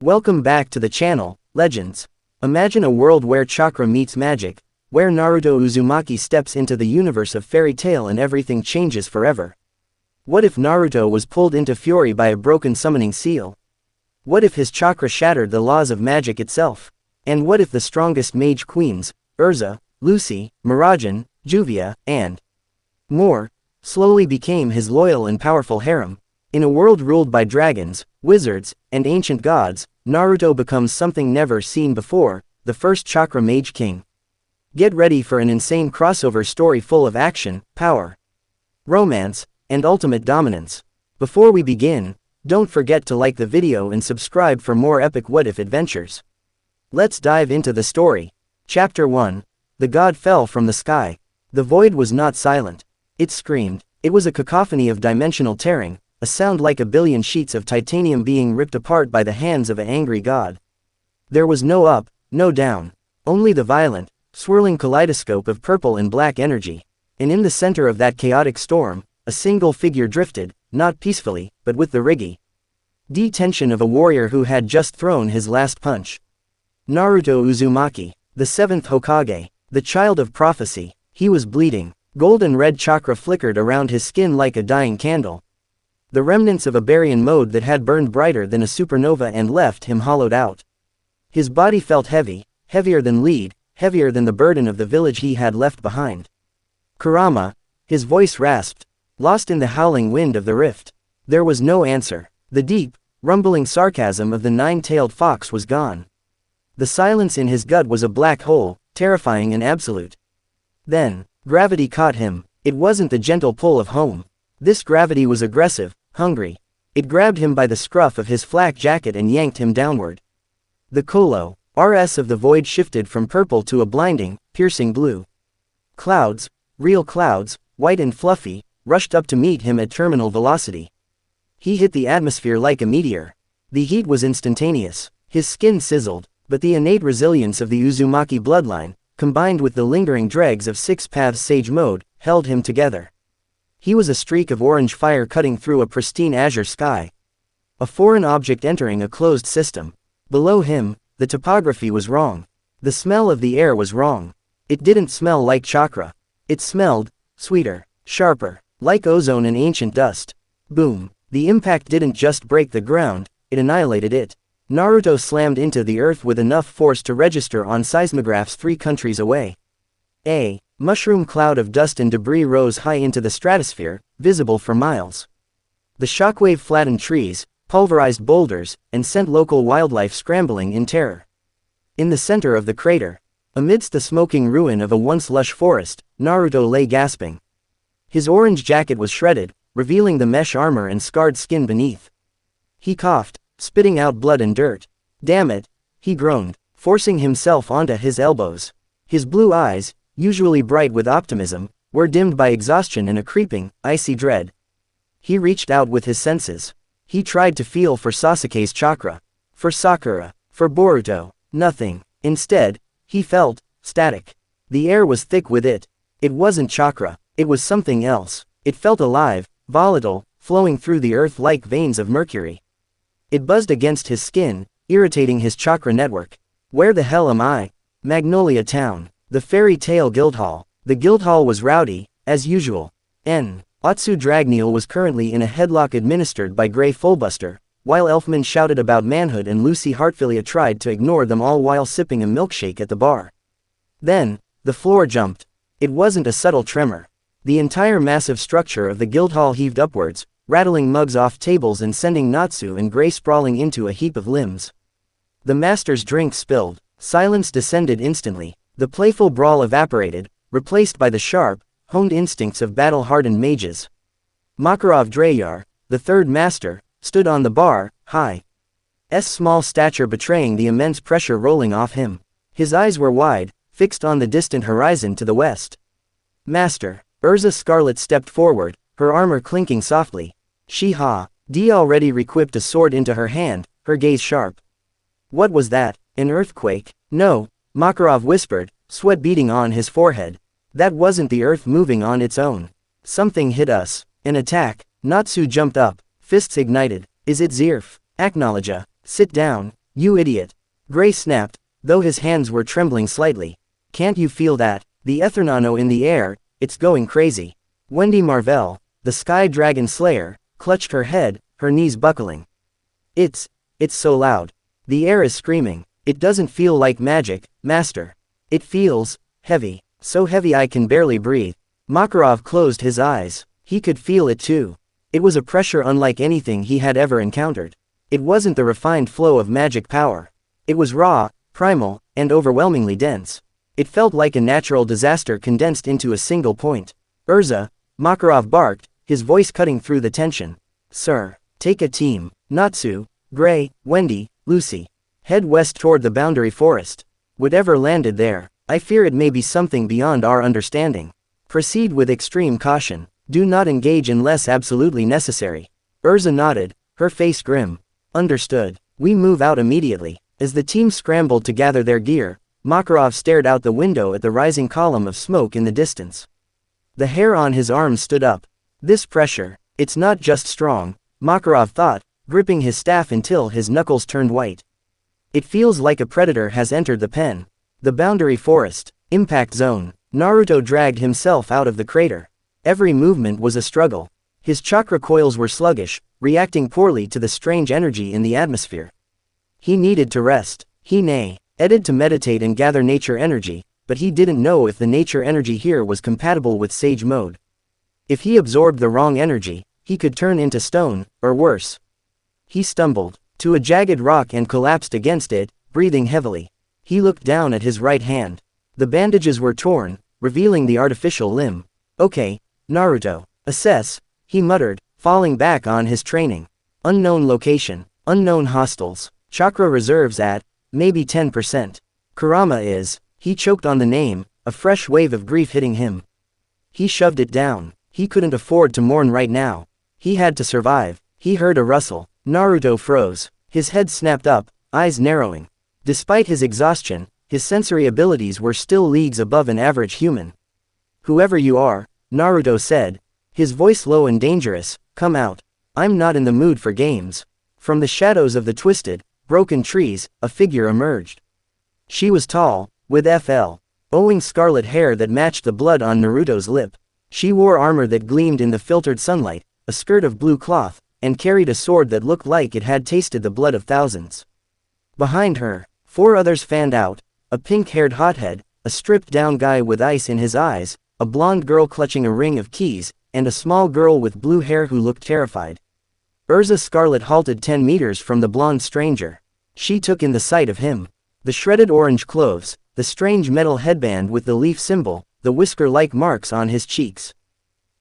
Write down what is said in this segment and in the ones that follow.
Welcome back to the channel, Legends. Imagine a world where chakra meets magic, where Naruto Uzumaki steps into the universe of fairy tale and everything changes forever. What if Naruto was pulled into fury by a broken summoning seal? What if his chakra shattered the laws of magic itself? And what if the strongest mage queens, Urza, Lucy, Miragen, Juvia, and more, slowly became his loyal and powerful harem? In a world ruled by dragons, wizards, and ancient gods, Naruto becomes something never seen before, the first chakra mage king. Get ready for an insane crossover story full of action, power, romance, and ultimate dominance. Before we begin, don't forget to like the video and subscribe for more epic what-if adventures. Let's dive into the story. Chapter 1. The god fell from the sky. The void was not silent. It screamed. It was a cacophony of dimensional tearing, a sound like a billion sheets of titanium being ripped apart by the hands of an angry god. There was no up, no down. Only the violent, swirling kaleidoscope of purple and black energy. And in the center of that chaotic storm, a single figure drifted, not peacefully, but with the riggy tension of a warrior who had just thrown his last punch. Naruto Uzumaki, the seventh Hokage, the child of prophecy. He was bleeding. Golden red chakra flickered around his skin like a dying candle. The remnants of a Baryon mode that had burned brighter than a supernova and left him hollowed out. His body felt heavy, heavier than lead, heavier than the burden of the village he had left behind. Kurama, his voice rasped, lost in the howling wind of the rift. There was no answer. The deep, rumbling sarcasm of the nine-tailed fox was gone. The silence in his gut was a black hole, terrifying and absolute. Then, gravity caught him. It wasn't the gentle pull of home. This gravity was aggressive, hungry. It grabbed him by the scruff of his flak jacket and yanked him downward. The Kolo, RS of the void shifted from purple to a blinding, piercing blue. Clouds, real clouds, white and fluffy, rushed up to meet him at terminal velocity. He hit the atmosphere like a meteor. The heat was instantaneous. His skin sizzled, but the innate resilience of the Uzumaki bloodline, combined with the lingering dregs of Six Paths Sage mode, held him together. He was a streak of orange fire cutting through a pristine azure sky. A foreign object entering a closed system. Below him, the topography was wrong. The smell of the air was wrong. It didn't smell like chakra. It smelled sweeter, sharper, like ozone and ancient dust. Boom. The impact didn't just break the ground, it annihilated it. Naruto slammed into the earth with enough force to register on seismographs 3 countries away. A mushroom cloud of dust and debris rose high into the stratosphere, visible for miles. The shockwave flattened trees, pulverized boulders, and sent local wildlife scrambling in terror. In the center of the crater, amidst the smoking ruin of a once lush forest, Naruto lay gasping. His orange jacket was shredded, revealing the mesh armor and scarred skin beneath. He coughed, spitting out blood and dirt. Damn it, he groaned, forcing himself onto his elbows. His blue eyes, usually bright with optimism, were dimmed by exhaustion and a creeping, icy dread. He reached out with his senses. He tried to feel for Sasuke's chakra, for Sakura, for Boruto. Nothing. Instead, he felt static. The air was thick with it. It wasn't chakra, it was something else. It felt alive, volatile, flowing through the earth like veins of mercury. It buzzed against his skin, irritating his chakra network. Where the hell am I? Magnolia Town. The fairy tale Guildhall. The Guildhall was rowdy, as usual. Otsu Dragneel was currently in a headlock administered by Grey Fullbuster, while Elfman shouted about manhood and Lucy Heartfilia tried to ignore them all while sipping a milkshake at the bar. Then, the floor jumped. It wasn't a subtle tremor. The entire massive structure of the Guildhall heaved upwards, rattling mugs off tables and sending Natsu and Grey sprawling into a heap of limbs. The master's drink spilled. Silence descended instantly. The playful brawl evaporated, replaced by the sharp, honed instincts of battle-hardened mages. Makarov Dreyar, the third master, stood on the bar, high. Small stature betraying the immense pressure rolling off him. His eyes were wide, fixed on the distant horizon to the west. Master. Urza Scarlet stepped forward, her armor clinking softly. She already requipped a sword into her hand, her gaze sharp. What was that? An earthquake? No, Makarov whispered, sweat beading on his forehead. That wasn't the earth moving on its own. Something hit us. An attack. Natsu jumped up, fists ignited. Is it Zerf? Acknowledge. Sit down. You idiot. Gray snapped, though his hands were trembling slightly. Can't you feel that? The ether nano in the air, it's going crazy. Wendy Marvell, the Sky Dragon Slayer, clutched her head, her knees buckling. It's so loud. The air is screaming. It doesn't feel like magic, Master. It feels heavy, so heavy I can barely breathe. Makarov closed his eyes. He could feel it too. It was a pressure unlike anything he had ever encountered. It wasn't the refined flow of magic power. It was raw, primal, and overwhelmingly dense. It felt like a natural disaster condensed into a single point. Urza, Makarov barked, his voice cutting through the tension. Sir, take a team. Natsu, Gray, Wendy, Lucy. Head west toward the boundary forest. Whatever landed there, I fear it may be something beyond our understanding. Proceed with extreme caution. Do not engage unless absolutely necessary. Urza nodded, her face grim. Understood. We move out immediately. As the team scrambled to gather their gear, Makarov stared out the window at the rising column of smoke in the distance. The hair on his arms stood up. This pressure, it's not just strong, Makarov thought, gripping his staff until his knuckles turned white. It feels like a predator has entered the pen. The boundary forest, impact zone. Naruto dragged himself out of the crater. Every movement was a struggle. His chakra coils were sluggish, reacting poorly to the strange energy in the atmosphere. He needed to rest. He needed to meditate and gather nature energy, but he didn't know if the nature energy here was compatible with Sage mode. If he absorbed the wrong energy, he could turn into stone, or worse. He stumbled to a jagged rock and collapsed against it, breathing heavily. He looked down at his right hand. The bandages were torn, revealing the artificial limb. Okay, Naruto, assess, he muttered, falling back on his training. Unknown location, unknown hostiles, chakra reserves at, maybe 10%. Kurama is, he choked on the name, a fresh wave of grief hitting him. He shoved it down. He couldn't afford to mourn right now. He had to survive. He heard a rustle. Naruto froze. His head snapped up, eyes narrowing. Despite his exhaustion, his sensory abilities were still leagues above an average human. Whoever you are, Naruto said, his voice low and dangerous, come out. I'm not in the mood for games. From the shadows of the twisted, broken trees, a figure emerged. She was tall, with owing scarlet hair that matched the blood on Naruto's lip. She wore armor that gleamed in the filtered sunlight, a skirt of blue cloth, and carried a sword that looked like it had tasted the blood of thousands. Behind her, 4 others fanned out, a pink-haired hothead, a stripped-down guy with ice in his eyes, a blonde girl clutching a ring of keys, and a small girl with blue hair who looked terrified. Urza Scarlet halted 10 meters from the blonde stranger. She took in the sight of him. The shredded orange clothes, the strange metal headband with the leaf symbol, the whisker-like marks on his cheeks.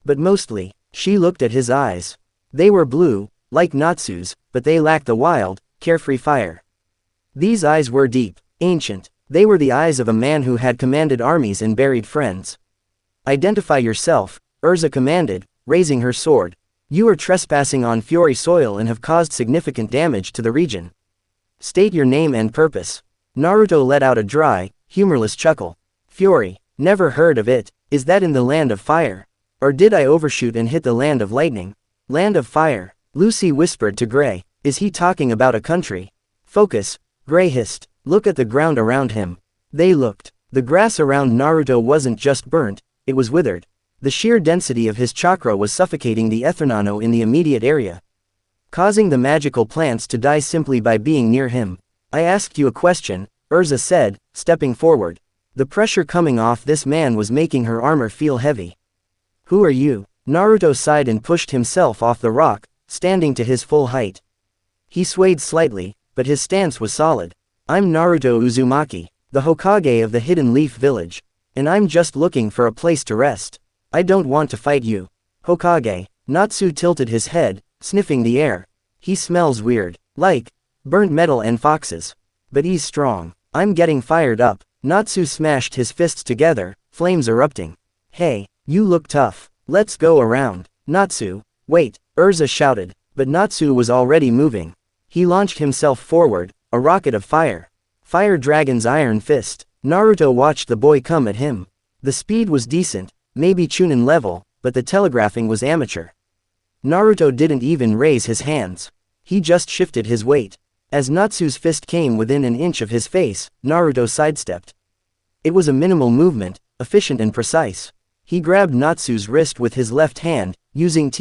But mostly, she looked at his eyes. They were blue, like Natsu's, but they lacked the wild, carefree fire. These eyes were deep, ancient. They were the eyes of a man who had commanded armies and buried friends. Identify yourself, Urza commanded, raising her sword. You are trespassing on Fury soil and have caused significant damage to the region. State your name and purpose. Naruto let out a dry, humorless chuckle. Fury, never heard of it. Is that in the land of fire? Or did I overshoot and hit the land of lightning? Land of fire, Lucy whispered to Gray. Is he talking about a country? Focus, Gray hissed. Look at the ground around him. They looked. The grass around Naruto wasn't just burnt, it was withered. The sheer density of his chakra was suffocating the ether nano in the immediate area, causing the magical plants to die simply by being near him. I asked you a question, Urza said, stepping forward. The pressure coming off this man was making her armor feel heavy. Who are you? Naruto sighed and pushed himself off the rock, standing to his full height. He swayed slightly, but his stance was solid. I'm Naruto Uzumaki, the Hokage of the Hidden Leaf Village. And I'm just looking for a place to rest. I don't want to fight you. Hokage. Natsu tilted his head, sniffing the air. He smells weird. Like burnt metal and foxes. But he's strong. I'm getting fired up. Natsu smashed his fists together, flames erupting. Hey, you look tough. Let's go around. Natsu. Wait, Urza shouted. But Natsu was already moving. He launched himself forward, a rocket of fire. Fire Dragon's iron fist. Naruto watched the boy come at him. The speed was decent, maybe Chunin level, but the telegraphing was amateur. Naruto didn't even raise his hands. He just shifted his weight. As Natsu's fist came within an inch of his face, Naruto sidestepped. It was a minimal movement, efficient and precise. He grabbed Natsu's wrist with his left hand, using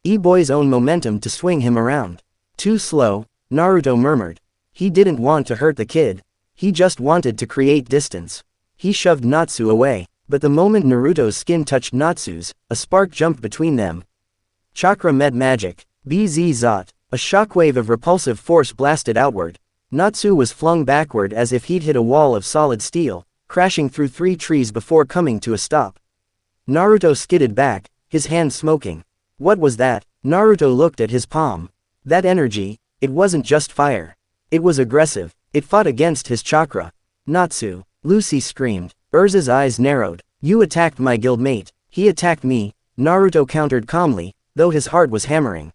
E-boy's own momentum to swing him around. Too slow, Naruto murmured. He didn't want to hurt the kid. He just wanted to create distance. He shoved Natsu away, but the moment Naruto's skin touched Natsu's, a spark jumped between them. Chakra met magic. Bzzot. A shockwave of repulsive force blasted outward. Natsu was flung backward as if he'd hit a wall of solid steel, crashing through 3 trees before coming to a stop. Naruto skidded back, his hand smoking. What was that? Naruto looked at his palm. That energy, it wasn't just fire. It was aggressive. It fought against his chakra. Natsu, Lucy screamed. Urza's eyes narrowed. You attacked my guildmate. He attacked me, Naruto countered calmly, though his heart was hammering.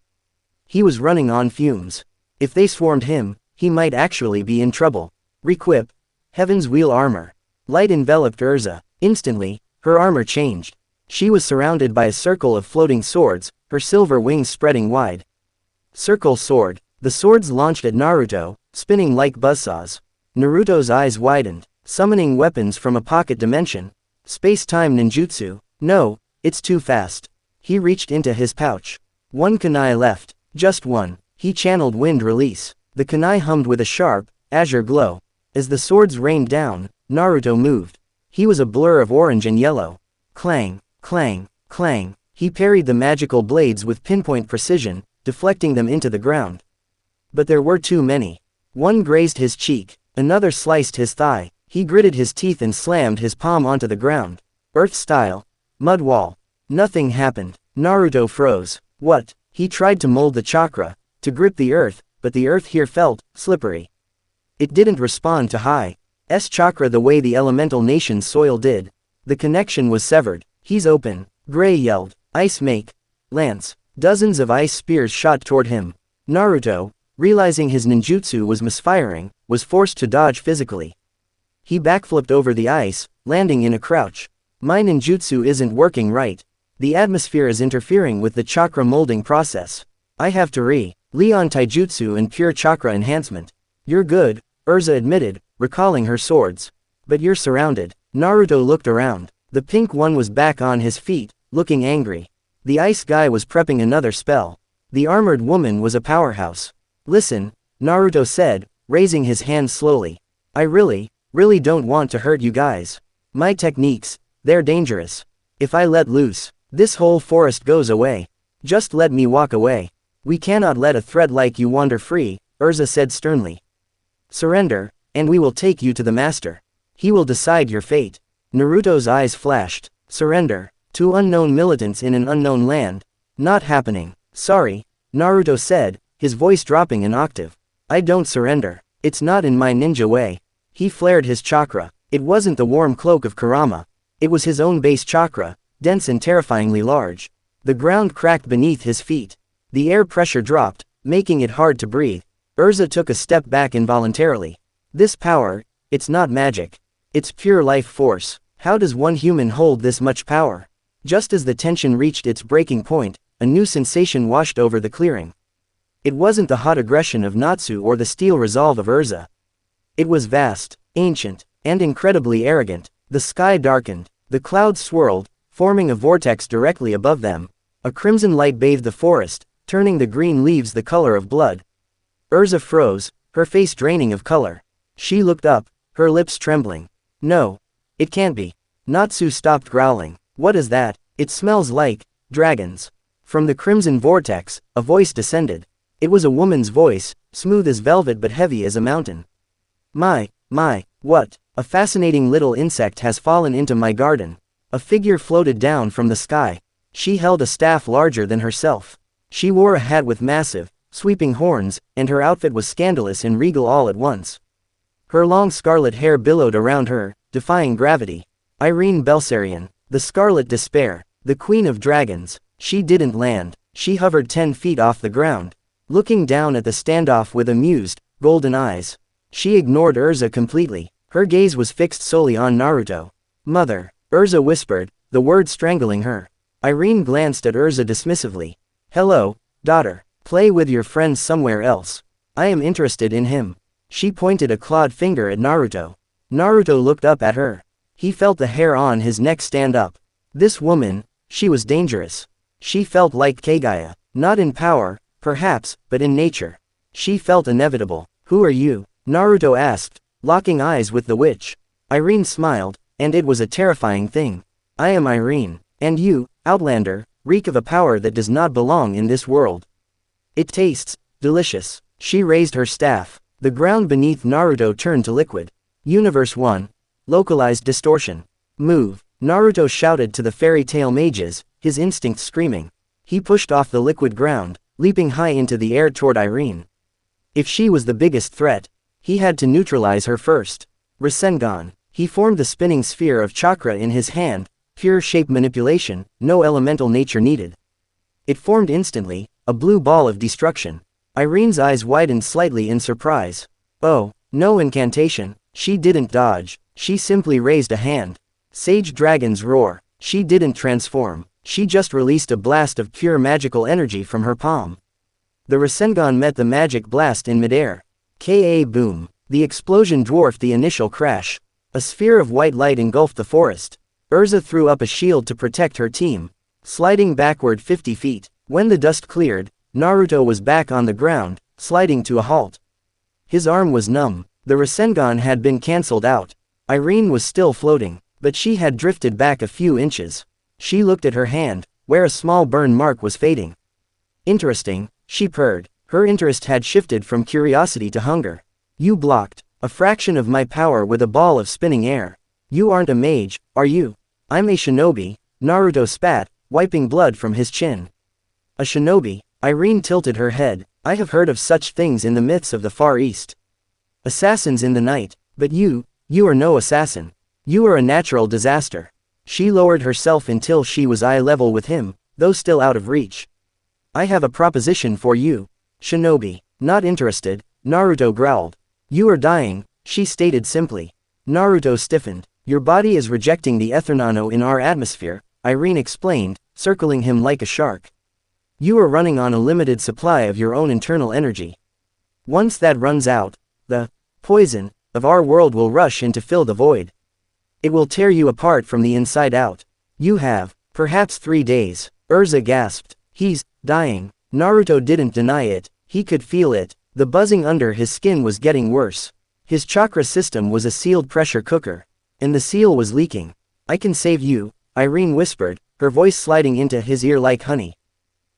He was running on fumes. If they swarmed him, he might actually be in trouble. Requip. Heaven's Wheel armor. Light enveloped Urza. Instantly, her armor changed. She was surrounded by a circle of floating swords, her silver wings spreading wide. Circle sword. The swords launched at Naruto, spinning like buzzsaws. Naruto's eyes widened. Summoning weapons from a pocket dimension. Space-time ninjutsu. No, it's too fast. He reached into his pouch. 1 kunai left. Just 1. He channeled wind release. The kunai hummed with a sharp, azure glow. As the swords rained down, Naruto moved. He was a blur of orange and yellow. Clang, clang, clang. He parried the magical blades with pinpoint precision, deflecting them into the ground. But there were too many. One grazed his cheek, another sliced his thigh. He gritted his teeth and slammed his palm onto the ground. Earth style. Mud wall. Nothing happened. Naruto froze. What? He tried to mold the chakra, to grip the earth, but the earth here felt slippery. It didn't respond to High's chakra the way the elemental nation's soil did. The connection was severed. He's open. Gray yelled. Ice make. Lance. Dozens of ice spears shot toward him. Naruto, realizing his ninjutsu was misfiring, was forced to dodge physically. He backflipped over the ice, landing in a crouch. My ninjutsu isn't working right. The atmosphere is interfering with the chakra molding process. I have to Leon taijutsu and pure chakra enhancement. You're good, Urza admitted, recalling her swords. But you're surrounded. Naruto looked around. The pink one was back on his feet, looking angry. The ice guy was prepping another spell. The armored woman was a powerhouse. Listen, Naruto said, raising his hand slowly. I really don't want to hurt you guys. My techniques, they're dangerous. If I let loose, this whole forest goes away. Just let me walk away. We cannot let a threat like you wander free, Urza said sternly. Surrender, and we will take you to the master. He will decide your fate. Naruto's eyes flashed. Surrender. To unknown militants in an unknown land. Not happening. Sorry, Naruto said, his voice dropping an octave. I don't surrender. It's not in my ninja way. He flared his chakra. It wasn't the warm cloak of Kurama. It was his own base chakra, dense and terrifyingly large. The ground cracked beneath his feet. The air pressure dropped, making it hard to breathe. Urza took a step back involuntarily. This power, it's not magic. It's pure life force. How does one human hold this much power? Just as the tension reached its breaking point, a new sensation washed over the clearing. It wasn't the hot aggression of Natsu or the steel resolve of Urza. It was vast, ancient, and incredibly arrogant. The sky darkened. The clouds swirled, forming a vortex directly above them. A crimson light bathed the forest, turning the green leaves the color of blood. Urza froze, her face draining of color. She looked up, her lips trembling. No. It can't be. Natsu stopped growling. What is that? It smells like dragons. From the crimson vortex, a voice descended. It was a woman's voice, smooth as velvet but heavy as a mountain. My, what? A fascinating little insect has fallen into my garden. A figure floated down from the sky. She held a staff larger than herself. She wore a hat with massive, sweeping horns, and her outfit was scandalous and regal all at once. Her long scarlet hair billowed around her, defying gravity. Irene Belsarion, the Scarlet Despair, the Queen of Dragons. She didn't land. She hovered 10 feet off the ground, looking down at the standoff with amused, golden eyes. She ignored Urza completely. Her gaze was fixed solely on Naruto. Mother, Urza whispered, the word strangling her. Irene glanced at Urza dismissively. Hello, daughter. Play with your friends somewhere else. I am interested in him. She pointed a clawed finger at Naruto. Naruto looked up at her. He felt the hair on his neck stand up. This woman, she was dangerous. She felt like Kagaya, not in power, perhaps, but in nature. She felt inevitable. Who are you? Naruto asked, locking eyes with the witch. Irene smiled, and it was a terrifying thing. I am Irene. And you, Outlander, reek of a power that does not belong in this world. It tastes delicious. She raised her staff. The ground beneath Naruto turned to liquid. Universe 1. Localized distortion. Move. Naruto shouted to the fairy tale mages, his instincts screaming. He pushed off the liquid ground, leaping high into the air toward Irene. If she was the biggest threat, he had to neutralize her first. Rasengan. He formed the spinning sphere of chakra in his hand, pure shape manipulation, no elemental nature needed. It formed instantly, a blue ball of destruction. Irene's eyes widened slightly in surprise. Oh, no incantation. She didn't dodge. She simply raised a hand. Sage Dragon's roar. She didn't transform. She just released a blast of pure magical energy from her palm. The Rasengan met the magic blast in midair. Ka boom. The explosion dwarfed the initial crash. A sphere of white light engulfed the forest. Urza threw up a shield to protect her team, sliding backward 50 feet. When the dust cleared, Naruto was back on the ground, sliding to a halt. His arm was numb. The Rasengan had been cancelled out. Irene was still floating, but she had drifted back a few inches. She looked at her hand, where a small burn mark was fading. Interesting, she purred. Her interest had shifted from curiosity to hunger. You blocked a fraction of my power with a ball of spinning air. You aren't a mage, are you? I'm a shinobi, Naruto spat, wiping blood from his chin. A shinobi? Irene tilted her head. I have heard of such things in the myths of the Far East. Assassins in the night, but you are no assassin. You are a natural disaster. She lowered herself until she was eye level with him, though still out of reach. I have a proposition for you. Shinobi. Not interested, Naruto growled. You are dying, she stated simply. Naruto stiffened. Your body is rejecting the ethernano in our atmosphere, Irene explained, circling him like a shark. You are running on a limited supply of your own internal energy. Once that runs out, the poison of our world will rush in to fill the void. It will tear you apart from the inside out. You have, perhaps 3 days. Urza gasped. He's dying. Naruto didn't deny it. He could feel it. The buzzing under his skin was getting worse. His chakra system was a sealed pressure cooker. And the seal was leaking. I can save you, Irene whispered, her voice sliding into his ear like honey.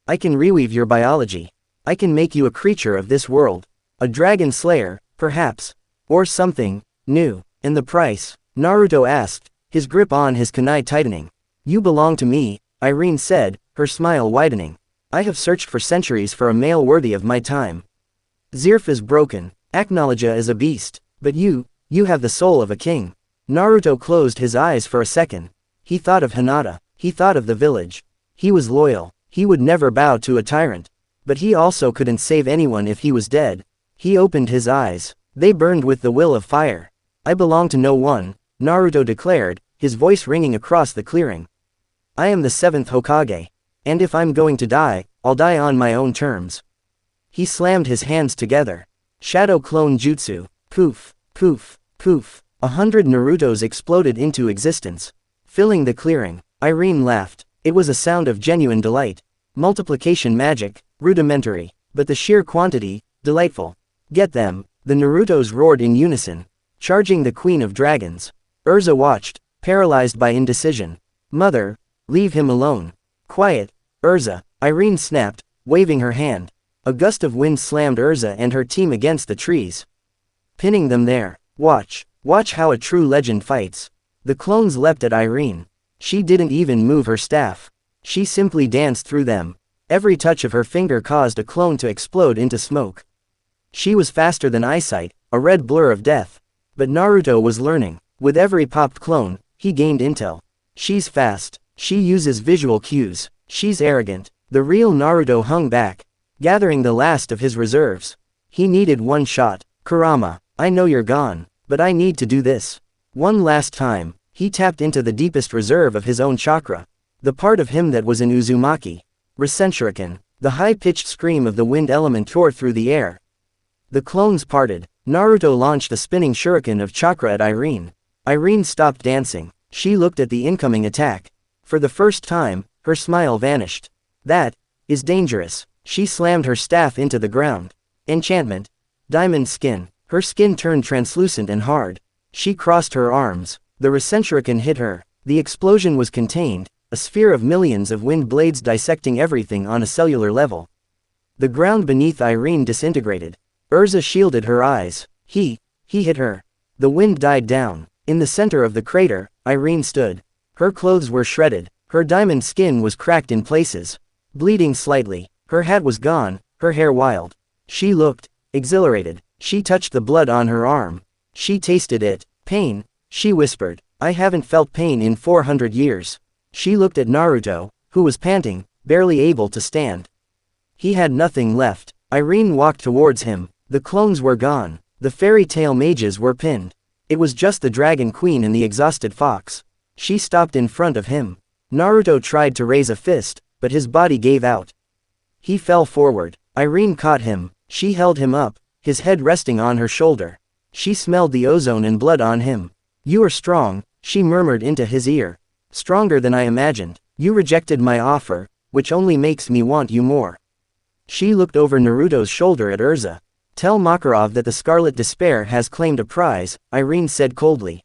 I can reweave your biology. I can make you a creature of this world. A dragon slayer, perhaps. Or something new. And the price? Naruto asked, his grip on his kunai tightening. You belong to me, Irene said, her smile widening. I have searched for centuries for a male worthy of my time. Zirf is broken. Aknowledja is a beast. But you have the soul of a king. Naruto closed his eyes for a second. He thought of Hinata. He thought of the village. He was loyal. He would never bow to a tyrant. But he also couldn't save anyone if he was dead. He opened his eyes. They burned with the will of fire. I belong to no one, Naruto declared, his voice ringing across the clearing. I am the 7th Hokage. And if I'm going to die, I'll die on my own terms. He slammed his hands together. Shadow clone jutsu. Poof, poof, poof. 100 Narutos exploded into existence, filling the clearing. Irene laughed. It was a sound of genuine delight. Multiplication magic, rudimentary, but the sheer quantity, delightful. Get them. The Narutos roared in unison, charging the Queen of Dragons. Urza watched, paralyzed by indecision. Mother, leave him alone. Quiet, Urza, Irene snapped, waving her hand. A gust of wind slammed Urza and her team against the trees, pinning them there. Watch how a true legend fights. The clones leapt at Irene. She didn't even move her staff. She simply danced through them. Every touch of her finger caused a clone to explode into smoke. She was faster than eyesight, a red blur of death. But Naruto was learning. With every popped clone, he gained intel. She's fast. She uses visual cues. She's arrogant. The real Naruto hung back, gathering the last of his reserves. He needed one shot. Kurama, I know you're gone, but I need to do this. One last time. He tapped into the deepest reserve of his own chakra. The part of him that was in Uzumaki. Rasenshuriken. The high-pitched scream of the wind element tore through the air. The clones parted. Naruto launched a spinning shuriken of chakra at Irene. Irene stopped dancing. She looked at the incoming attack. For the first time, her smile vanished. That is dangerous. She slammed her staff into the ground. Enchantment. Diamond skin. Her skin turned translucent and hard. She crossed her arms. The Rasenshuriken hit her. The explosion was contained, a sphere of millions of wind blades dissecting everything on a cellular level. The ground beneath Irene disintegrated. Urza shielded her eyes. He hit her. The wind died down. In the center of the crater, Irene stood. Her clothes were shredded. Her diamond skin was cracked in places. Bleeding slightly. Her hat was gone, her hair wild. She looked exhilarated. She touched the blood on her arm. She tasted it. Pain, she whispered. I haven't felt pain in 400 years. She looked at Naruto, who was panting, barely able to stand. He had nothing left. Irene walked towards him. The clones were gone. The fairy tale mages were pinned. It was just the Dragon Queen and the exhausted fox. She stopped in front of him. Naruto tried to raise a fist, but his body gave out. He fell forward. Irene caught him. She held him up, his head resting on her shoulder. She smelled the ozone and blood on him. You are strong, she murmured into his ear. Stronger than I imagined. You rejected my offer, which only makes me want you more. She looked over Naruto's shoulder at Urza. Tell Makarov that the Scarlet Despair has claimed a prize, Irene said coldly.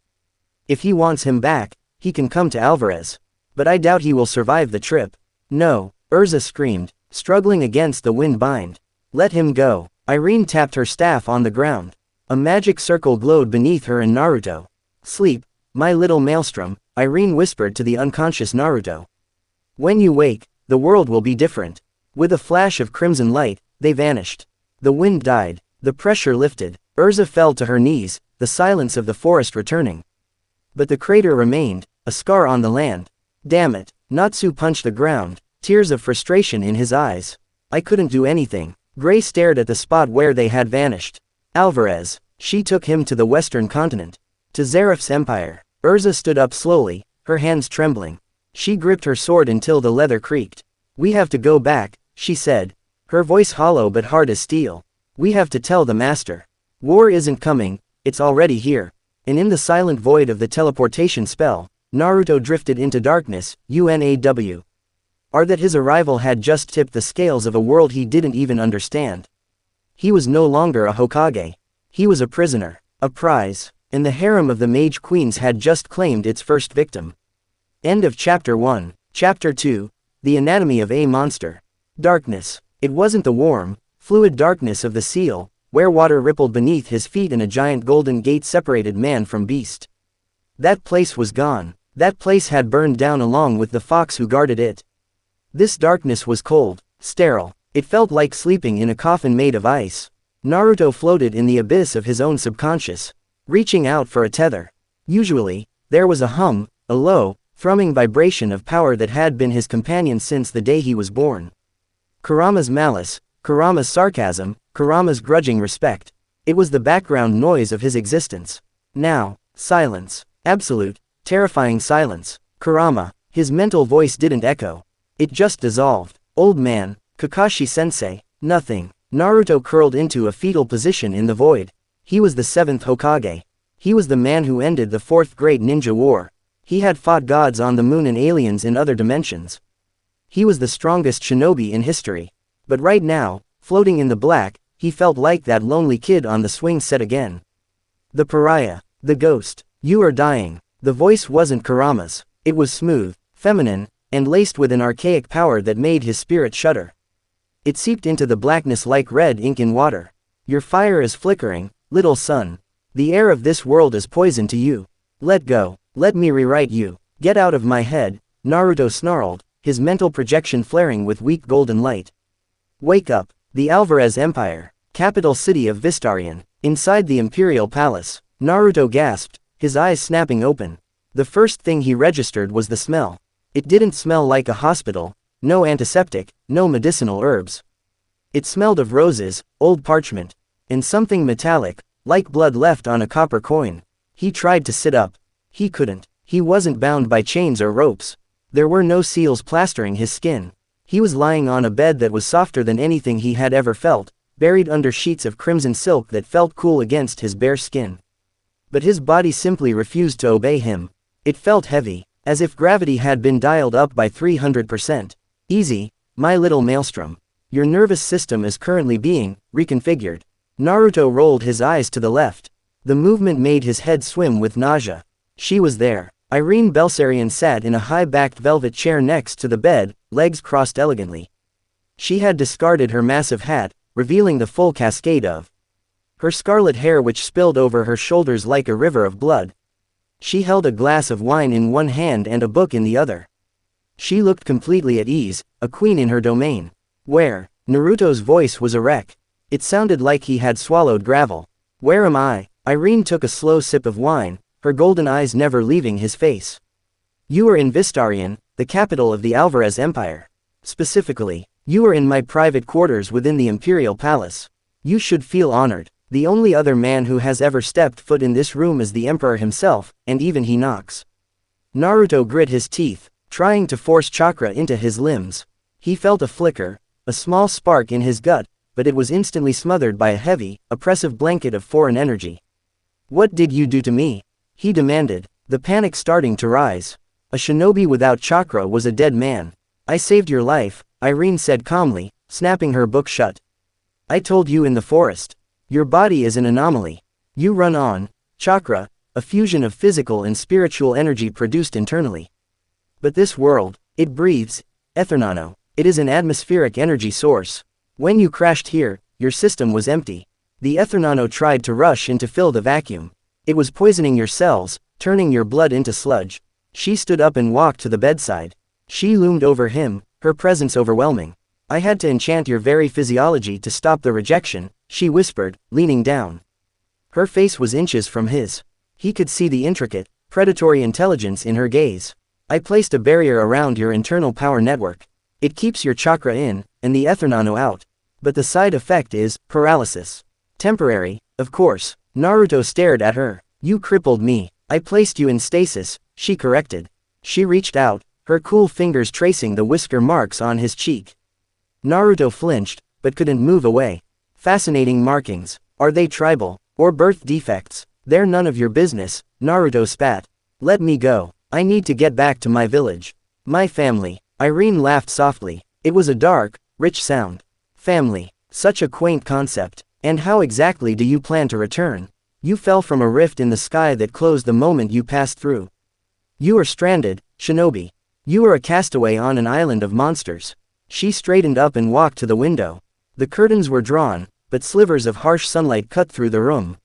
If he wants him back, he can come to Alvarez. But I doubt he will survive the trip. No, Urza screamed, struggling against the wind bind. Let him go. Irene tapped her staff on the ground. A magic circle glowed beneath her and Naruto. Sleep, my little maelstrom, Irene whispered to the unconscious Naruto. When you wake, the world will be different. With a flash of crimson light, they vanished. The wind died. The pressure lifted. Urza fell to her knees, the silence of the forest returning. But the crater remained, a scar on the land. Damn it. Natsu punched the ground, tears of frustration in his eyes. I couldn't do anything. Gray stared at the spot where they had vanished. Alvarez. She took him to the western continent. To Zeref's empire. Urza stood up slowly, her hands trembling. She gripped her sword until the leather creaked. We have to go back, she said. Her voice hollow but hard as steel. We have to tell the master. War isn't coming, it's already here. And in the silent void of the teleportation spell, Naruto drifted into darkness, UNAW. Or that his arrival had just tipped the scales of a world he didn't even understand. He was no longer a Hokage. He was a prisoner, a prize, and the harem of the Mage Queens had just claimed its first victim. End of Chapter 1. Chapter 2. The Anatomy of a Monster. Darkness. It wasn't the warm, fluid darkness of the seal, where water rippled beneath his feet and a giant golden gate separated man from beast. That place was gone. That place had burned down along with the fox who guarded it. This darkness was cold, sterile. It felt like sleeping in a coffin made of ice. Naruto floated in the abyss of his own subconscious, reaching out for a tether. Usually, there was a hum, a low, thrumming vibration of power that had been his companion since the day he was born. Kurama's malice, Kurama's sarcasm, Kurama's grudging respect. It was the background noise of his existence. Now, silence. Absolute, terrifying silence. Kurama. His mental voice didn't echo. It just dissolved. Old man, Kakashi-sensei, nothing. Naruto curled into a fetal position in the void. He was the 7th Hokage. He was the man who ended the 4th Great Ninja War. He had fought gods on the moon and aliens in other dimensions. He was the strongest shinobi in history. But right now, floating in the black, he felt like that lonely kid on the swing set again. The pariah. The ghost. You are dying. The voice wasn't Kurama's. It was smooth, feminine, and laced with an archaic power that made his spirit shudder. It seeped into the blackness like red ink in water. Your fire is flickering, little son. The air of this world is poison to you. Let go. Let me rewrite you. Get out of my head, Naruto snarled, his mental projection flaring with weak golden light. Wake up. The Alvarez Empire. Capital city of Vistarion. Inside the Imperial Palace. Naruto gasped, his eyes snapping open. The first thing he registered was the smell. It didn't smell like a hospital, no antiseptic, no medicinal herbs. It smelled of roses, old parchment, and something metallic, like blood left on a copper coin. He tried to sit up. He couldn't. He wasn't bound by chains or ropes. There were no seals plastering his skin. He was lying on a bed that was softer than anything he had ever felt, buried under sheets of crimson silk that felt cool against his bare skin. But his body simply refused to obey him. It felt heavy, as if gravity had been dialed up by 300%. Easy, my little maelstrom. Your nervous system is currently being reconfigured. Naruto rolled his eyes to the left. The movement made his head swim with nausea. She was there. Irene Belsarian sat in a high-backed velvet chair next to the bed, legs crossed elegantly. She had discarded her massive hat, revealing the full cascade of her scarlet hair which spilled over her shoulders like a river of blood. She held a glass of wine in one hand and a book in the other. She looked completely at ease, a queen in her domain. Where? Naruto's voice was a wreck. It sounded like he had swallowed gravel. Where am I? Irene took a slow sip of wine, her golden eyes never leaving his face. You are in Vistarion, the capital of the Alvarez Empire. Specifically, you are in my private quarters within the Imperial Palace. You should feel honored. The only other man who has ever stepped foot in this room is the Emperor himself, and even he knocks. Naruto grit his teeth, trying to force chakra into his limbs. He felt a flicker, a small spark in his gut, but it was instantly smothered by a heavy, oppressive blanket of foreign energy. What did you do to me? He demanded, the panic starting to rise. A shinobi without chakra was a dead man. I saved your life, Irene said calmly, snapping her book shut. I told you in the forest. Your body is an anomaly. You run on chakra, a fusion of physical and spiritual energy produced internally. But this world, it breathes ethernano. It is an atmospheric energy source. When you crashed here, your system was empty. The ethernano tried to rush in to fill the vacuum. It was poisoning your cells, turning your blood into sludge. She stood up and walked to the bedside. She loomed over him, her presence overwhelming. I had to enchant your very physiology to stop the rejection, she whispered, leaning down. Her face was inches from his. He could see the intricate, predatory intelligence in her gaze. I placed a barrier around your internal power network. It keeps your chakra in, and the ethernano out. But the side effect is paralysis. Temporary, of course. Naruto stared at her. You crippled me. I placed you in stasis, she corrected. She reached out, her cool fingers tracing the whisker marks on his cheek. Naruto flinched, but couldn't move away. Fascinating markings. Are they tribal, or birth defects? They're none of your business, Naruto spat. Let me go. I need to get back to my village. My family. Irene laughed softly. It was a dark, rich sound. Family. Such a quaint concept. And how exactly do you plan to return? You fell from a rift in the sky that closed the moment you passed through. You are stranded, Shinobi. You are a castaway on an island of monsters. She straightened up and walked to the window. The curtains were drawn, but slivers of harsh sunlight cut through the room.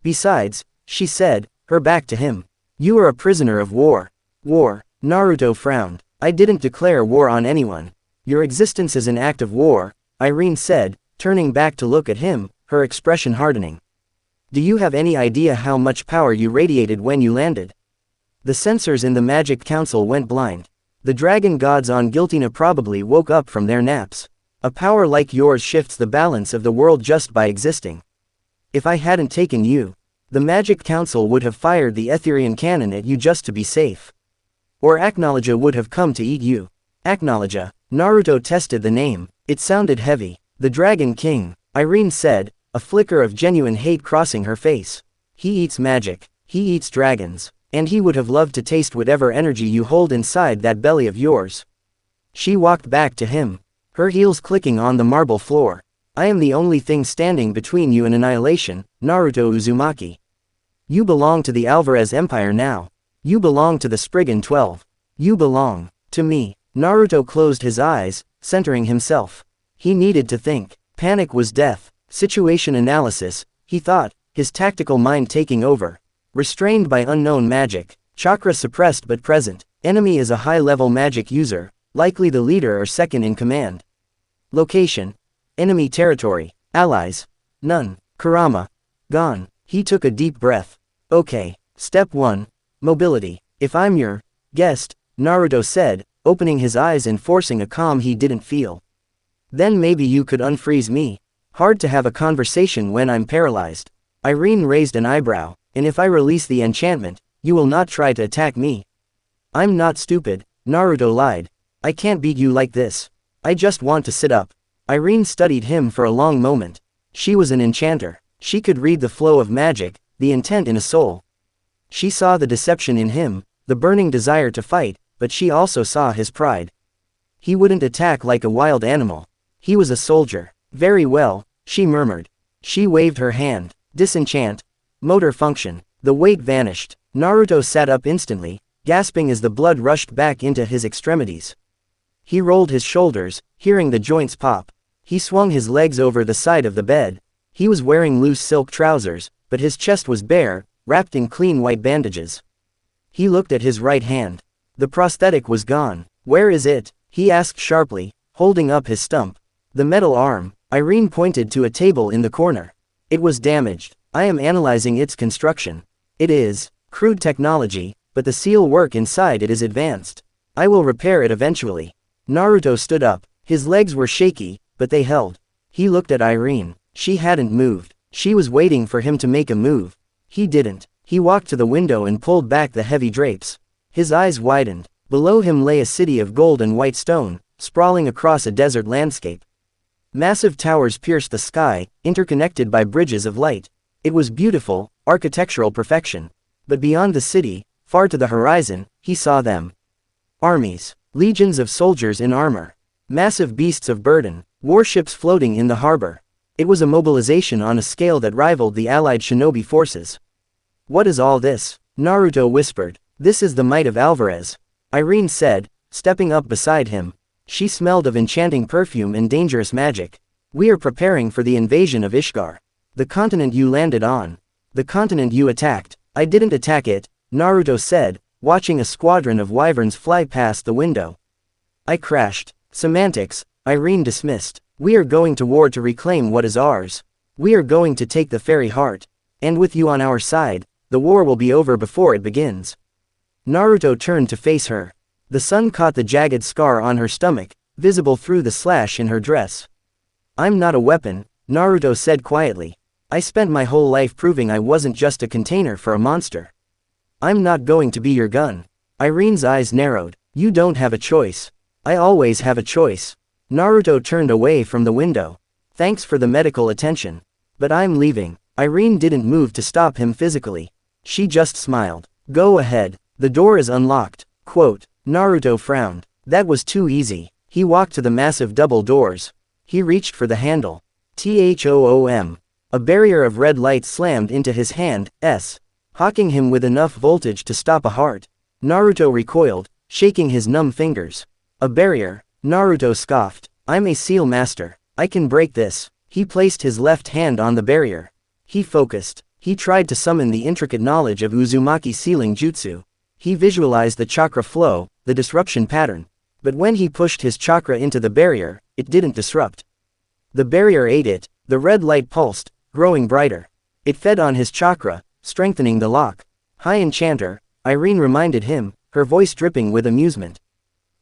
Besides, she said, her back to him. You are a prisoner of war. War. Naruto frowned. I didn't declare war on anyone. Your existence is an act of war, Irene said, turning back to look at him, her expression hardening. Do you have any idea how much power you radiated when you landed? The sensors in the Magic Council went blind. The dragon gods on Giltina probably woke up from their naps. A power like yours shifts the balance of the world just by existing. If I hadn't taken you, the Magic Council would have fired the Etherian cannon at you just to be safe. Or Aknowledge would have come to eat you. Aknowledge. Naruto tested the name. It sounded heavy. The Dragon King, Irene said, a flicker of genuine hate crossing her face. He eats magic. He eats dragons. And he would have loved to taste whatever energy you hold inside that belly of yours. She walked back to him, her heels clicking on the marble floor. I am the only thing standing between you and annihilation, Naruto Uzumaki. You belong to the Alvarez Empire now. You belong to the Spriggan 12. You belong to me. Naruto closed his eyes, centering himself. He needed to think. Panic was death. Situation analysis, he thought, his tactical mind taking over. Restrained by unknown magic. Chakra suppressed but present. Enemy is a high-level magic user, likely the leader or second in command. Location. Enemy territory. Allies. None. Kurama. Gone. He took a deep breath. Okay. Step 1. Mobility. If I'm your guest, Naruto said, opening his eyes and forcing a calm he didn't feel. Then maybe you could unfreeze me. Hard to have a conversation when I'm paralyzed. Irene raised an eyebrow. And if I release the enchantment, you will not try to attack me. I'm not stupid, Naruto lied. I can't beat you like this. I just want to sit up. Irene studied him for a long moment. She was an enchanter. She could read the flow of magic, the intent in a soul. She saw the deception in him, the burning desire to fight, but she also saw his pride. He wouldn't attack like a wild animal. He was a soldier. Very well, she murmured. She waved her hand. Disenchant. Motor function. The weight vanished. Naruto sat up instantly, gasping as the blood rushed back into his extremities. He rolled his shoulders, hearing the joints pop. He swung his legs over the side of the bed. He was wearing loose silk trousers, but his chest was bare, wrapped in clean white bandages. He looked at his right hand. The prosthetic was gone. Where is it? He asked sharply, holding up his stump. The metal arm. Irene pointed to a table in the corner. It was damaged. I am analyzing its construction. It is crude technology, but the seal work inside it is advanced. I will repair it eventually. Naruto stood up. His legs were shaky, but they held. He looked at Irene. She hadn't moved. She was waiting for him to make a move. He didn't. He walked to the window and pulled back the heavy drapes. His eyes widened. Below him lay a city of gold and white stone, sprawling across a desert landscape. Massive towers pierced the sky, interconnected by bridges of light. It was beautiful, architectural perfection. But beyond the city, far to the horizon, he saw them. Armies. Legions of soldiers in armor. Massive beasts of burden. Warships floating in the harbor. It was a mobilization on a scale that rivaled the allied shinobi forces. What is all this? Naruto whispered. This is the might of Alvarez. Irene said, stepping up beside him. She smelled of enchanting perfume and dangerous magic. We are preparing for the invasion of Ishgar. The continent you landed on. The continent you attacked. I didn't attack it, Naruto said, watching a squadron of wyverns fly past the window. I crashed. Semantics, Irene dismissed. We are going to war to reclaim what is ours. We are going to take the fairy heart. And with you on our side, the war will be over before it begins. Naruto turned to face her. The sun caught the jagged scar on her stomach, visible through the slash in her dress. I'm not a weapon, Naruto said quietly. I spent my whole life proving I wasn't just a container for a monster. I'm not going to be your gun. Irene's eyes narrowed. You don't have a choice. I always have a choice. Naruto turned away from the window. Thanks for the medical attention. But I'm leaving. Irene didn't move to stop him physically. She just smiled. Go ahead. The door is unlocked. Quote. Naruto frowned. That was too easy. He walked to the massive double doors. He reached for the handle. THOOM. A barrier of red light slammed into his hand, hawking him with enough voltage to stop a heart. Naruto recoiled, shaking his numb fingers. A barrier? Naruto scoffed. I'm a seal master. I can break this. He placed his left hand on the barrier. He focused. He tried to summon the intricate knowledge of Uzumaki sealing jutsu. He visualized the chakra flow, the disruption pattern. But when he pushed his chakra into the barrier, it didn't disrupt. The barrier ate it. The red light pulsed, growing brighter. It fed on his chakra, strengthening the lock. High enchanter, Irene reminded him, her voice dripping with amusement.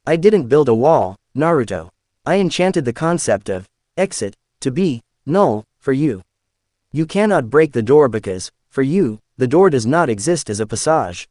I didn't build a wall, Naruto. I enchanted the concept of exit to be null for you. You cannot break the door because, for you, the door does not exist as a passage.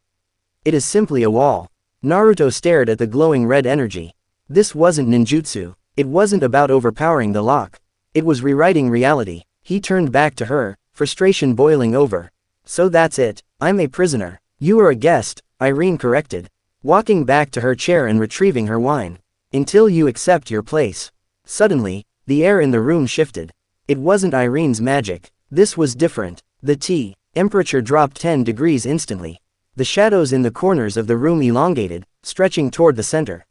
It is simply a wall. Naruto stared at the glowing red energy. This wasn't ninjutsu. It wasn't about overpowering the lock. It was rewriting reality. He turned back to her, frustration boiling over. So that's it. I'm a prisoner. You are a guest, Irene corrected. Walking back to her chair and retrieving her wine. Until you accept your place. Suddenly, the air in the room shifted. It wasn't Irene's magic. This was different. The temperature dropped 10 degrees instantly. The shadows in the corners of the room elongated, stretching toward the center.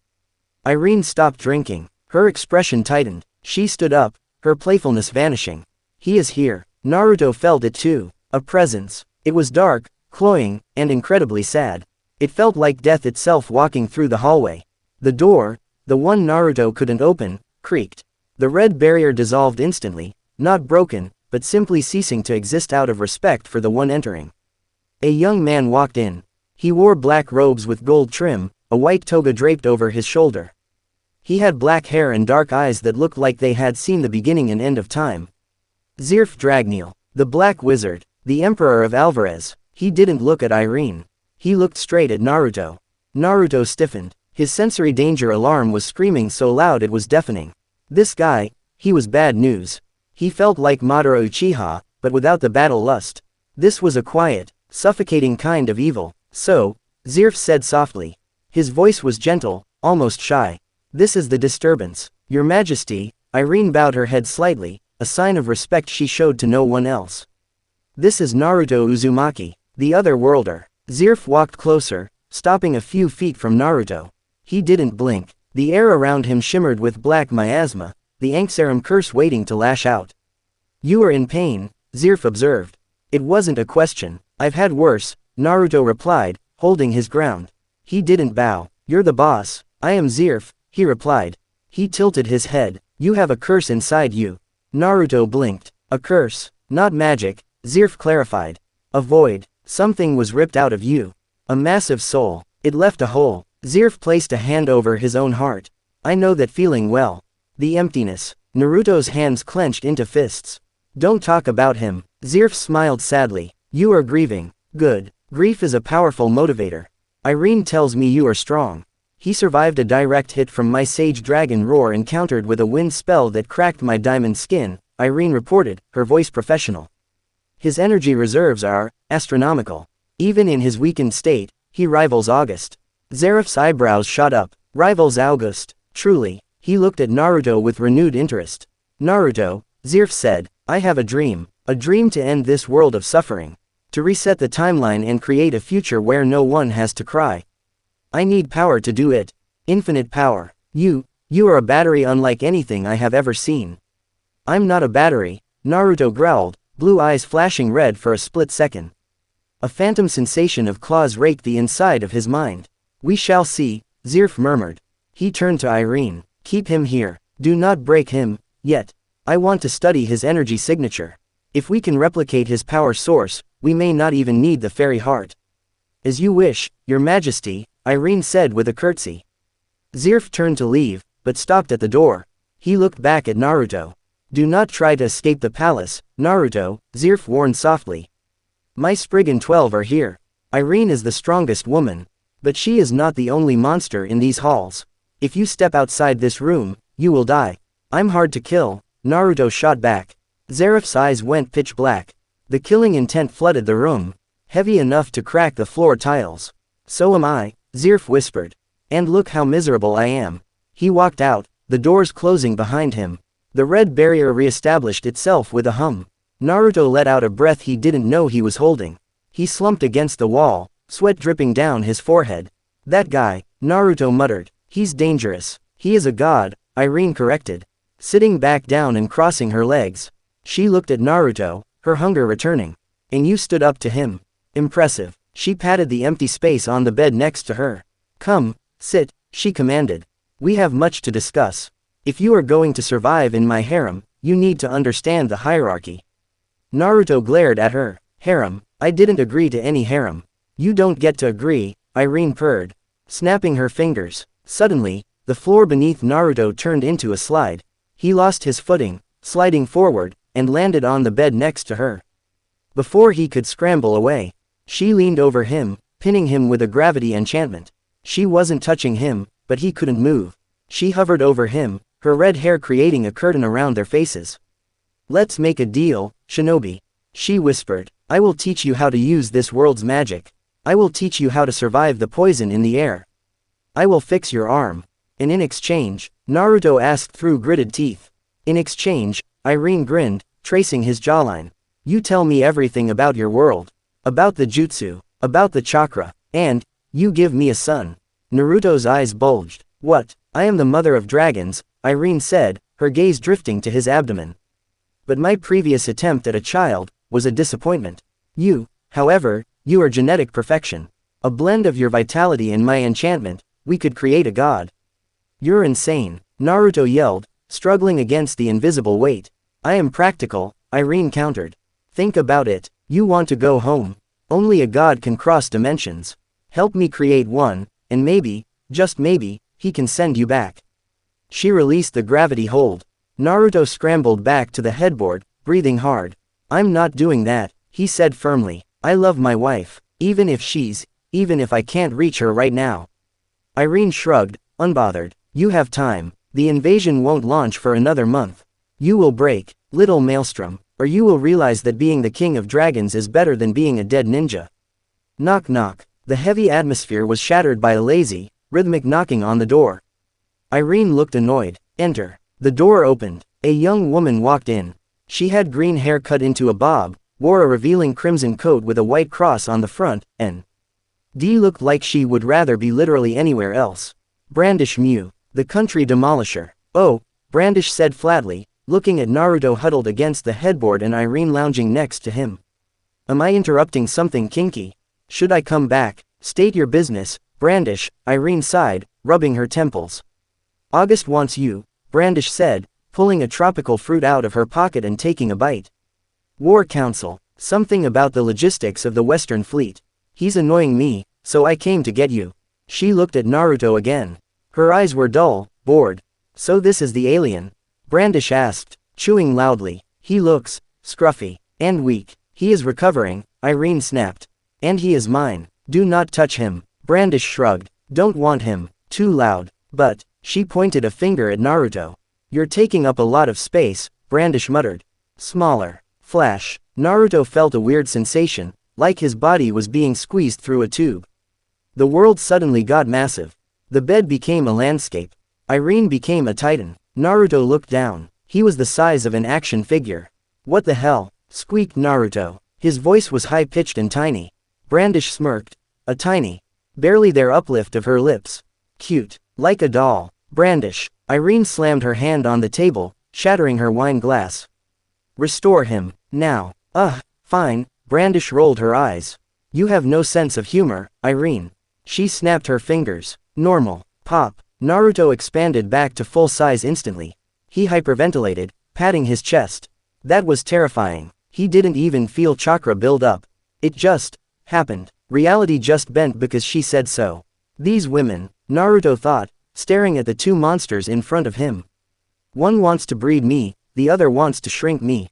Irene stopped drinking. Her expression tightened. She stood up, her playfulness vanishing. He is here. Naruto felt it too. A presence. It was dark, cloying, and incredibly sad. It felt like death itself walking through the hallway. The door, the one Naruto couldn't open, creaked. The red barrier dissolved instantly, not broken, but simply ceasing to exist out of respect for the one entering. A young man walked in. He wore black robes with gold trim, a white toga draped over his shoulder. He had black hair and dark eyes that looked like they had seen the beginning and end of time. Zirf Dragneel, the Black Wizard, the Emperor of Alvarez. He didn't look at Irene. He looked straight at Naruto. Naruto stiffened. His sensory danger alarm was screaming so loud it was deafening. This guy, he was bad news. He felt like Madara Uchiha, but without the battle lust. This was a quiet, suffocating kind of evil. So, Zirf said softly. His voice was gentle, almost shy. This is the disturbance. Your Majesty. Irene bowed her head slightly, a sign of respect she showed to no one else. This is Naruto Uzumaki, the other worlder. Zirf walked closer, stopping a few feet from Naruto. He didn't blink. The air around him shimmered with black miasma, the Anksaram curse waiting to lash out. You are in pain, Zirf observed. It wasn't a question. I've had worse, Naruto replied, holding his ground. He didn't bow. You're the boss. I am Zirf, he replied. He tilted his head. You have a curse inside you. Naruto blinked. A curse, not magic, Zirf clarified. A void. Something was ripped out of you. A massive soul. It left a hole. Zirf placed a hand over his own heart. I know that feeling well. The emptiness. Naruto's hands clenched into fists. Don't talk about him. Zirf smiled sadly. You are grieving. Good. Grief is a powerful motivator. Irene tells me you are strong. He survived a direct hit from my Sage Dragon Roar encountered with a wind spell that cracked my diamond skin, Irene reported, her voice professional. His energy reserves are astronomical. Even in his weakened state, he rivals August. Zeref's eyebrows shot up. Rivals August. Truly. He looked at Naruto with renewed interest. Naruto, Zeref said, I have a dream to end this world of suffering. To reset the timeline and create a future where no one has to cry. I need power to do it. Infinite power. You are a battery unlike anything I have ever seen. I'm not a battery, Naruto growled, blue eyes flashing red for a split second. A phantom sensation of claws raked the inside of his mind. We shall see, Zirf murmured. He turned to Irene. Keep him here. Do not break him, yet. I want to study his energy signature. If we can replicate his power source, we may not even need the fairy heart. As you wish, Your Majesty, Irene said with a curtsy. Zirf turned to leave, but stopped at the door. He looked back at Naruto. Do not try to escape the palace, Naruto, Zirf warned softly. My Spriggan 12 are here. Irene is the strongest woman. But she is not the only monster in these halls. If you step outside this room, you will die. I'm hard to kill, Naruto shot back. Zeref's eyes went pitch black. The killing intent flooded the room, heavy enough to crack the floor tiles. So am I, Zirf whispered. And look how miserable I am. He walked out, the doors closing behind him. The red barrier reestablished itself with a hum. Naruto let out a breath he didn't know he was holding. He slumped against the wall, sweat dripping down his forehead. That guy, Naruto muttered. He's dangerous. He is a god, Irene corrected. Sitting back down and crossing her legs. She looked at Naruto, her hunger returning. And you stood up to him. Impressive. She patted the empty space on the bed next to her. Come, sit, she commanded. We have much to discuss. If you are going to survive in my harem, you need to understand the hierarchy. Naruto glared at her. Harem? I didn't agree to any harem. You don't get to agree, Irene purred, snapping her fingers. Suddenly, the floor beneath Naruto turned into a slide. He lost his footing, sliding forward, and landed on the bed next to her. Before he could scramble away, she leaned over him, pinning him with a gravity enchantment. She wasn't touching him, but he couldn't move. She hovered over him, her red hair creating a curtain around their faces. Let's make a deal, Shinobi. She whispered. I will teach you how to use this world's magic. I will teach you how to survive the poison in the air. I will fix your arm. And in exchange, Naruto asked through gritted teeth. In exchange, Irene grinned, tracing his jawline. You tell me everything about your world. About the jutsu, about the chakra, and, you give me a son. Naruto's eyes bulged. What? I am the mother of dragons, Irene said, her gaze drifting to his abdomen. But my previous attempt at a child was a disappointment. You, however, you are genetic perfection. A blend of your vitality and my enchantment, we could create a god. You're insane, Naruto yelled, struggling against the invisible weight. I am practical, Irene countered. Think about it. You want to go home. Only a god can cross dimensions. Help me create one, and maybe, just maybe, he can send you back. She released the gravity hold. Naruto scrambled back to the headboard, breathing hard. I'm not doing that, he said firmly. I love my wife, even if I can't reach her right now. Irene shrugged, unbothered. You have time. The invasion won't launch for another month. You will break, little maelstrom, or you will realize that being the king of dragons is better than being a dead ninja. Knock knock. The heavy atmosphere was shattered by a lazy, rhythmic knocking on the door. Irene looked annoyed. Enter. The door opened. A young woman walked in. She had green hair cut into a bob, wore a revealing crimson coat with a white cross on the front, and looked like she would rather be literally anywhere else. Brandish Mew, the country demolisher. Oh, Brandish said flatly, looking at Naruto huddled against the headboard and Irene lounging next to him. Am I interrupting something kinky? Should I come back? State your business, Brandish, Irene sighed, rubbing her temples. August wants you, Brandish said, pulling a tropical fruit out of her pocket and taking a bite. War Council, something about the logistics of the Western Fleet. He's annoying me, so I came to get you. She looked at Naruto again. Her eyes were dull, bored. So this is the alien? Brandish asked, chewing loudly. He looks scruffy and weak. He is recovering, Irene snapped. And he is mine. Do not touch him. Brandish shrugged. Don't want him. Too loud. But, she pointed a finger at Naruto. You're taking up a lot of space, Brandish muttered. Smaller. Flash. Naruto felt a weird sensation, like his body was being squeezed through a tube. The world suddenly got massive. The bed became a landscape. Irene became a titan. Naruto looked down. He was the size of an action figure. What the hell? Squeaked Naruto. His voice was high-pitched and tiny. Brandish smirked. A tiny. Barely their uplift of her lips. Cute. Like a doll. Brandish. Irene slammed her hand on the table, shattering her wine glass. Restore him. Now. Fine. Brandish rolled her eyes. You have no sense of humor, Irene. She snapped her fingers. Normal. Pop. Naruto expanded back to full size instantly. He hyperventilated, patting his chest. That was terrifying. He didn't even feel chakra build up. It just happened. Reality just bent because she said so. These women, Naruto thought, staring at the two monsters in front of him. One wants to breed me, the other wants to shrink me.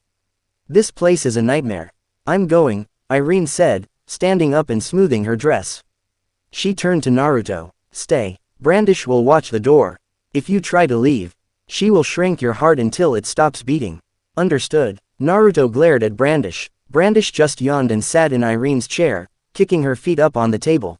This place is a nightmare. I'm going, Irene said, standing up and smoothing her dress. She turned to Naruto. Stay. Brandish will watch the door. If you try to leave, she will shrink your heart until it stops beating. Understood. Naruto glared at Brandish. Brandish just yawned and sat in Irene's chair, kicking her feet up on the table.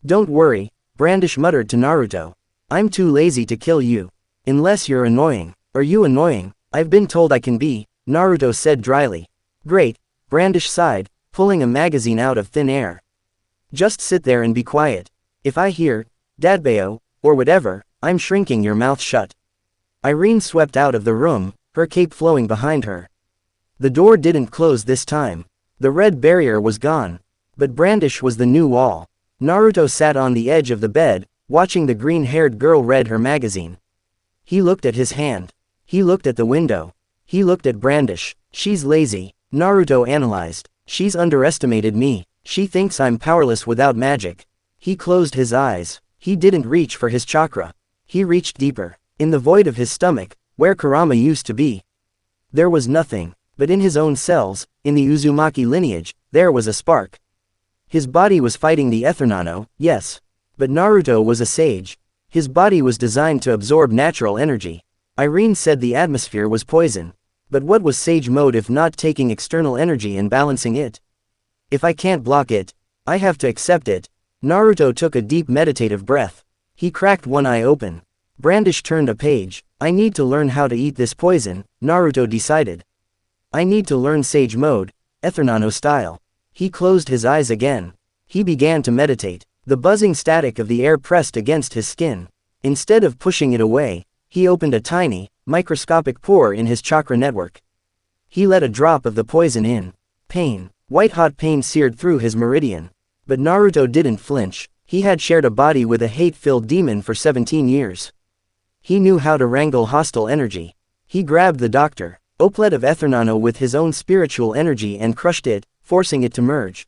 Don't worry, Brandish muttered to Naruto. I'm too lazy to kill you. Unless you're annoying. Are you annoying? I've been told I can be, Naruto said dryly. Great, Brandish sighed, pulling a magazine out of thin air. Just sit there and be quiet. If I hear, Dadbeo, or whatever, I'm shrinking your mouth shut. Irene swept out of the room, her cape flowing behind her. The door didn't close this time. The red barrier was gone. But Brandish was the new wall. Naruto sat on the edge of the bed, watching the green-haired girl read her magazine. He looked at his hand. He looked at the window. He looked at Brandish. She's lazy, Naruto analyzed. She's underestimated me. She thinks I'm powerless without magic. He closed his eyes. He didn't reach for his chakra. He reached deeper. In the void of his stomach, where Kurama used to be. There was nothing. But in his own cells, in the Uzumaki lineage, there was a spark. His body was fighting the Ethernano, yes. But Naruto was a sage. His body was designed to absorb natural energy. Irene said the atmosphere was poison. But what was sage mode if not taking external energy and balancing it? If I can't block it, I have to accept it. Naruto took a deep meditative breath. He cracked one eye open. Brandish turned a page. I need to learn how to eat this poison, Naruto decided. I need to learn sage mode, Ethernano style. He closed his eyes again. He began to meditate. The buzzing static of the air pressed against his skin. Instead of pushing it away, he opened a tiny, microscopic pore in his chakra network. He let a drop of the poison in. Pain. White-hot pain seared through his meridian. But Naruto didn't flinch. He had shared a body with a hate-filled demon for 17 years. He knew how to wrangle hostile energy. He grabbed the doctor, Oplet of Ethernano with his own spiritual energy and crushed it, forcing it to merge.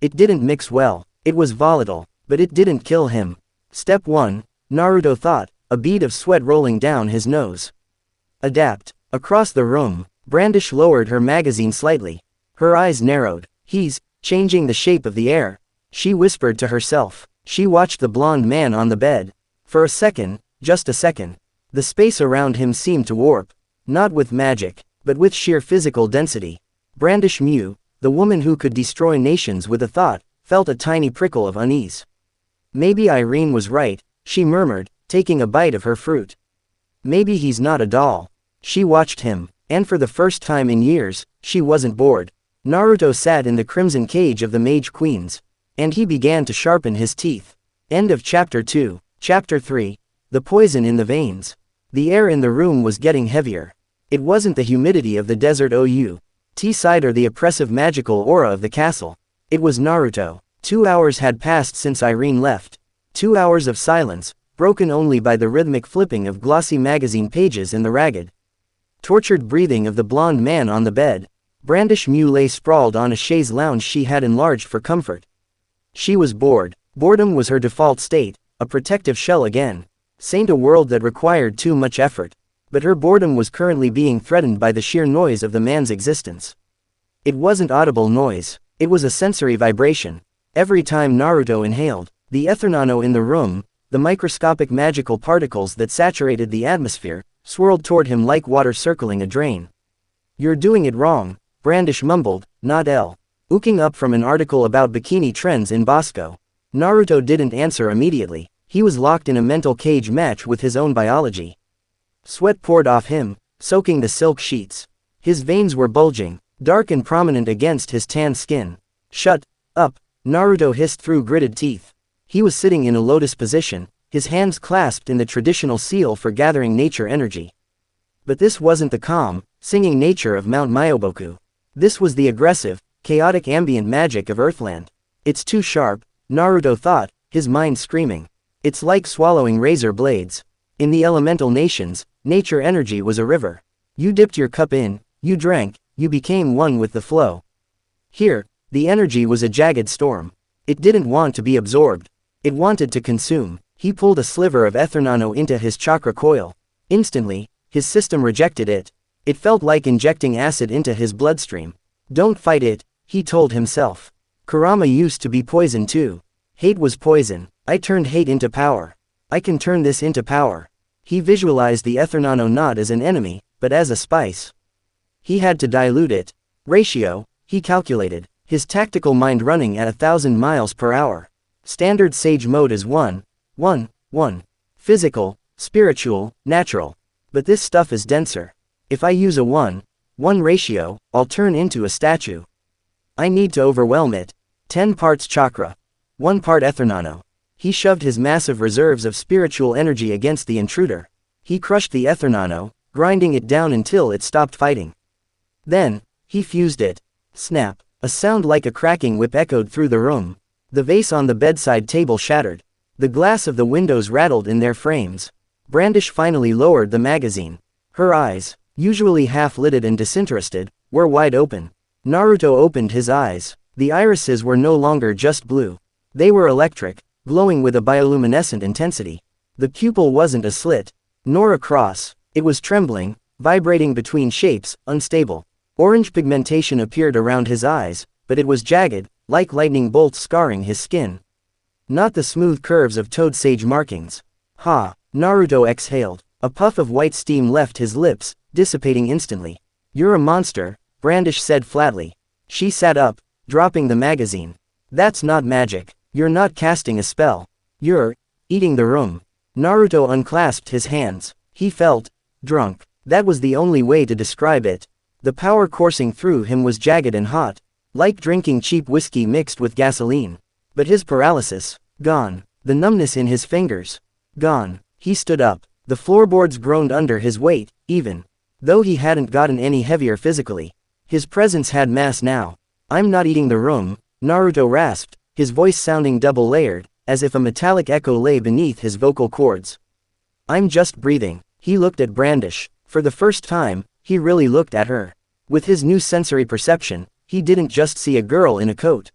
It didn't mix well. It was volatile, but it didn't kill him. Step 1, Naruto thought, a bead of sweat rolling down his nose. Adapt. Across the room, Brandish lowered her magazine slightly. Her eyes narrowed. He's changing the shape of the air, she whispered to herself. She watched the blonde man on the bed. For a second, just a second, the space around him seemed to warp. Not with magic. but with sheer physical density. Brandish Mew, the woman who could destroy nations with a thought, felt a tiny prickle of unease. Maybe Irene was right, she murmured, taking a bite of her fruit. Maybe he's not a doll. She watched him, and for the first time in years, she wasn't bored. Naruto sat in the crimson cage of the Mage Queens, and he began to sharpen his teeth. End of Chapter 2. Chapter 3. The poison in the veins. The air in the room was getting heavier. It wasn't the humidity of the desert outside or the oppressive magical aura of the castle. It was Naruto. 2 hours had passed since Irene left. 2 hours of silence, broken only by the rhythmic flipping of glossy magazine pages and the ragged, tortured breathing of the blonde man on the bed. Brandish Mew lay sprawled on a chaise lounge she had enlarged for comfort. She was bored. Boredom was her default state, a protective shell again. Saint a world that required too much effort. But her boredom was currently being threatened by the sheer noise of the man's existence. It wasn't audible noise, it was a sensory vibration. Every time Naruto inhaled, the ethernano in the room, the microscopic magical particles that saturated the atmosphere, swirled toward him like water circling a drain. "You're doing it wrong," Brandish mumbled, not looking up from an article about bikini trends in Bosco. Naruto didn't answer immediately. He was locked in a mental cage match with his own biology. Sweat poured off him, soaking the silk sheets. His veins were bulging, dark and prominent against his tan skin. "Shut up," Naruto hissed through gritted teeth. He was sitting in a lotus position, his hands clasped in the traditional seal for gathering nature energy. But this wasn't the calm, singing nature of Mount Myoboku. This was the aggressive, chaotic ambient magic of Earthland. "It's too sharp," Naruto thought, his mind screaming. "It's like swallowing razor blades." In the elemental nations, nature energy was a river. You dipped your cup in, you drank, you became one with the flow. Here, the energy was a jagged storm. It didn't want to be absorbed. It wanted to consume. He pulled a sliver of ethernano into his chakra coil. Instantly, his system rejected it. It felt like injecting acid into his bloodstream. "Don't fight it," he told himself. Kurama used to be poison too. Hate was poison. I turned hate into power. I can turn this into power. He visualized the ethernano not as an enemy, but as a spice. He had to dilute it. Ratio, he calculated, his tactical mind running at 1,000 miles per hour. Standard Sage mode is 1, 1, 1. Physical, spiritual, natural. But this stuff is denser. If I use a 1, 1 ratio, I'll turn into a statue. I need to overwhelm it. 10 parts chakra. 1 part ethernano. He shoved his massive reserves of spiritual energy against the intruder. He crushed the ethernano, grinding it down until it stopped fighting. Then, he fused it. Snap. A sound like a cracking whip echoed through the room. The vase on the bedside table shattered. The glass of the windows rattled in their frames. Brandish finally lowered the magazine. Her eyes, usually half-lidded and disinterested, were wide open. Naruto opened his eyes. The irises were no longer just blue. They were electric, glowing with a bioluminescent intensity. The pupil wasn't a slit, nor a cross. It was trembling, vibrating between shapes, unstable. Orange pigmentation appeared around his eyes, but it was jagged, like lightning bolts scarring his skin. Not the smooth curves of Toad Sage markings. Ha! Naruto exhaled. A puff of white steam left his lips, dissipating instantly. "You're a monster," Brandish said flatly. She sat up, dropping the magazine. "That's not magic. You're not casting a spell. You're eating the room." Naruto unclasped his hands. He felt drunk. That was the only way to describe it. The power coursing through him was jagged and hot, like drinking cheap whiskey mixed with gasoline. But his paralysis, gone. The numbness in his fingers, gone. He stood up. The floorboards groaned under his weight, even though he hadn't gotten any heavier physically. His presence had mass now. "I'm not eating the room," Naruto rasped, his voice sounding double-layered, as if a metallic echo lay beneath his vocal cords. "I'm just breathing." He looked at Brandish. For the first time, he really looked at her. With his new sensory perception, he didn't just see a girl in a coat.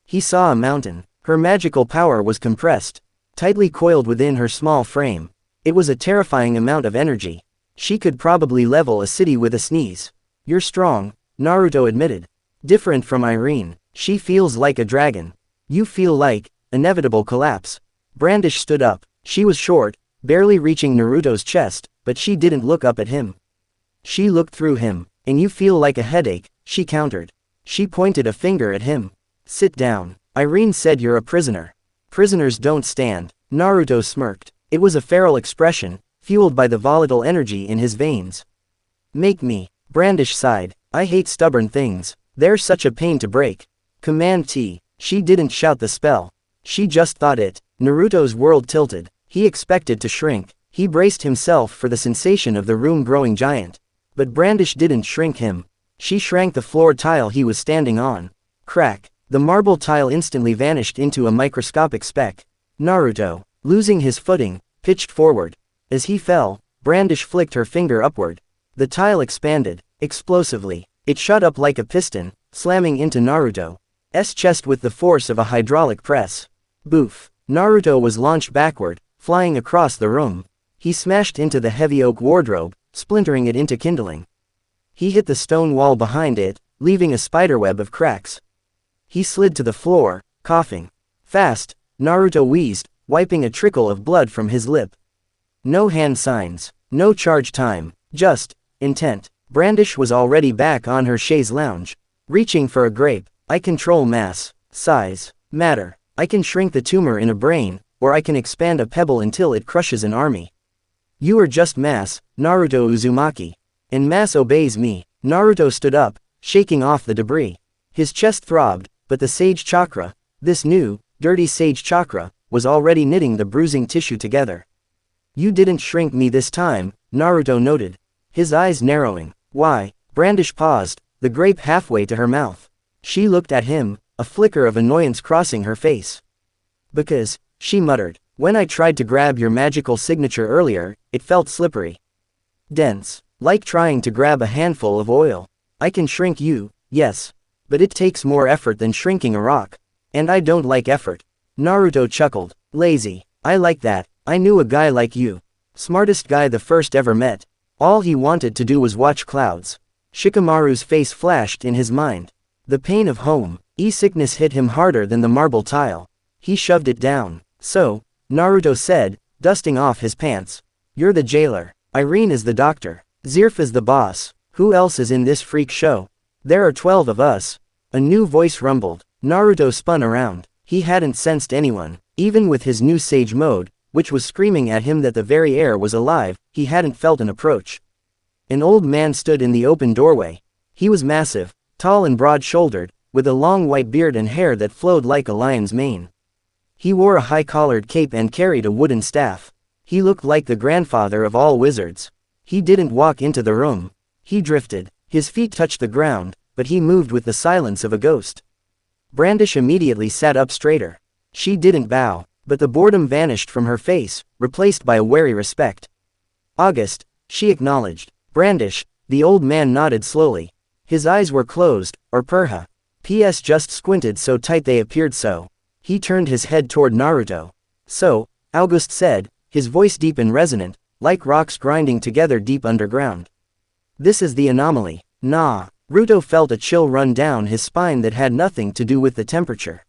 He saw a mountain. Her magical power was compressed, tightly coiled within her small frame. It was a terrifying amount of energy. She could probably level a city with a sneeze. "You're strong," Naruto admitted. "Different from Irene. She feels like a dragon. You feel like inevitable collapse." Brandish stood up. She was short, barely reaching Naruto's chest, but she didn't look up at him. She looked through him, And you feel like a headache, she countered. She pointed a finger at him. Sit down. Irene said you're a prisoner. Prisoners don't stand. Naruto smirked. It was a feral expression, fueled by the volatile energy in his veins. Make me. Brandish sighed. I hate stubborn things. They're such a pain to break. Command T. She didn't shout the spell. She just thought it. Naruto's world tilted. He expected to shrink. He braced himself for the sensation of the room growing giant. But Brandish didn't shrink him. She shrank the floor tile he was standing on. Crack. The marble tile instantly vanished into a microscopic speck. Naruto, losing his footing, pitched forward. As he fell, Brandish flicked her finger upward. The tile expanded, explosively. It shot up like a piston, slamming into Naruto's chest with the force of a hydraulic press. Boof. Naruto was launched backward, flying across the room. He smashed into the heavy oak wardrobe, splintering it into kindling. He hit the stone wall behind it, leaving a spiderweb of cracks. He slid to the floor, coughing. Fast, Naruto wheezed, wiping a trickle of blood from his lip. No hand signs, no charge time, just intent. Brandish was already back on her chaise lounge, reaching for a grape. I control mass, size, matter. I can shrink the tumor in a brain, or I can expand a pebble until it crushes an army. You are just mass, Naruto Uzumaki. And mass obeys me. Naruto stood up, shaking off the debris. His chest throbbed, but the sage chakra, this new, dirty sage chakra, was already knitting the bruising tissue together. You didn't shrink me this time, Naruto noted. His eyes narrowing. Why? Brandish paused, the grape halfway to her mouth. She looked at him, a flicker of annoyance crossing her face. Because, she muttered, when I tried to grab your magical signature earlier, it felt slippery. Dense, like trying to grab a handful of oil. I can shrink you, yes. But it takes more effort than shrinking a rock. And I don't like effort. Naruto chuckled. Lazy. I like that. I knew a guy like you. Smartest guy the first ever met. All he wanted to do was watch clouds. Shikamaru's face flashed in his mind. The pain of home, sickness hit him harder than the marble tile. He shoved it down. So, Naruto said, dusting off his pants. You're the jailer. Irene is the doctor. Zirf is the boss. Who else is in this freak show? There are 12 of us. A new voice rumbled. Naruto spun around. He hadn't sensed anyone. Even with his new sage mode, which was screaming at him that the very air was alive, he hadn't felt an approach. An old man stood in the open doorway. He was massive, tall and broad-shouldered, with a long white beard and hair that flowed like a lion's mane. He wore a high-collared cape and carried a wooden staff. He looked like the grandfather of all wizards. He didn't walk into the room. He drifted. His feet touched the ground, but he moved with the silence of a ghost. Brandish immediately sat up straighter. She didn't bow, but the boredom vanished from her face, replaced by a wary respect. August, she acknowledged. Brandish, the old man nodded slowly. His eyes were closed, or PS just squinted so tight they appeared so. He turned his head toward Naruto. So, August said, his voice deep and resonant, like rocks grinding together deep underground. This is the anomaly. Nah. Naruto felt a chill run down his spine that had nothing to do with the temperature.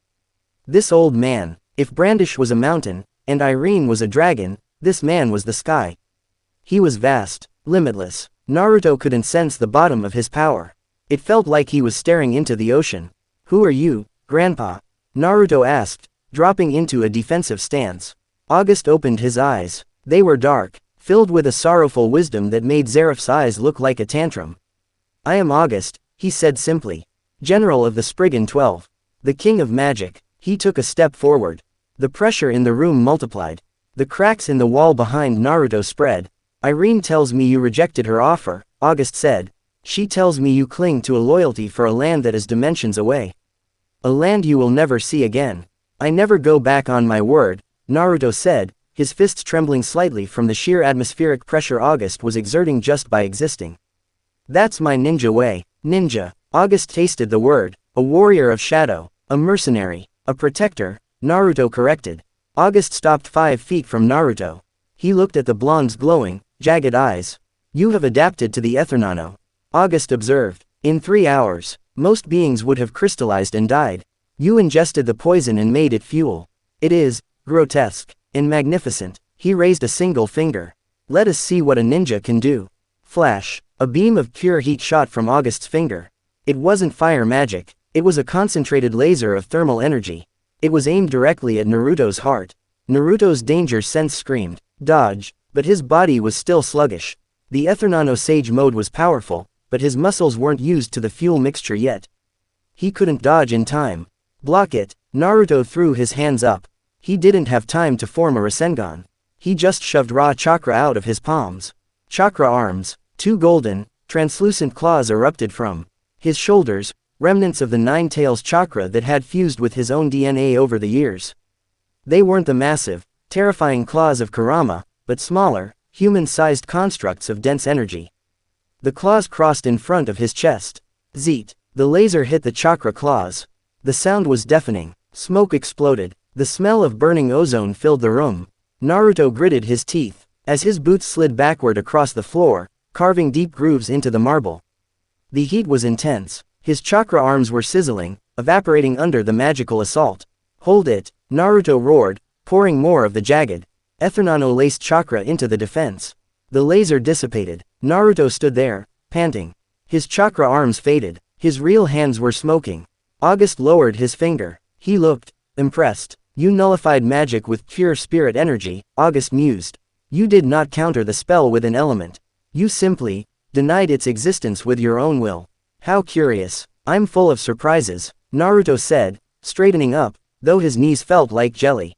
This old man, if Brandish was a mountain, and Irene was a dragon, this man was the sky. He was vast, limitless. Naruto couldn't sense the bottom of his power. It felt like he was staring into the ocean. Who are you, Grandpa? Naruto asked, dropping into a defensive stance. August opened his eyes. They were dark, filled with a sorrowful wisdom that made Zeref's eyes look like a tantrum. I am August, he said simply. General of the Spriggan 12. The King of Magic. He took a step forward. The pressure in the room multiplied. The cracks in the wall behind Naruto spread. Irene tells me you rejected her offer, August said. She tells me you cling to a loyalty for a land that is dimensions away. A land you will never see again. I never go back on my word, Naruto said, his fists trembling slightly from the sheer atmospheric pressure August was exerting just by existing. That's my ninja way. Ninja. August tasted the word. A warrior of shadow. A mercenary. A protector, Naruto corrected. August stopped 5 feet from Naruto. He looked at the blonde's glowing, jagged eyes. You have adapted to the Ethernano. August observed. In 3 hours, most beings would have crystallized and died. You ingested the poison and made it fuel. It is grotesque and magnificent. He raised a single finger. Let us see what a ninja can do. Flash. A beam of pure heat shot from August's finger. It wasn't fire magic. It was a concentrated laser of thermal energy. It was aimed directly at Naruto's heart. Naruto's danger sense screamed, "Dodge," but his body was still sluggish. The Ethernano Sage mode was powerful, but his muscles weren't used to the fuel mixture yet. He couldn't dodge in time. Block it. Naruto threw his hands up. He didn't have time to form a Rasengan. He just shoved raw chakra out of his palms. Chakra arms. Two golden, translucent claws erupted from his shoulders, remnants of the Nine Tails chakra that had fused with his own DNA over the years. They weren't the massive, terrifying claws of Kurama, but smaller, human-sized constructs of dense energy. The claws crossed in front of his chest. Zeet. The laser hit the chakra claws. The sound was deafening. Smoke exploded. The smell of burning ozone filled the room. Naruto gritted his teeth, as his boots slid backward across the floor, carving deep grooves into the marble. The heat was intense. His chakra arms were sizzling, evaporating under the magical assault. Hold it, Naruto roared, pouring more of the jagged, Ethernano-laced chakra into the defense. The laser dissipated. Naruto stood there, panting. His chakra arms faded. His real hands were smoking. August lowered his finger. He looked impressed. You nullified magic with pure spirit energy, August mused. You did not counter the spell with an element. You simply denied its existence with your own will. How curious. I'm full of surprises, Naruto said, straightening up, though his knees felt like jelly.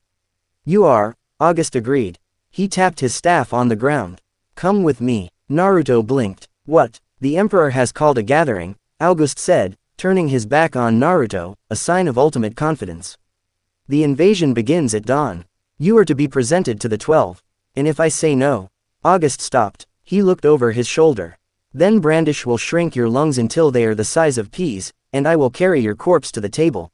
You are, August agreed. He tapped his staff on the ground. Come with me. Naruto blinked. What? The Emperor has called a gathering, August said, turning his back on Naruto, a sign of ultimate confidence. The invasion begins at dawn. You are to be presented to the 12. And if I say no? August stopped. He looked over his shoulder. Then Brandish will shrink your lungs until they are the size of peas, and I will carry your corpse to the table.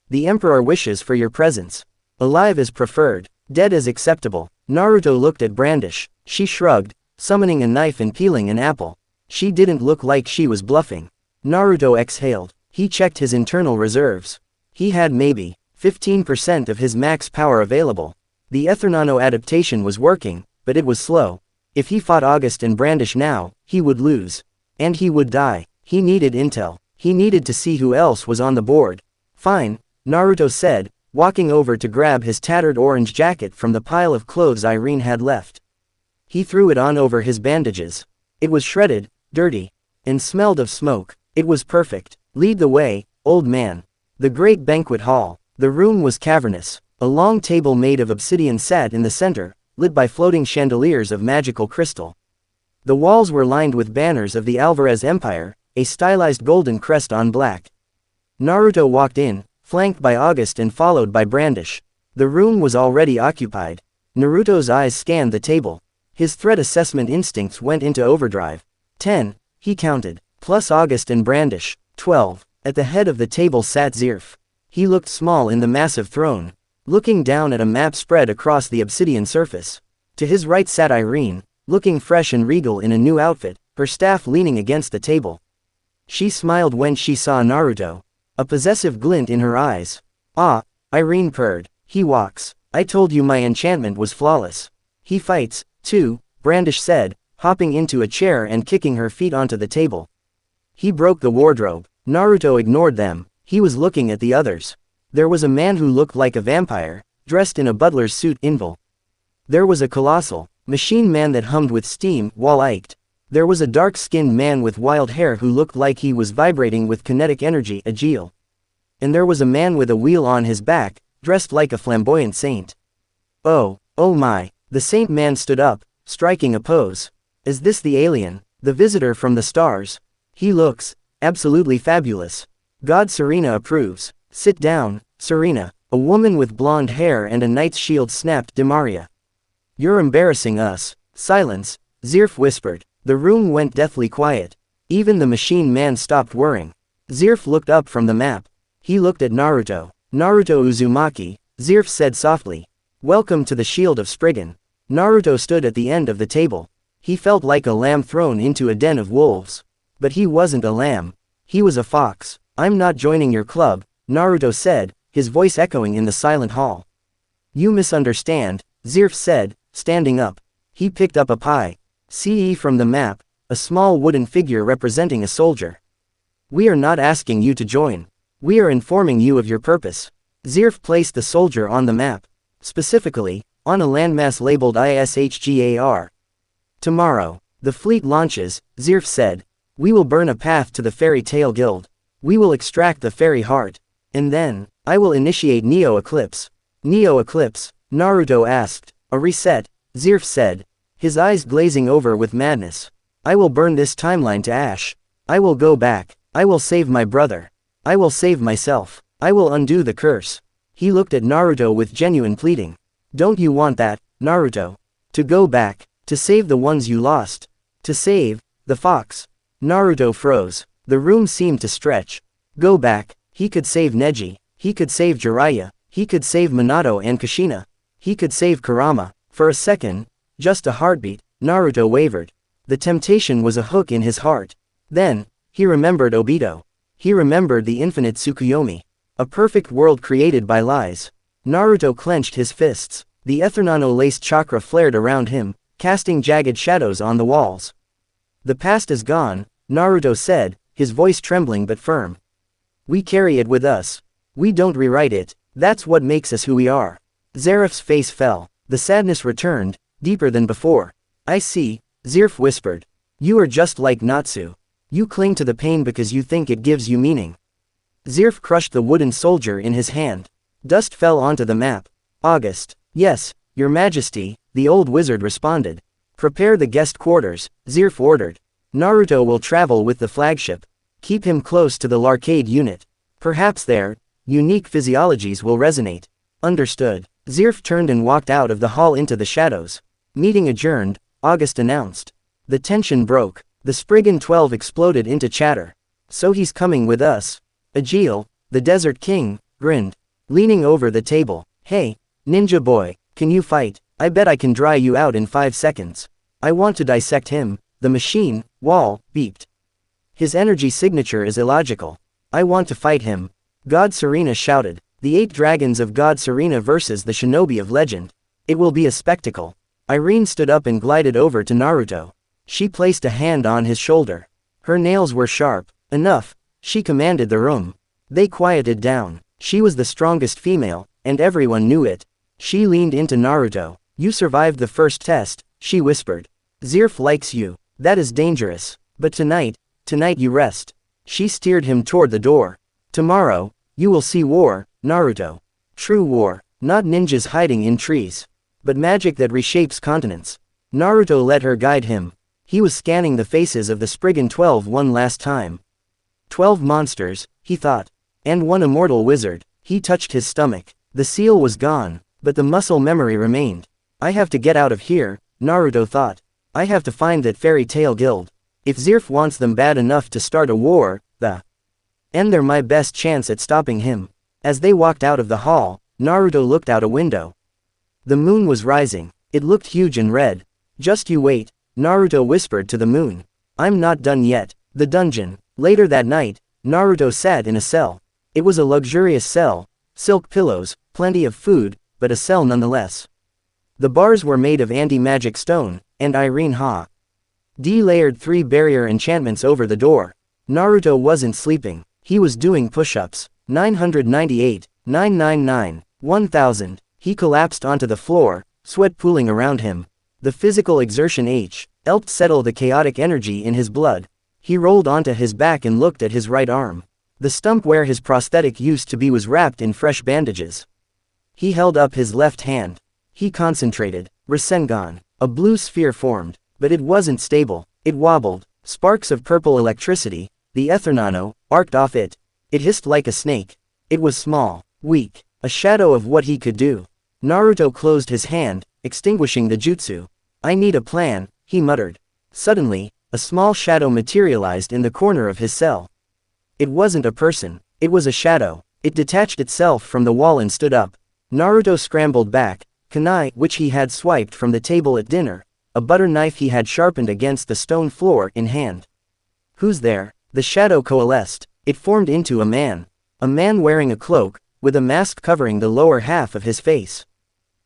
The Emperor wishes for your presence. Alive is preferred, dead is acceptable. Naruto looked at Brandish. She shrugged, summoning a knife and peeling an apple. She didn't look like she was bluffing. Naruto exhaled. He checked his internal reserves. He had maybe 15% of his max power available. The Ethernano adaptation was working, but it was slow. If he fought August and Brandish now, he would lose. And he would die. He needed intel. He needed to see who else was on the board. Fine, Naruto said, walking over to grab his tattered orange jacket from the pile of clothes Irene had left. He threw it on over his bandages. It was shredded, dirty, and smelled of smoke. It was perfect. Lead the way, old man. The great banquet hall. The room was cavernous. A long table made of obsidian sat in the center, lit by floating chandeliers of magical crystal. The walls were lined with banners of the Alvarez Empire, a stylized golden crest on black. Naruto walked in, flanked by August and followed by Brandish. The room was already occupied. Naruto's eyes scanned the table. His threat assessment instincts went into overdrive. 10, he counted, plus August and Brandish, 12. At the head of the table sat Zirf. He looked small in the massive throne, looking down at a map spread across the obsidian surface. To his right sat Irene, looking fresh and regal in a new outfit, her staff leaning against the table. She smiled when she saw Naruto, a possessive glint in her eyes. Ah, Irene purred. He walks. I told you my enchantment was flawless. He fights, too, Brandish said, hopping into a chair and kicking her feet onto the table. He broke the wardrobe. Naruto ignored them. He was looking at the others. There was a man who looked like a vampire, dressed in a butler's suit invul. There was a colossal machine man that hummed with steam, wall-iked. There was a dark-skinned man with wild hair who looked like he was vibrating with kinetic energy, Agil. And there was a man with a wheel on his back, dressed like a flamboyant saint. Oh my, the saint man stood up, striking a pose. Is this the alien, the visitor from the stars? He looks absolutely fabulous. God Serena approves. Sit down, Serena. A woman with blonde hair and a knight's shield snapped Demaria. You're embarrassing us. Silence, Zirf whispered. The room went deathly quiet. Even the machine man stopped whirring. Zirf looked up from the map. He looked at Naruto. Naruto Uzumaki, Zirf said softly. Welcome to the Shield of Spriggan. Naruto stood at the end of the table. He felt like a lamb thrown into a den of wolves. But he wasn't a lamb. He was a fox. I'm not joining your club, Naruto said, his voice echoing in the silent hall. You misunderstand, Zirf said, standing up. He picked up a pie. CE from the map, a small wooden figure representing a soldier. We are not asking you to join. We are informing you of your purpose. Zirf placed the soldier on the map. Specifically, on a landmass labeled ISHGAR. Tomorrow, the fleet launches, Zirf said. We will burn a path to the Fairy Tail Guild. We will extract the fairy heart. And then, I will initiate Neo Eclipse. Neo Eclipse? Naruto asked. A reset, Zirf said, his eyes glazing over with madness. I will burn this timeline to ash. I will go back. I will save my brother. I will save myself. I will undo the curse. He looked at Naruto with genuine pleading. Don't you want that, Naruto? To go back, to save the ones you lost. To save the fox. Naruto froze. The room seemed to stretch. Go back. He could save Neji. He could save Jiraiya. He could save Minato and Kushina. He could save Kurama. For a second, just a heartbeat, Naruto wavered. The temptation was a hook in his heart. Then, he remembered Obito. He remembered the infinite Tsukuyomi. A perfect world created by lies. Naruto clenched his fists. The Ethernano-laced chakra flared around him, casting jagged shadows on the walls. The past is gone, Naruto said, his voice trembling but firm. We carry it with us. We don't rewrite it. That's what makes us who we are. Zeref's face fell. The sadness returned, deeper than before. I see, Zirf whispered. You are just like Natsu. You cling to the pain because you think it gives you meaning. Zirf crushed the wooden soldier in his hand. Dust fell onto the map. August. Yes, Your Majesty, the old wizard responded. Prepare the guest quarters, Zirf ordered. Naruto will travel with the flagship. Keep him close to the Larcade unit. Perhaps their unique physiologies will resonate. Understood. Zirf turned and walked out of the hall into the shadows. Meeting adjourned, August announced. The tension broke. The Spriggan 12 exploded into chatter. So he's coming with us. Agil, the Desert King, grinned. Leaning over the table. Hey, ninja boy, can you fight? I bet I can dry you out in 5 seconds. I want to dissect him. The machine, wall, beeped. His energy signature is illogical. I want to fight him. God Serena shouted. The 8 dragons of God Serena versus the Shinobi of legend. It will be a spectacle. Irene stood up and glided over to Naruto. She placed a hand on his shoulder. Her nails were sharp. Enough, she commanded the room. They quieted down. She was the strongest female, and everyone knew it. She leaned into Naruto. You survived the first test, she whispered. Zirf likes you. That is dangerous. But tonight you rest. She steered him toward the door. Tomorrow, you will see war, Naruto. True war, not ninjas hiding in trees. But magic that reshapes continents. Naruto let her guide him. He was scanning the faces of the Spriggan 12 one last time. 12 monsters, he thought. And one immortal wizard. He touched his stomach. The seal was gone, but the muscle memory remained. I have to get out of here, Naruto thought. I have to find that Fairy Tail Guild. If Zirf wants them bad enough to start a war, and they're my best chance at stopping him. As they walked out of the hall, Naruto looked out a window. The moon was rising. It looked huge and red. Just you wait, Naruto whispered to the moon. I'm not done yet. The dungeon. Later that night, Naruto sat in a cell. It was a luxurious cell, silk pillows, plenty of food, but a cell nonetheless. The bars were made of anti-magic stone, and Irene D layered 3 barrier enchantments over the door. Naruto wasn't sleeping. He was doing push-ups. 998, 999, 1000. He collapsed onto the floor, sweat pooling around him. The physical exertion helped settle the chaotic energy in his blood. He rolled onto his back and looked at his right arm. The stump where his prosthetic used to be was wrapped in fresh bandages. He held up his left hand. He concentrated. Rasengan. A blue sphere formed, but it wasn't stable. It wobbled. Sparks of purple electricity, the Ethernano, arced off it. It hissed like a snake. It was small, weak, a shadow of what he could do. Naruto closed his hand, extinguishing the jutsu. I need a plan, he muttered. Suddenly, a small shadow materialized in the corner of his cell. It wasn't a person, it was a shadow. It detached itself from the wall and stood up. Naruto scrambled back, kunai which he had swiped from the table at dinner, a butter knife he had sharpened against the stone floor in hand. Who's there? The shadow coalesced. It formed into a man. A man wearing a cloak, with a mask covering the lower half of his face.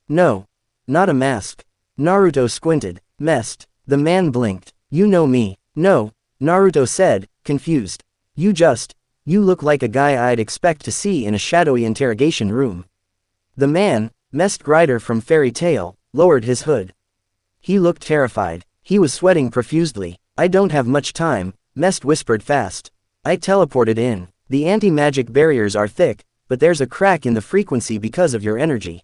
No. Not a mask. Naruto squinted. Messed. The man blinked. You know me. No, Naruto said, confused. You look like a guy I'd expect to see in a shadowy interrogation room. The man, Mest Grider from Fairy Tail, lowered his hood. He looked terrified. He was sweating profusely. I don't have much time, Mest whispered fast. I teleported in. The anti-magic barriers are thick, but there's a crack in the frequency because of your energy.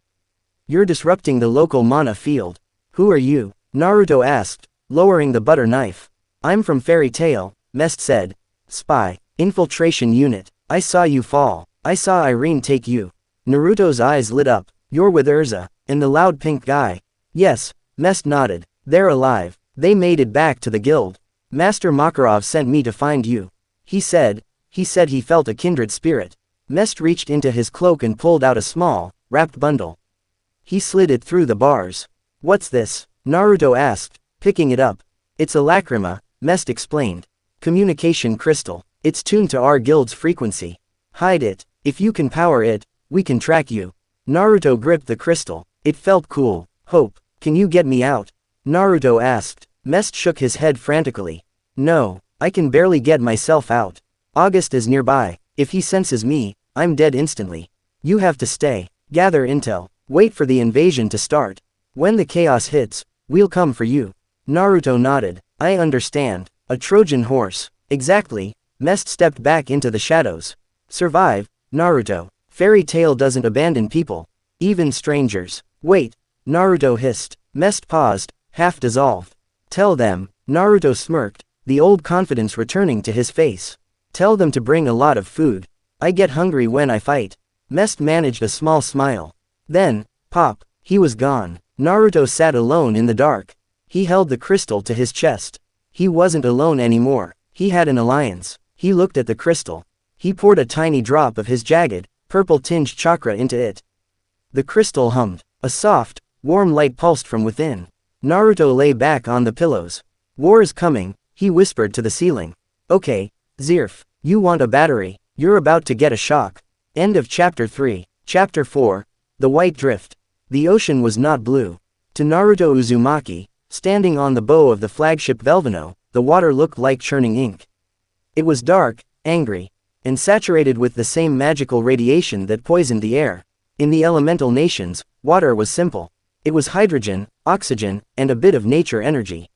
You're disrupting the local mana field. Who are you? Naruto asked, lowering the butter knife. I'm from Fairy Tail, Mest said. Spy. Infiltration unit. I saw you fall. I saw Irene take you. Naruto's eyes lit up. You're with Urza, and the loud pink guy. Yes, Mest nodded. They're alive. They made it back to the guild. Master Makarov sent me to find you. He said he felt a kindred spirit. Mest reached into his cloak and pulled out a small, wrapped bundle. He slid it through the bars. What's this? Naruto asked, picking it up. It's a lacrima, Mest explained. Communication crystal. It's tuned to our guild's frequency. Hide it. If you can power it, we can track you. Naruto gripped the crystal. It felt cool. Hope, can you get me out? Naruto asked. Mest shook his head frantically. No, I can barely get myself out. August is nearby. If he senses me, I'm dead instantly. You have to stay. Gather intel. Wait for the invasion to start. When the chaos hits, we'll come for you. Naruto nodded. I understand. A Trojan horse. Exactly. Mest stepped back into the shadows. Survive, Naruto. Fairy Tail doesn't abandon people. Even strangers. Wait. Naruto hissed. Mest paused, half dissolved. Tell them. Naruto smirked, the old confidence returning to his face. Tell them to bring a lot of food. I get hungry when I fight. Mest managed a small smile. Then, pop, he was gone. Naruto sat alone in the dark. He held the crystal to his chest. He wasn't alone anymore. He had an alliance. He looked at the crystal. He poured a tiny drop of his jagged, purple-tinged chakra into it. The crystal hummed. A soft, warm light pulsed from within. Naruto lay back on the pillows. War is coming, he whispered to the ceiling. Okay, Zirf, you want a battery. You're about to get a shock. End of Chapter 3. Chapter 4. The White Drift. The ocean was not blue. To Naruto Uzumaki, standing on the bow of the flagship Velvino, the water looked like churning ink. It was dark, angry, and saturated with the same magical radiation that poisoned the air. In the elemental nations, water was simple. It was hydrogen, oxygen, and a bit of nature energy.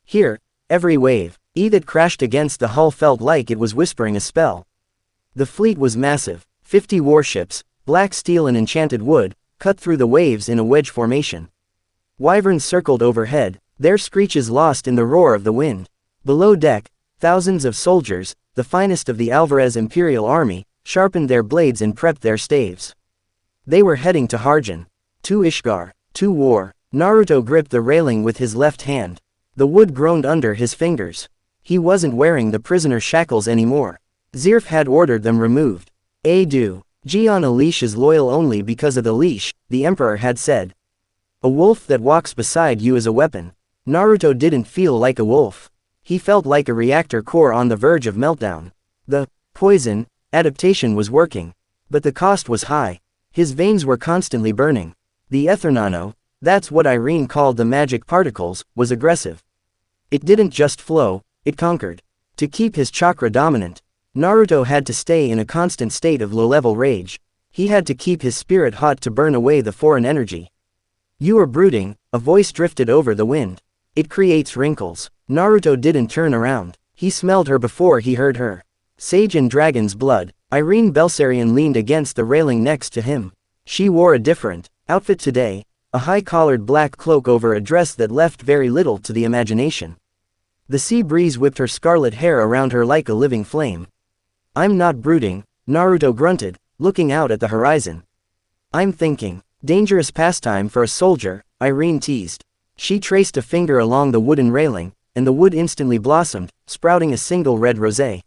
Here, every wave that crashed against the hull felt like it was whispering a spell. The fleet was massive. 50 warships, black steel and enchanted wood, cut through the waves in a wedge formation. Wyverns circled overhead, their screeches lost in the roar of the wind. Below deck, thousands of soldiers, the finest of the Alvarez Imperial Army, sharpened their blades and prepped their staves. They were heading to Harjan. To Ishgar. To war. Naruto gripped the railing with his left hand. The wood groaned under his fingers. He wasn't wearing the prisoner shackles anymore. Zirf had ordered them removed. Ji on a leash is loyal only because of the leash, the Emperor had said. A wolf that walks beside you is a weapon. Naruto didn't feel like a wolf. He felt like a reactor core on the verge of meltdown. The poison adaptation was working, but the cost was high. His veins were constantly burning. The Ethernano, that's what Irene called the magic particles, was aggressive. It didn't just flow, it conquered. To keep his chakra dominant, Naruto had to stay in a constant state of low-level rage. He had to keep his spirit hot to burn away the foreign energy. You are brooding, a voice drifted over the wind. It creates wrinkles. Naruto didn't turn around. He smelled her before he heard her. Sage and Dragon's Blood. Irene Belsarion leaned against the railing next to him. She wore a different outfit today, a high-collared black cloak over a dress that left very little to the imagination. The sea breeze whipped her scarlet hair around her like a living flame. I'm not brooding, Naruto grunted, looking out at the horizon. I'm thinking. Dangerous pastime for a soldier, Irene teased. She traced a finger along the wooden railing, and the wood instantly blossomed, sprouting a single red rosé.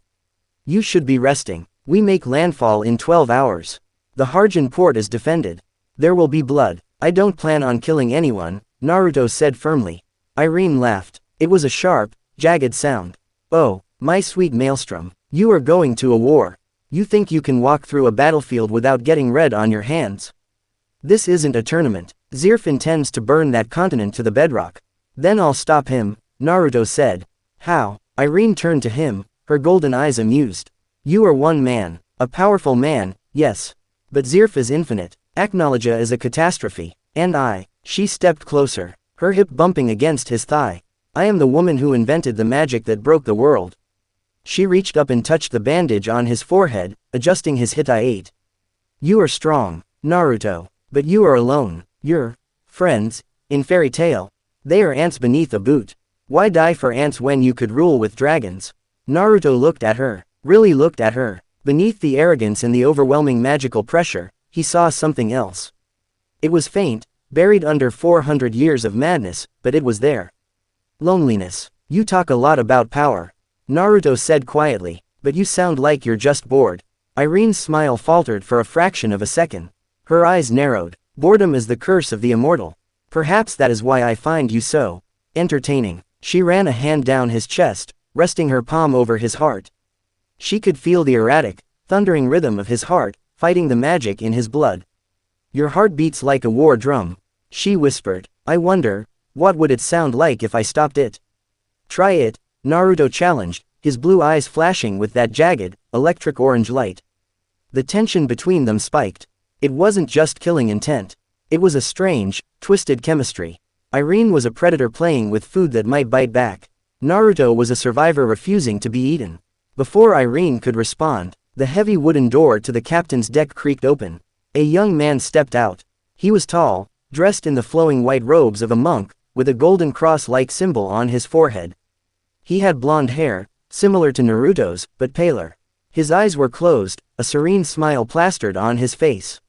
You should be resting. We make landfall in 12 hours. The Harjan port is defended. There will be blood. I don't plan on killing anyone, Naruto said firmly. Irene laughed. It was a sharp, jagged sound. Oh, my sweet Maelstrom. You are going to a war. You think you can walk through a battlefield without getting red on your hands? This isn't a tournament. Zirf intends to burn that continent to the bedrock. Then I'll stop him, Naruto said. How? Irene turned to him, her golden eyes amused. You are one man. A powerful man, yes. But Zirf is infinite. Acknowledge is a catastrophe. And she stepped closer, her hip bumping against his thigh. I am the woman who invented the magic that broke the world. She reached up and touched the bandage on his forehead, adjusting his Hittite. You are strong, Naruto. But you are alone. Your friends, in fairy tale, they are ants beneath a boot. Why die for ants when you could rule with dragons? Naruto looked at her, really looked at her. Beneath the arrogance and the overwhelming magical pressure, he saw something else. It was faint, buried under 400 years of madness, but it was there. Loneliness. You talk a lot about power, Naruto said quietly, but you sound like you're just bored. Irene's smile faltered for a fraction of a second. Her eyes narrowed. Boredom is the curse of the immortal. Perhaps that is why I find you so entertaining. She ran a hand down his chest, resting her palm over his heart. She could feel the erratic, thundering rhythm of his heart, fighting the magic in his blood. Your heart beats like a war drum, she whispered. I wonder, what would it sound like if I stopped it? Try it, Naruto challenged, his blue eyes flashing with that jagged, electric orange light. The tension between them spiked. It wasn't just killing intent. It was a strange, twisted chemistry. Irene was a predator playing with food that might bite back. Naruto was a survivor refusing to be eaten. Before Irene could respond, the heavy wooden door to the captain's deck creaked open. A young man stepped out. He was tall, dressed in the flowing white robes of a monk, with a golden cross-like symbol on his forehead. He had blonde hair, similar to Naruto's, but paler. His eyes were closed, a serene smile plastered on his face.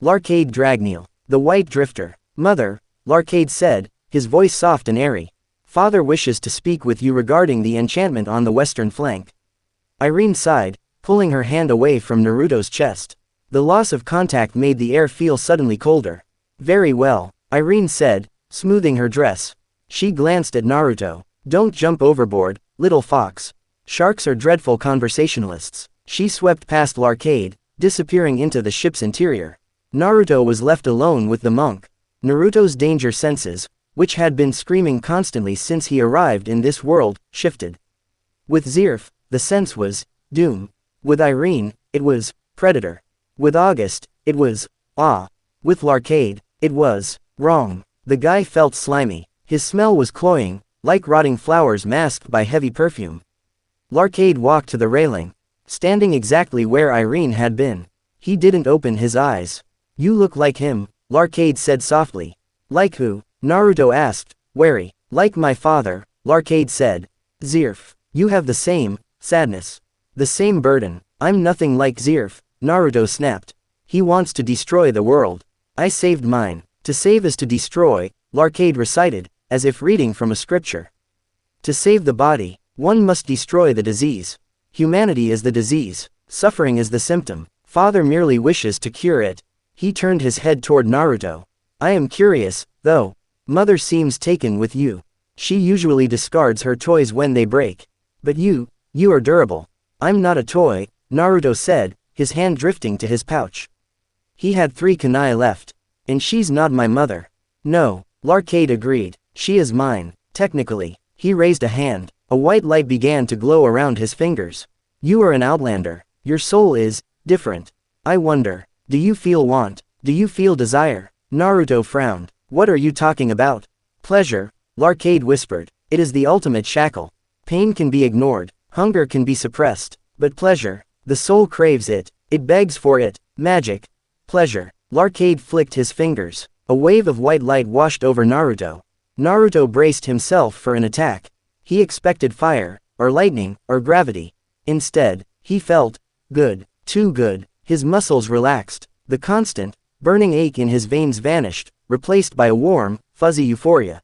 L'Arcade Dragneel, the White Drifter. Mother, L'Arcade said, his voice soft and airy. Father wishes to speak with you regarding the enchantment on the western flank. Irene sighed, pulling her hand away from Naruto's chest. The loss of contact made the air feel suddenly colder. Very well, Irene said, smoothing her dress. She glanced at Naruto. Don't jump overboard, little fox. Sharks are dreadful conversationalists. She swept past L'Arcade, disappearing into the ship's interior. Naruto was left alone with the monk. Naruto's danger senses, which had been screaming constantly since he arrived in this world, shifted. With Zirf, the sense was doom. With Irene, it was predator. With August, it was awe. With L'Arcade, it was wrong. The guy felt slimy. His smell was cloying, like rotting flowers masked by heavy perfume. L'Arcade walked to the railing, standing exactly where Irene had been. He didn't open his eyes. You look like him, L'Arcade said softly. Like who? Naruto asked, wary. Like my father, L'Arcade said. Zirf, you have the same sadness. The same burden. I'm nothing like Zirf, Naruto snapped. He wants to destroy the world. I saved mine. To save is to destroy, L'Arcade recited, as if reading from a scripture. To save the body, one must destroy the disease. Humanity is the disease. Suffering is the symptom. Father merely wishes to cure it. He turned his head toward Naruto. I am curious, though. Mother seems taken with you. She usually discards her toys when they break. But you are durable. I'm not a toy, Naruto said, his hand drifting to his pouch. He had 3 kunai left. And she's not my mother. No, L'Arcade agreed. She is mine, technically. He raised a hand. A white light began to glow around his fingers. You are an outlander. Your soul is different. I wonder. Do you feel want? Do you feel desire? Naruto frowned. What are you talking about? Pleasure, L'Arcade whispered. It is the ultimate shackle. Pain can be ignored. Hunger can be suppressed. But pleasure, the soul craves it. It begs for it. Magic. Pleasure. L'Arcade flicked his fingers. A wave of white light washed over Naruto. Naruto braced himself for an attack. He expected fire, or lightning, or gravity. Instead, he felt good. Too good. His muscles relaxed. The constant, burning ache in his veins vanished, replaced by a warm, fuzzy euphoria.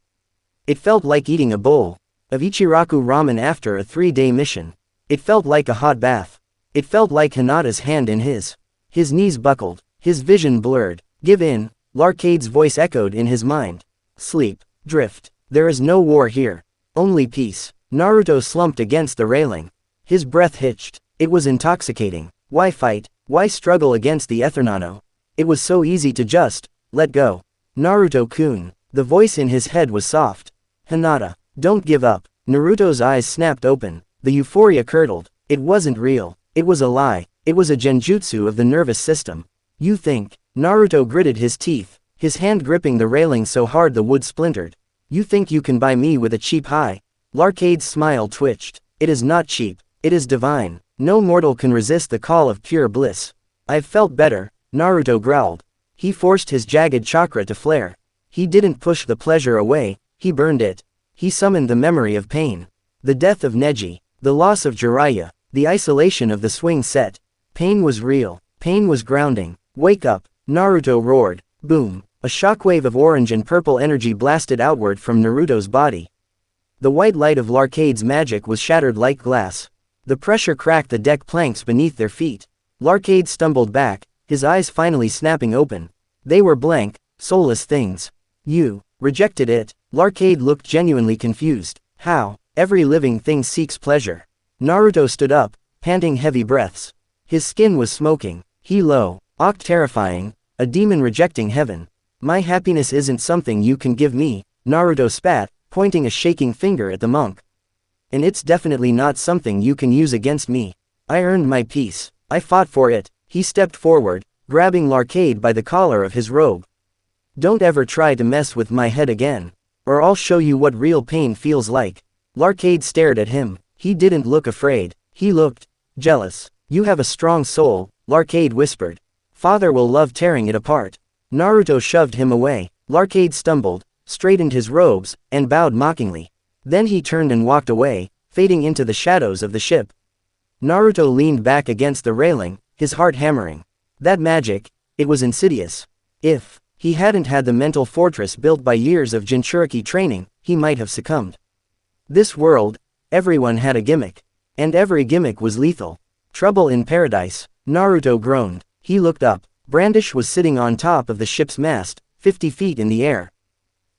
It felt like eating a bowl of Ichiraku ramen after a 3-day mission. It felt like a hot bath. It felt like Hinata's hand in his. His knees buckled. His vision blurred. Give in, L'Arcade's voice echoed in his mind. Sleep. Drift. There is no war here. Only peace. Naruto slumped against the railing. His breath hitched. It was intoxicating. Why fight? Why struggle against the Ethernano? It was so easy to just let go. Naruto-kun. The voice in his head was soft. Hinata. Don't give up. Naruto's eyes snapped open, the euphoria curdled. It wasn't real. It was a lie. It was a genjutsu of the nervous system. You think? Naruto gritted his teeth, his hand gripping the railing so hard the wood splintered. You think you can buy me with a cheap high? L'arcade's smile twitched. It is not cheap. It is divine. No mortal can resist the call of pure bliss. I've felt better, Naruto growled. He forced his jagged chakra to flare. He didn't push the pleasure away, he burned it. He summoned the memory of pain. The death of Neji, the loss of Jiraiya, the isolation of the swing set. Pain was real. Pain was grounding. Wake up, Naruto roared. Boom. A shockwave of orange and purple energy blasted outward from Naruto's body. The white light of L'arcade's magic was shattered like glass. The pressure cracked the deck planks beneath their feet. L'arcade stumbled back, his eyes finally snapping open. They were blank, soulless things. You rejected it. L'arcade looked genuinely confused. How? Every living thing seeks pleasure. Naruto stood up, panting heavy breaths. His skin was smoking. He terrifying, a demon rejecting heaven. My happiness isn't something you can give me, Naruto spat, pointing a shaking finger at the monk. And it's definitely not something you can use against me. I earned my peace. I fought for it. He stepped forward, grabbing L'arcade by the collar of his robe. Don't ever try to mess with my head again, or I'll show you what real pain feels like. L'arcade stared at him. He didn't look afraid. He looked jealous. You have a strong soul, L'arcade whispered. Father will love tearing it apart. Naruto shoved him away. L'arcade stumbled, straightened his robes, and bowed mockingly. Then he turned and walked away, fading into the shadows of the ship. Naruto leaned back against the railing, his heart hammering. That magic, it was insidious. If he hadn't had the mental fortress built by years of Jinchuriki training, he might have succumbed. This world, everyone had a gimmick. And every gimmick was lethal. Trouble in paradise, Naruto groaned. He looked up. Brandish was sitting on top of the ship's mast, 50 feet in the air.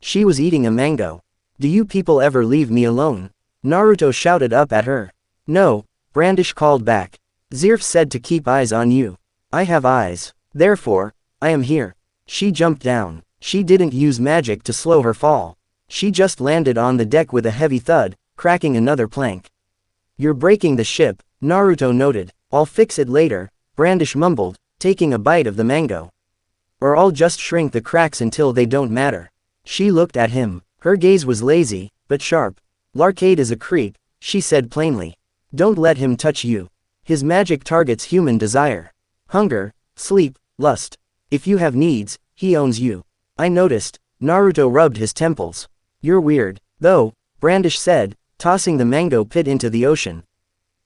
She was eating a mango. Do you people ever leave me alone? Naruto shouted up at her. No, Brandish called back. Zirf said to keep eyes on you. I have eyes. Therefore, I am here. She jumped down. She didn't use magic to slow her fall. She just landed on the deck with a heavy thud, cracking another plank. You're breaking the ship, Naruto noted. I'll fix it later, Brandish mumbled, taking a bite of the mango. Or I'll just shrink the cracks until they don't matter. She looked at him. Her gaze was lazy, but sharp. L'arcade is a creep, she said plainly. Don't let him touch you. His magic targets human desire. Hunger, sleep, lust. If you have needs, he owns you. I noticed. Naruto rubbed his temples. You're weird, though, Brandish said, tossing the mango pit into the ocean.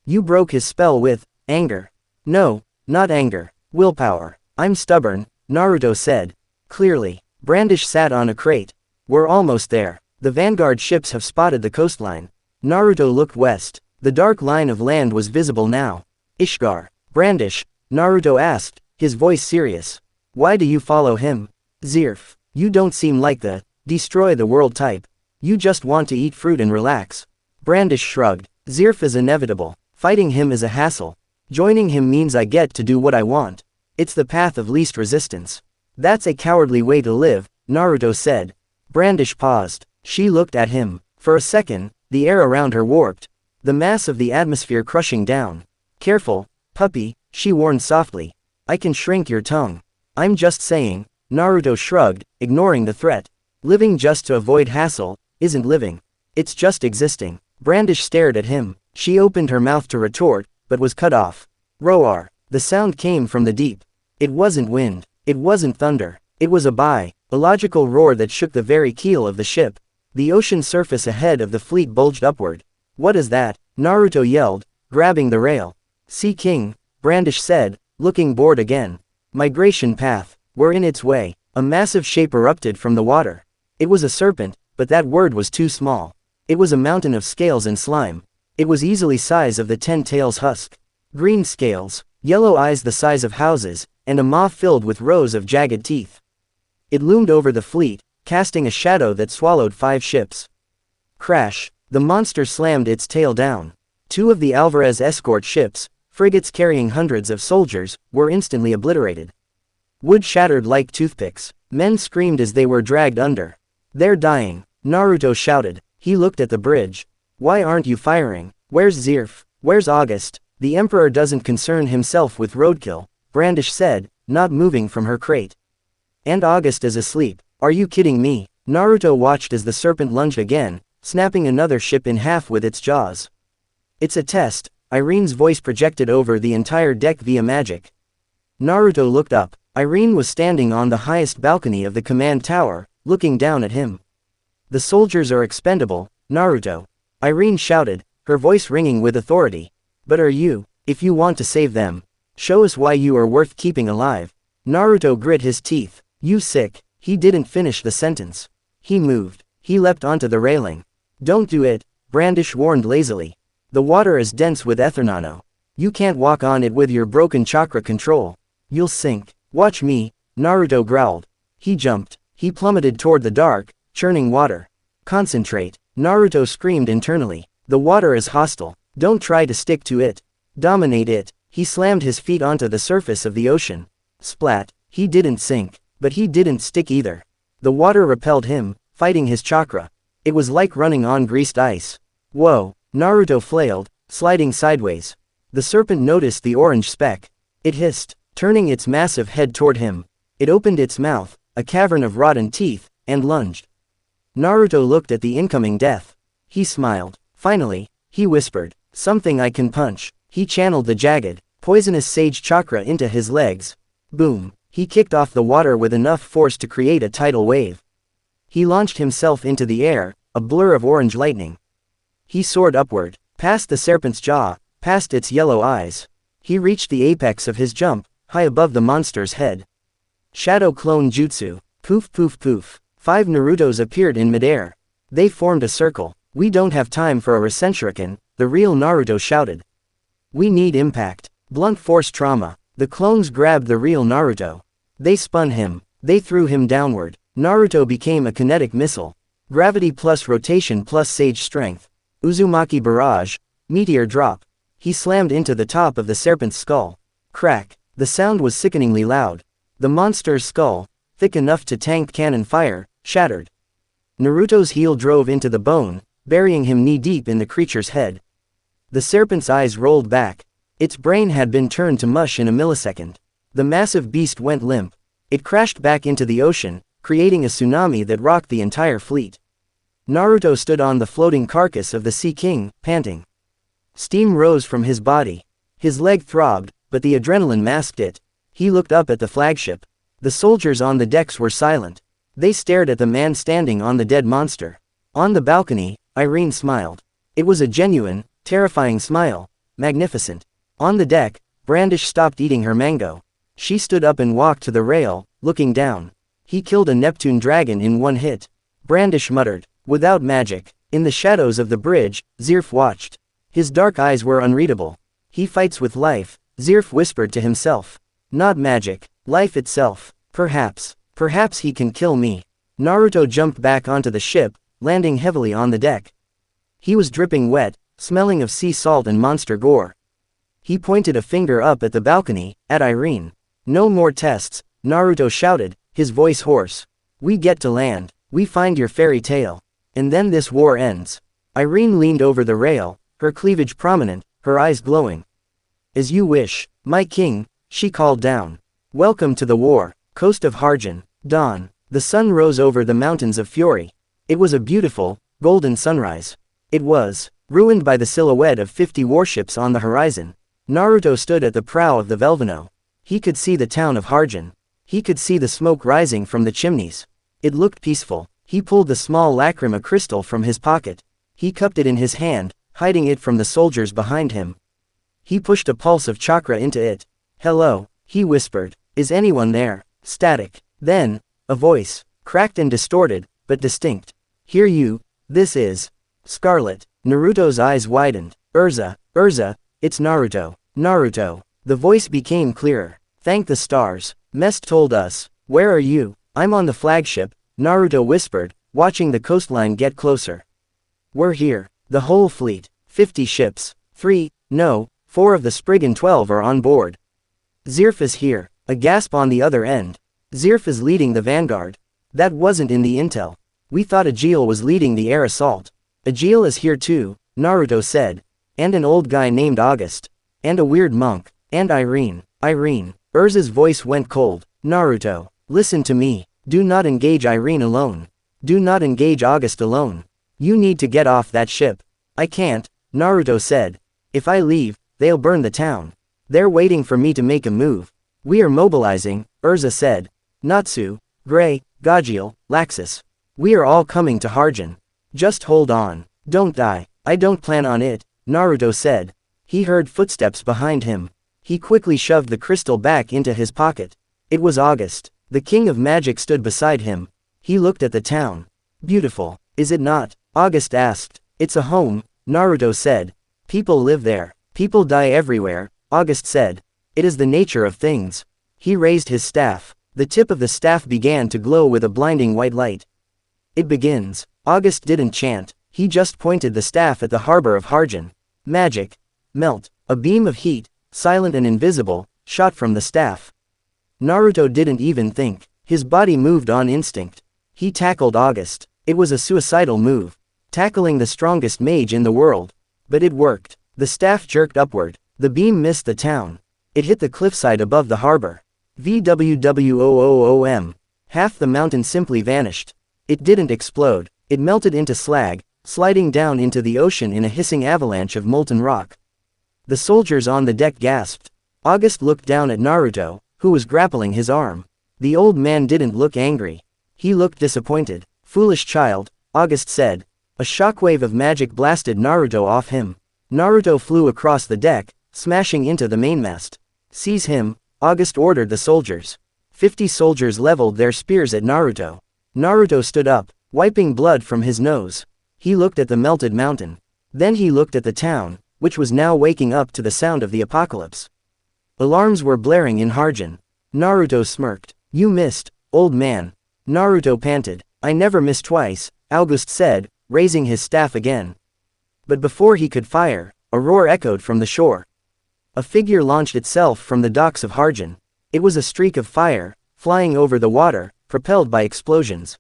You broke his spell with anger. No, not anger. Willpower. I'm stubborn, Naruto said. Clearly. Brandish sat on a crate. We're almost there. The vanguard ships have spotted the coastline. Naruto looked west. The dark line of land was visible now. Ishgar. Brandish, Naruto asked, his voice serious. Why do you follow him? Zirf. You don't seem like the destroy the world type. You just want to eat fruit and relax. Brandish shrugged. Zirf is inevitable. Fighting him is a hassle. Joining him means I get to do what I want. It's the path of least resistance. That's a cowardly way to live, Naruto said. Brandish paused. She looked at him. For a second, the air around her warped. The mass of the atmosphere crushing down. Careful, puppy, she warned softly. I can shrink your tongue. I'm just saying, Naruto shrugged, ignoring the threat. Living just to avoid hassle, isn't living. It's just existing. Brandish stared at him. She opened her mouth to retort, but was cut off. Roar. The sound came from the deep. It wasn't wind. It wasn't thunder. It was a illogical roar that shook the very keel of the ship. The ocean surface ahead of the fleet bulged upward. What is that? Naruto yelled, grabbing the rail. Sea King, Brandish said, looking bored again. Migration path. We're in its way. A massive shape erupted from the water. It was a serpent, but that word was too small. It was a mountain of scales and slime. It was easily size of the 10 tails husk. Green scales, yellow eyes the size of houses, and a maw filled with rows of jagged teeth. It loomed over the fleet, casting a shadow that swallowed 5 ships. Crash. The monster slammed its tail down. 2 of the Alvarez escort ships, frigates carrying hundreds of soldiers, were instantly obliterated. Wood shattered like toothpicks. Men screamed as they were dragged under. They're dying, Naruto shouted. He looked at the bridge. Why aren't you firing? Where's Zirf? Where's August? The Emperor doesn't concern himself with roadkill, Brandish said, not moving from her crate. And August is asleep. Are you kidding me? Naruto watched as the serpent lunged again, snapping another ship in half with its jaws. It's a test, Irene's voice projected over the entire deck via magic. Naruto looked up. Irene was standing on the highest balcony of the command tower, looking down at him. The soldiers are expendable, Naruto. Irene shouted, her voice ringing with authority. But are you, if you want to save them? Show us why you are worth keeping alive. Naruto grit his teeth. You sick. He didn't finish the sentence. He moved. He leapt onto the railing. Don't do it, Brandish warned lazily. The water is dense with ethernano. You can't walk on it with your broken chakra control. You'll sink. Watch me, Naruto growled. He jumped. He plummeted toward the dark, churning water. Concentrate, Naruto screamed internally. The water is hostile. Don't try to stick to it. Dominate it. He slammed his feet onto the surface of the ocean. Splat. He didn't sink, but he didn't stick either. The water repelled him, fighting his chakra. It was like running on greased ice. Whoa, Naruto flailed, sliding sideways. The serpent noticed the orange speck. It hissed, turning its massive head toward him. It opened its mouth, a cavern of rotten teeth, and lunged. Naruto looked at the incoming death. He smiled. Finally, he whispered, something I can punch. He channeled the jagged, poisonous sage chakra into his legs. Boom. He kicked off the water with enough force to create a tidal wave. He launched himself into the air, a blur of orange lightning. He soared upward, past the serpent's jaw, past its yellow eyes. He reached the apex of his jump, high above the monster's head. Shadow clone jutsu. Poof poof poof. 5 Narutos appeared in midair. They formed a circle. We don't have time for a Rasenshuriken, the real Naruto shouted. We need impact. Blunt force trauma. The clones grabbed the real Naruto. They spun him. They threw him downward. Naruto became a kinetic missile. Gravity plus rotation plus sage strength. Uzumaki barrage. Meteor drop. He slammed into the top of the serpent's skull. Crack. The sound was sickeningly loud. The monster's skull, thick enough to tank cannon fire, shattered. Naruto's heel drove into the bone, burying him knee-deep in the creature's head. The serpent's eyes rolled back. Its brain had been turned to mush in a millisecond. The massive beast went limp. It crashed back into the ocean, creating a tsunami that rocked the entire fleet. Naruto stood on the floating carcass of the Sea King, panting. Steam rose from his body. His leg throbbed, but the adrenaline masked it. He looked up at the flagship. The soldiers on the decks were silent. They stared at the man standing on the dead monster. On the balcony, Irene smiled. It was a genuine, terrifying smile. Magnificent. On the deck, Brandish stopped eating her mango. She stood up and walked to the rail, looking down. He killed a Neptune dragon in one hit. Brandish muttered. Without magic. In the shadows of the bridge, Zirf watched. His dark eyes were unreadable. He fights with life, Zirf whispered to himself. Not magic, life itself. Perhaps he can kill me. Naruto jumped back onto the ship, landing heavily on the deck. He was dripping wet, smelling of sea salt and monster gore. He pointed a finger up at the balcony, at Irene. No more tests, Naruto shouted, his voice hoarse. We get to land, we find your fairy tale. And then this war ends. Irene leaned over the rail, her cleavage prominent, her eyes glowing. As you wish, my king, she called down. Welcome to the war, coast of Harem. Dawn. The sun rose over the mountains of Fury. It was a beautiful, golden sunrise. It was ruined by the silhouette of 50 warships on the horizon. Naruto stood at the prow of the Velvino. He could see the town of Harem. He could see the smoke rising from the chimneys. It looked peaceful. He pulled the small lacrima crystal from his pocket. He cupped it in his hand, hiding it from the soldiers behind him. He pushed a pulse of chakra into it. Hello, he whispered. Is anyone there? Static. Then, a voice, cracked and distorted, but distinct. Hear you, this is Scarlet. Naruto's eyes widened. Urza, it's Naruto. Naruto. The voice became clearer. Thank the stars. Mest told us. Where are you? I'm on the flagship, Naruto whispered, watching the coastline get closer. We're here. The whole fleet. 50 ships. 4 of the Spriggan 12 are on board. Zirf is here. A gasp on the other end. Zirf is leading the vanguard. That wasn't in the intel. We thought Ageal was leading the air assault. Ageal is here too, Naruto said. And an old guy named August. And a weird monk. And Irene. Irene. Urza's voice went cold. Naruto, listen to me. Do not engage Irene alone. Do not engage August alone. You need to get off that ship. I can't, Naruto said. If I leave, they'll burn the town. They're waiting for me to make a move. We are mobilizing, Urza said. Natsu, Gray, Gajiel, Laxus. We are all coming to Harem. Just hold on. Don't die. I don't plan on it, Naruto said. He heard footsteps behind him. He quickly shoved the crystal back into his pocket. It was August. The king of magic stood beside him. He looked at the town. Beautiful, is it not? August asked. It's a home, Naruto said. People live there. People die everywhere, August said. It is the nature of things. He raised his staff. The tip of the staff began to glow with a blinding white light. It begins. August didn't chant. He just pointed the staff at the harbor of Harem. Magic. Melt. A beam of heat, silent and invisible, shot from the staff. Naruto didn't even think. His body moved on instinct. He tackled August. It was a suicidal move. Tackling the strongest mage in the world. But it worked. The staff jerked upward. The beam missed the town. It hit the cliffside above the harbor. VWWOOOM. Half the mountain simply vanished. It didn't explode. It melted into slag, sliding down into the ocean in a hissing avalanche of molten rock. The soldiers on the deck gasped. August looked down at Naruto, who was grappling his arm. The old man didn't look angry. He looked disappointed. Foolish child, August said. A shockwave of magic blasted Naruto off him. Naruto flew across the deck, smashing into the mainmast. Seize him, August ordered the soldiers. 50 soldiers leveled their spears at Naruto. Naruto stood up, wiping blood from his nose. He looked at the melted mountain. Then he looked at the town, which was now waking up to the sound of the apocalypse. Alarms were blaring in Harem. Naruto smirked. You missed, old man. Naruto panted. I never miss twice, August said, raising his staff again. But before he could fire, a roar echoed from the shore. A figure launched itself from the docks of Harem. It was a streak of fire, flying over the water, propelled by explosions.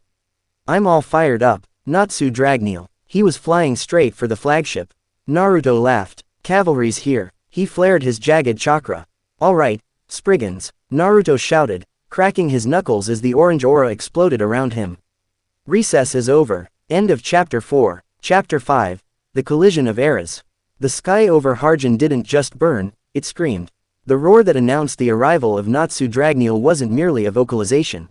I'm all fired up, Natsu Dragneel. He was flying straight for the flagship. Naruto laughed. Cavalry's here. He flared his jagged chakra. All right, Spriggans, Naruto shouted, cracking his knuckles as the orange aura exploded around him. Recess is over. End of Chapter 4. Chapter 5. The Collision of Eras. The sky over Harem didn't just burn, it screamed. The roar that announced the arrival of Natsu Dragneel wasn't merely a vocalization.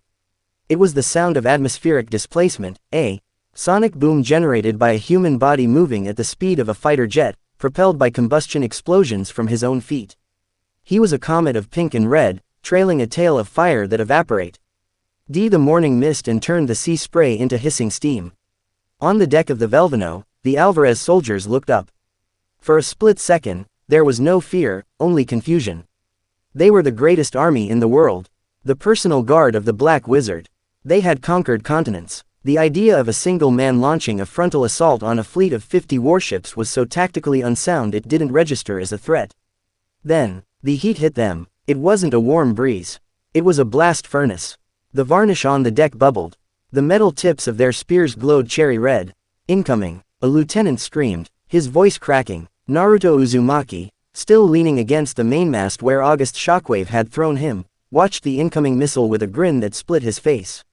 It was the sound of atmospheric displacement, a sonic boom generated by a human body moving at the speed of a fighter jet, propelled by combustion explosions from his own feet. He was a comet of pink and red, trailing a tail of fire that evaporate. The morning mist and turned the sea spray into hissing steam. On the deck of the Velvino, the Alvarez soldiers looked up. For a split second, there was no fear, only confusion. They were the greatest army in the world. The personal guard of the Black Wizard. They had conquered continents. The idea of a single man launching a frontal assault on a fleet of 50 warships was so tactically unsound it didn't register as a threat. Then, the heat hit them. It wasn't a warm breeze. It was a blast furnace. The varnish on the deck bubbled. The metal tips of their spears glowed cherry red. Incoming, a lieutenant screamed, his voice cracking. Naruto Uzumaki, still leaning against the mainmast where August Shockwave had thrown him, watched the incoming missile with a grin that split his face.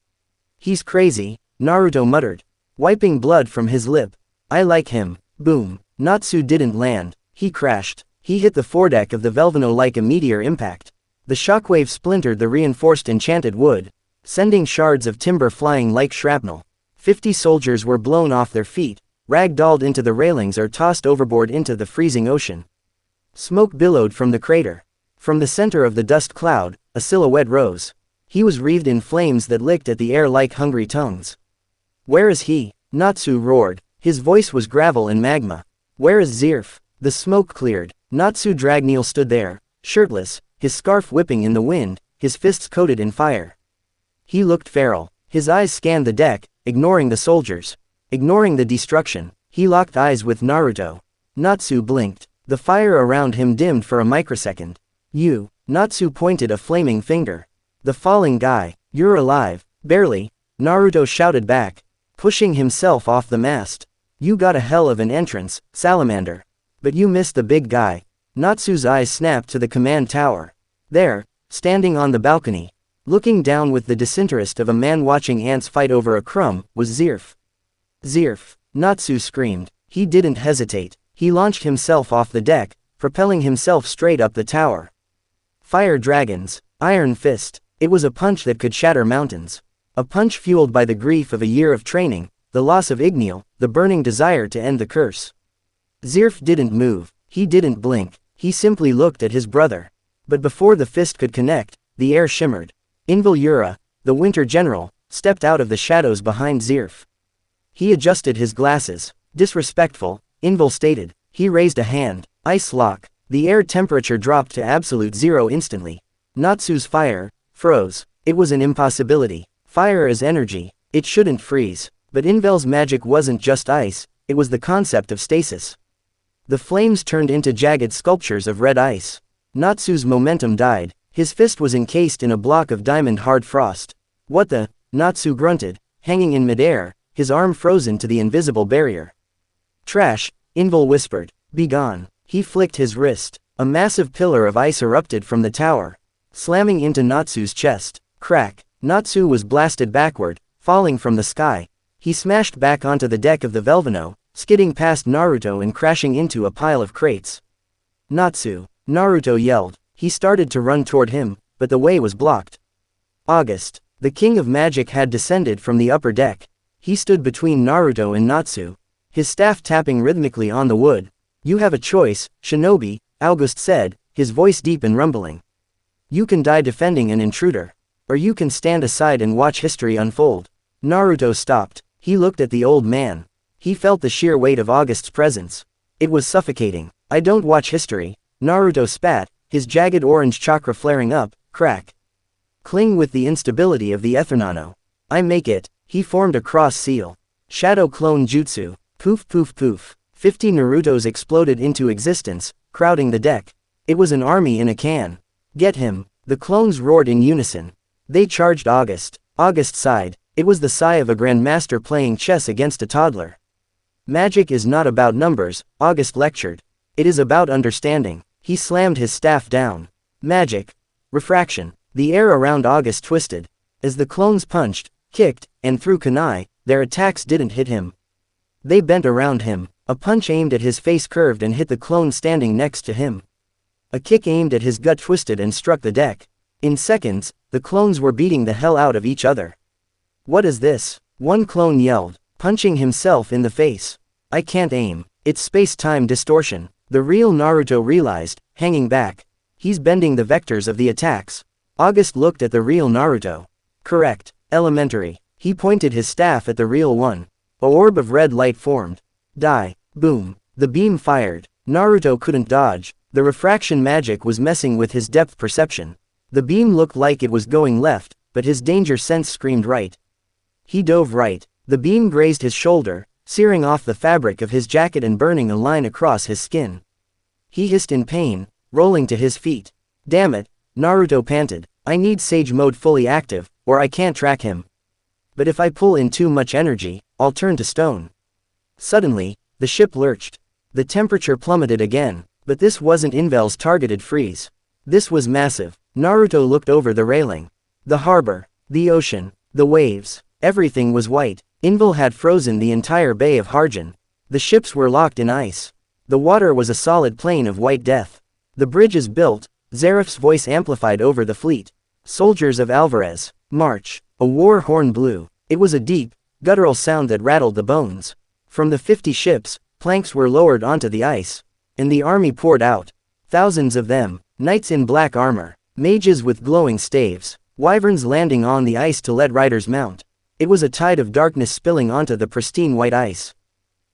He's crazy, Naruto muttered, wiping blood from his lip. I like him. Boom. Natsu didn't land. He crashed. He hit the foredeck of the Velvino like a meteor impact. The shockwave splintered the reinforced enchanted wood, sending shards of timber flying like shrapnel. 50 soldiers were blown off their feet, rag-dolled into the railings or tossed overboard into the freezing ocean. Smoke billowed from the crater. From the center of the dust cloud, a silhouette rose. He was wreathed in flames that licked at the air like hungry tongues. Where is he? Natsu roared. His voice was gravel and magma. Where is Zirf? The smoke cleared. Natsu Dragneel stood there, shirtless, his scarf whipping in the wind, his fists coated in fire. He looked feral. His eyes scanned the deck, ignoring the soldiers, ignoring the destruction. He locked eyes with Naruto. Natsu blinked. The fire around him dimmed for a microsecond. You. Natsu pointed a flaming finger. The falling guy. You're alive. Barely. Naruto shouted back, pushing himself off the mast. You got a hell of an entrance, Salamander. But you missed the big guy. Natsu's eyes snapped to the command tower. There, standing on the balcony, looking down with the disinterest of a man watching ants fight over a crumb, was Zirf. Zirf, Natsu screamed. He didn't hesitate. He launched himself off the deck, propelling himself straight up the tower. Fire dragons, iron fist. It was a punch that could shatter mountains. A punch fueled by the grief of a year of training, the loss of Igneal, the burning desire to end the curse. Zirf didn't move. He didn't blink. He simply looked at his brother. But before the fist could connect, the air shimmered. Inval, the winter general, stepped out of the shadows behind Zirf. He adjusted his glasses. Disrespectful, Inval stated. He raised a hand. Ice lock. The air temperature dropped to absolute zero instantly. Natsu's fire froze. It was an impossibility. Fire is energy. It shouldn't freeze. But Inval's magic wasn't just ice, it was the concept of stasis. The flames turned into jagged sculptures of red ice. Natsu's momentum died. His fist was encased in a block of diamond-hard frost. What the? Natsu grunted, hanging in midair, his arm frozen to the invisible barrier. Trash, Inval whispered. Be gone. He flicked his wrist. A massive pillar of ice erupted from the tower, slamming into Natsu's chest. Crack. Natsu was blasted backward, falling from the sky. He smashed back onto the deck of the Velvino, skidding past Naruto and crashing into a pile of crates. Natsu! Naruto yelled. He started to run toward him, but the way was blocked. August. The king of magic had descended from the upper deck. He stood between Naruto and Natsu, his staff tapping rhythmically on the wood. You have a choice, Shinobi, August said, his voice deep and rumbling. You can die defending an intruder. Or you can stand aside and watch history unfold. Naruto stopped. He looked at the old man. He felt the sheer weight of August's presence. It was suffocating. I don't watch history. Naruto spat, his jagged orange chakra flaring up. Crack. Cling with the instability of the Ethernano. I make it. He formed a cross seal. Shadow clone jutsu. Poof poof poof. 50 Narutos exploded into existence, crowding the deck. It was an army in a can. Get him. The clones roared in unison. They charged August. August sighed. It was the sigh of a grandmaster playing chess against a toddler. Magic is not about numbers, August lectured. It is about understanding. He slammed his staff down. Magic. Refraction. The air around August twisted. As the clones punched, kicked, and threw kunai, their attacks didn't hit him. They bent around him. A punch aimed at his face curved and hit the clone standing next to him. A kick aimed at his gut twisted and struck the deck. In seconds, the clones were beating the hell out of each other. What is this? One clone yelled, punching himself in the face. I can't aim. It's space-time distortion. The real Naruto realized, hanging back. He's bending the vectors of the attacks. August looked at the real Naruto. Correct. Elementary. He pointed his staff at the real one. A orb of red light formed. Die. Boom. The beam fired. Naruto couldn't dodge. The refraction magic was messing with his depth perception. The beam looked like it was going left, but his danger sense screamed right. He dove right. The beam grazed his shoulder, searing off the fabric of his jacket and burning a line across his skin. He hissed in pain, rolling to his feet. Damn it, Naruto panted. I need Sage Mode fully active, or I can't track him. But if I pull in too much energy, I'll turn to stone. Suddenly, the ship lurched. The temperature plummeted again, but this wasn't Inval's targeted freeze. This was massive. Naruto looked over the railing. The harbor, the ocean, the waves, everything was white. Inval had frozen the entire Bay of Harjan. The ships were locked in ice. The water was a solid plain of white death. The bridge is built, Zeref's voice amplified over the fleet. Soldiers of Alvarez, march. A war horn blew. It was a deep, guttural sound that rattled the bones. From the 50 ships, planks were lowered onto the ice. And the army poured out. Thousands of them, knights in black armor, mages with glowing staves, wyverns landing on the ice to let riders mount. It was a tide of darkness spilling onto the pristine white ice.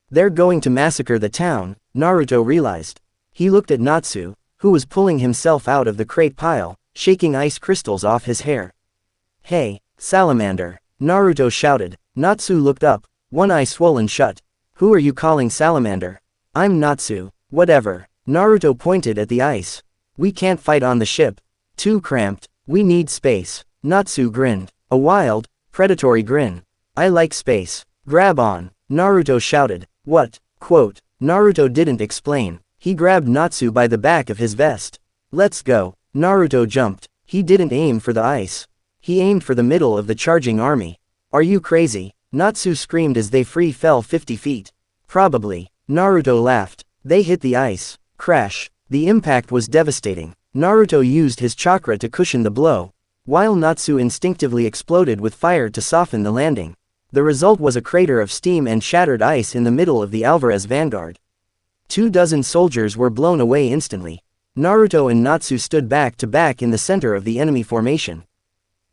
They're going to massacre the town, Naruto realized. He looked at Natsu, who was pulling himself out of the crate pile, shaking ice crystals off his hair. Hey, Salamander, Naruto shouted. Natsu looked up, one eye swollen shut. Who are you calling Salamander? I'm Natsu. Whatever. Naruto pointed at the ice. We can't fight on the ship. Too cramped. We need space. Natsu grinned. A wild, predatory grin. I like space. Grab on. Naruto shouted. What? Quote. Naruto didn't explain. He grabbed Natsu by the back of his vest. Let's go. Naruto jumped. He didn't aim for the ice. He aimed for the middle of the charging army. Are you crazy? Natsu screamed as they fell 50 feet. Probably. Naruto laughed. They hit the ice. Crash. The impact was devastating. Naruto used his chakra to cushion the blow, while Natsu instinctively exploded with fire to soften the landing. The result was a crater of steam and shattered ice in the middle of the Alvarez vanguard. 24 soldiers were blown away instantly. Naruto and Natsu stood back to back in the center of the enemy formation.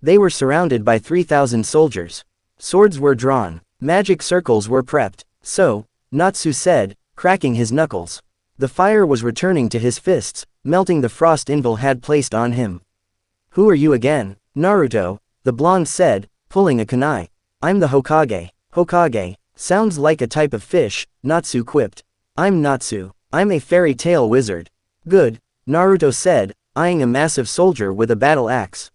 They were surrounded by 3,000 soldiers. Swords were drawn. Magic circles were prepped. So, Natsu said, cracking his knuckles. The fire was returning to his fists, melting the frost Invil had placed on him. Who are you again? Naruto, the blonde said, pulling a kunai. I'm the Hokage. Hokage, sounds like a type of fish, Natsu quipped. I'm Natsu. I'm a fairy tale wizard. Good, Naruto said, eyeing a massive soldier with a battle axe.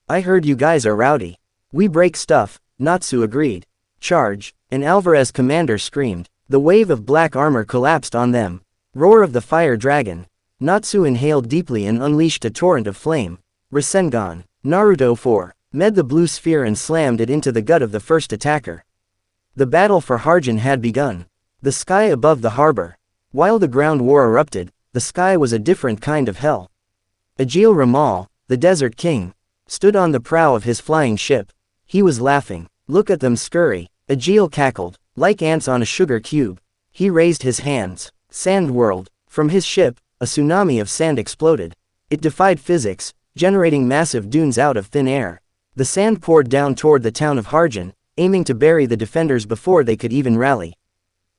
I heard you guys are rowdy. We break stuff, Natsu agreed. Charge, an Alvarez commander screamed. The wave of black armor collapsed on them. Roar of the fire dragon. Natsu inhaled deeply and unleashed a torrent of flame. Rasengan. Naruto 4. Med the blue sphere and slammed it into the gut of the first attacker. The battle for Harem had begun. The sky above the harbor. While the ground war erupted, the sky was a different kind of hell. Agil Ramal, the Desert King, stood on the prow of his flying ship. He was laughing. Look at them scurry. Agil cackled, like ants on a sugar cube. He raised his hands. Sand whirled. From his ship, a tsunami of sand exploded. It defied physics, generating massive dunes out of thin air. The sand poured down toward the town of Harem, aiming to bury the defenders before they could even rally.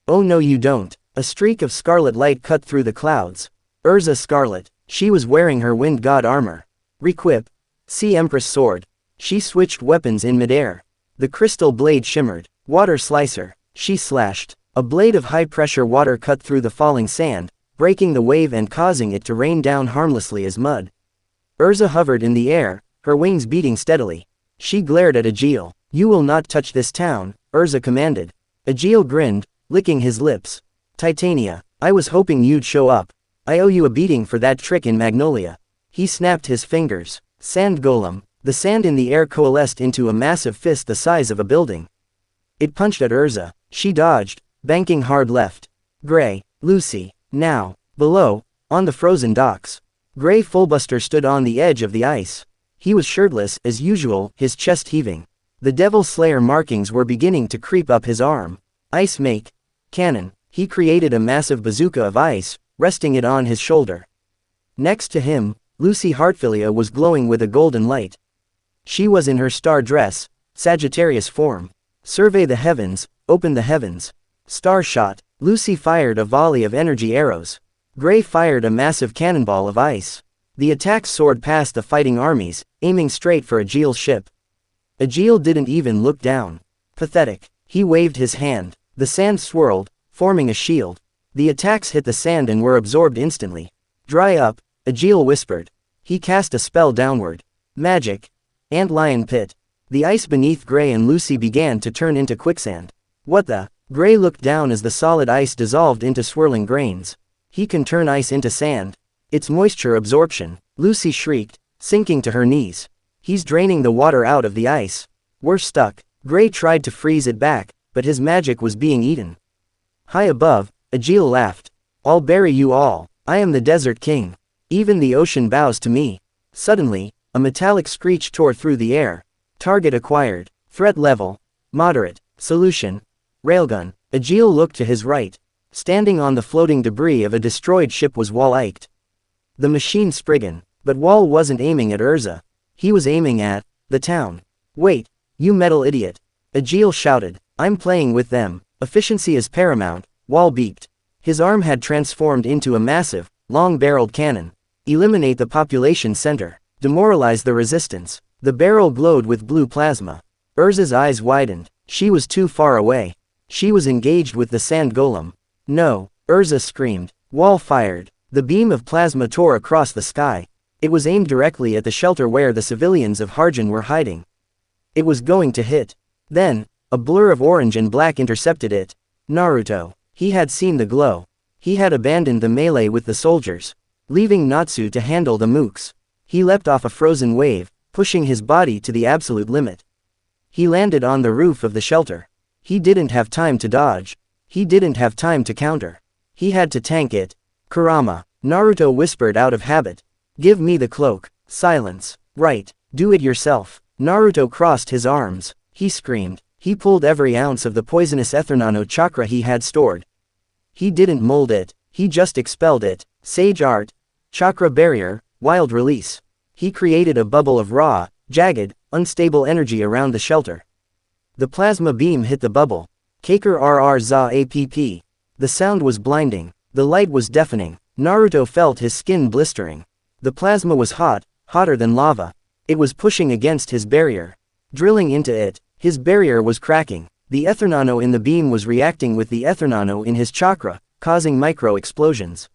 Oh no you don't. A streak of scarlet light cut through the clouds. Urza Scarlet. She was wearing her wind god armor. Requip. Sea Empress sword. She switched weapons in midair. The crystal blade shimmered. Water slicer. She slashed. A blade of high-pressure water cut through the falling sand, breaking the wave and causing it to rain down harmlessly as mud. Urza hovered in the air, her wings beating steadily. She glared at Agil. You will not touch this town, Urza commanded. Agil grinned, licking his lips. Titania, I was hoping you'd show up. I owe you a beating for that trick in Magnolia. He snapped his fingers. Sand golem. The sand in the air coalesced into a massive fist the size of a building. It punched at Urza. She dodged, banking hard left. Gray, Lucy. Now, below, on the frozen docks. Gray Fullbuster stood on the edge of the ice. He was shirtless, as usual, his chest heaving. The Devil Slayer markings were beginning to creep up his arm. Ice make. Cannon. He created a massive bazooka of ice, resting it on his shoulder. Next to him, Lucy Heartfilia was glowing with a golden light. She was in her star dress, Sagittarius form. Survey the heavens, open the heavens. Star shot. Lucy fired a volley of energy arrows. Gray fired a massive cannonball of ice. The attacks soared past the fighting armies, aiming straight for Agil's ship. Agil didn't even look down. Pathetic. He waved his hand. The sand swirled, forming a shield. The attacks hit the sand and were absorbed instantly. Dry up, Agil whispered. He cast a spell downward. Magic. Antlion pit. The ice beneath Gray and Lucy began to turn into quicksand. What the? Gray looked down as the solid ice dissolved into swirling grains. He can turn ice into sand. It's moisture absorption. Lucy shrieked, sinking to her knees. He's draining the water out of the ice. We're stuck. Gray tried to freeze it back, but his magic was being eaten. High above, Agil laughed. I'll bury you all. I am the Desert King. Even the ocean bows to me. Suddenly, a metallic screech tore through the air. Target acquired. Threat level. Moderate. Solution. Railgun. Agil looked to his right. Standing on the floating debris of a destroyed ship was Wall Iked. The machine Spriggan. But Wall wasn't aiming at Urza. He was aiming at the town. Wait, you metal idiot. Agil shouted. I'm playing with them. Efficiency is paramount, Wall beeped. His arm had transformed into a massive, long-barreled cannon. Eliminate the population center. Demoralize the resistance. The barrel glowed with blue plasma. Urza's eyes widened. She was too far away. She was engaged with the sand golem. No, Urza screamed. Wall fired. The beam of plasma tore across the sky. It was aimed directly at the shelter where the civilians of Harem were hiding. It was going to hit. Then, a blur of orange and black intercepted it. Naruto. He had seen the glow. He had abandoned the melee with the soldiers, leaving Natsu to handle the mooks. He leapt off a frozen wave, pushing his body to the absolute limit. He landed on the roof of the shelter. He didn't have time to dodge. He didn't have time to counter. He had to tank it. Kurama. Naruto whispered out of habit. Give me the cloak. Silence. Right. Do it yourself. Naruto crossed his arms. He screamed. He pulled every ounce of the poisonous Ethernano chakra he had stored. He didn't mold it. He just expelled it. Sage art. Chakra barrier. Wild release. He created a bubble of raw, jagged, unstable energy around the shelter. The plasma beam hit the bubble. Kaker RR za app. The sound was blinding. The light was deafening. Naruto felt his skin blistering. The plasma was hot, hotter than lava. It was pushing against his barrier. Drilling into it, his barrier was cracking. The Ethernano in the beam was reacting with the Ethernano in his chakra, causing micro-explosions.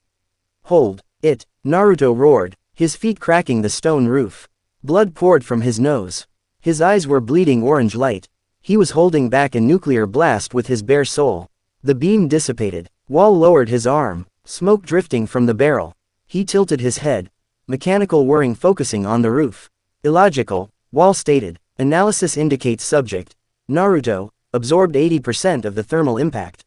Hold it, Naruto roared, his feet cracking the stone roof. Blood poured from his nose. His eyes were bleeding orange light. He was holding back a nuclear blast with his bare soul. The beam dissipated. Wall lowered his arm, smoke drifting from the barrel. He tilted his head. Mechanical whirring focusing on the roof. Illogical, Wall stated. Analysis indicates subject, Naruto, absorbed 80% of the thermal impact.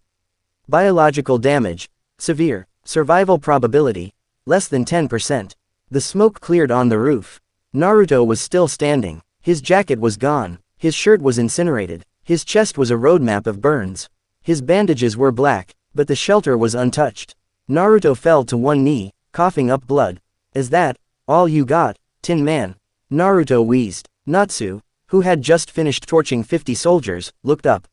Biological damage, severe. Survival probability, less than 10%. The smoke cleared on the roof. Naruto was still standing. His jacket was gone. His shirt was incinerated. His chest was a roadmap of burns. His bandages were black, but the shelter was untouched. Naruto fell to one knee, coughing up blood. Is that all you got, Tin Man? Naruto wheezed. Natsu, who had just finished torching 50 soldiers, looked up.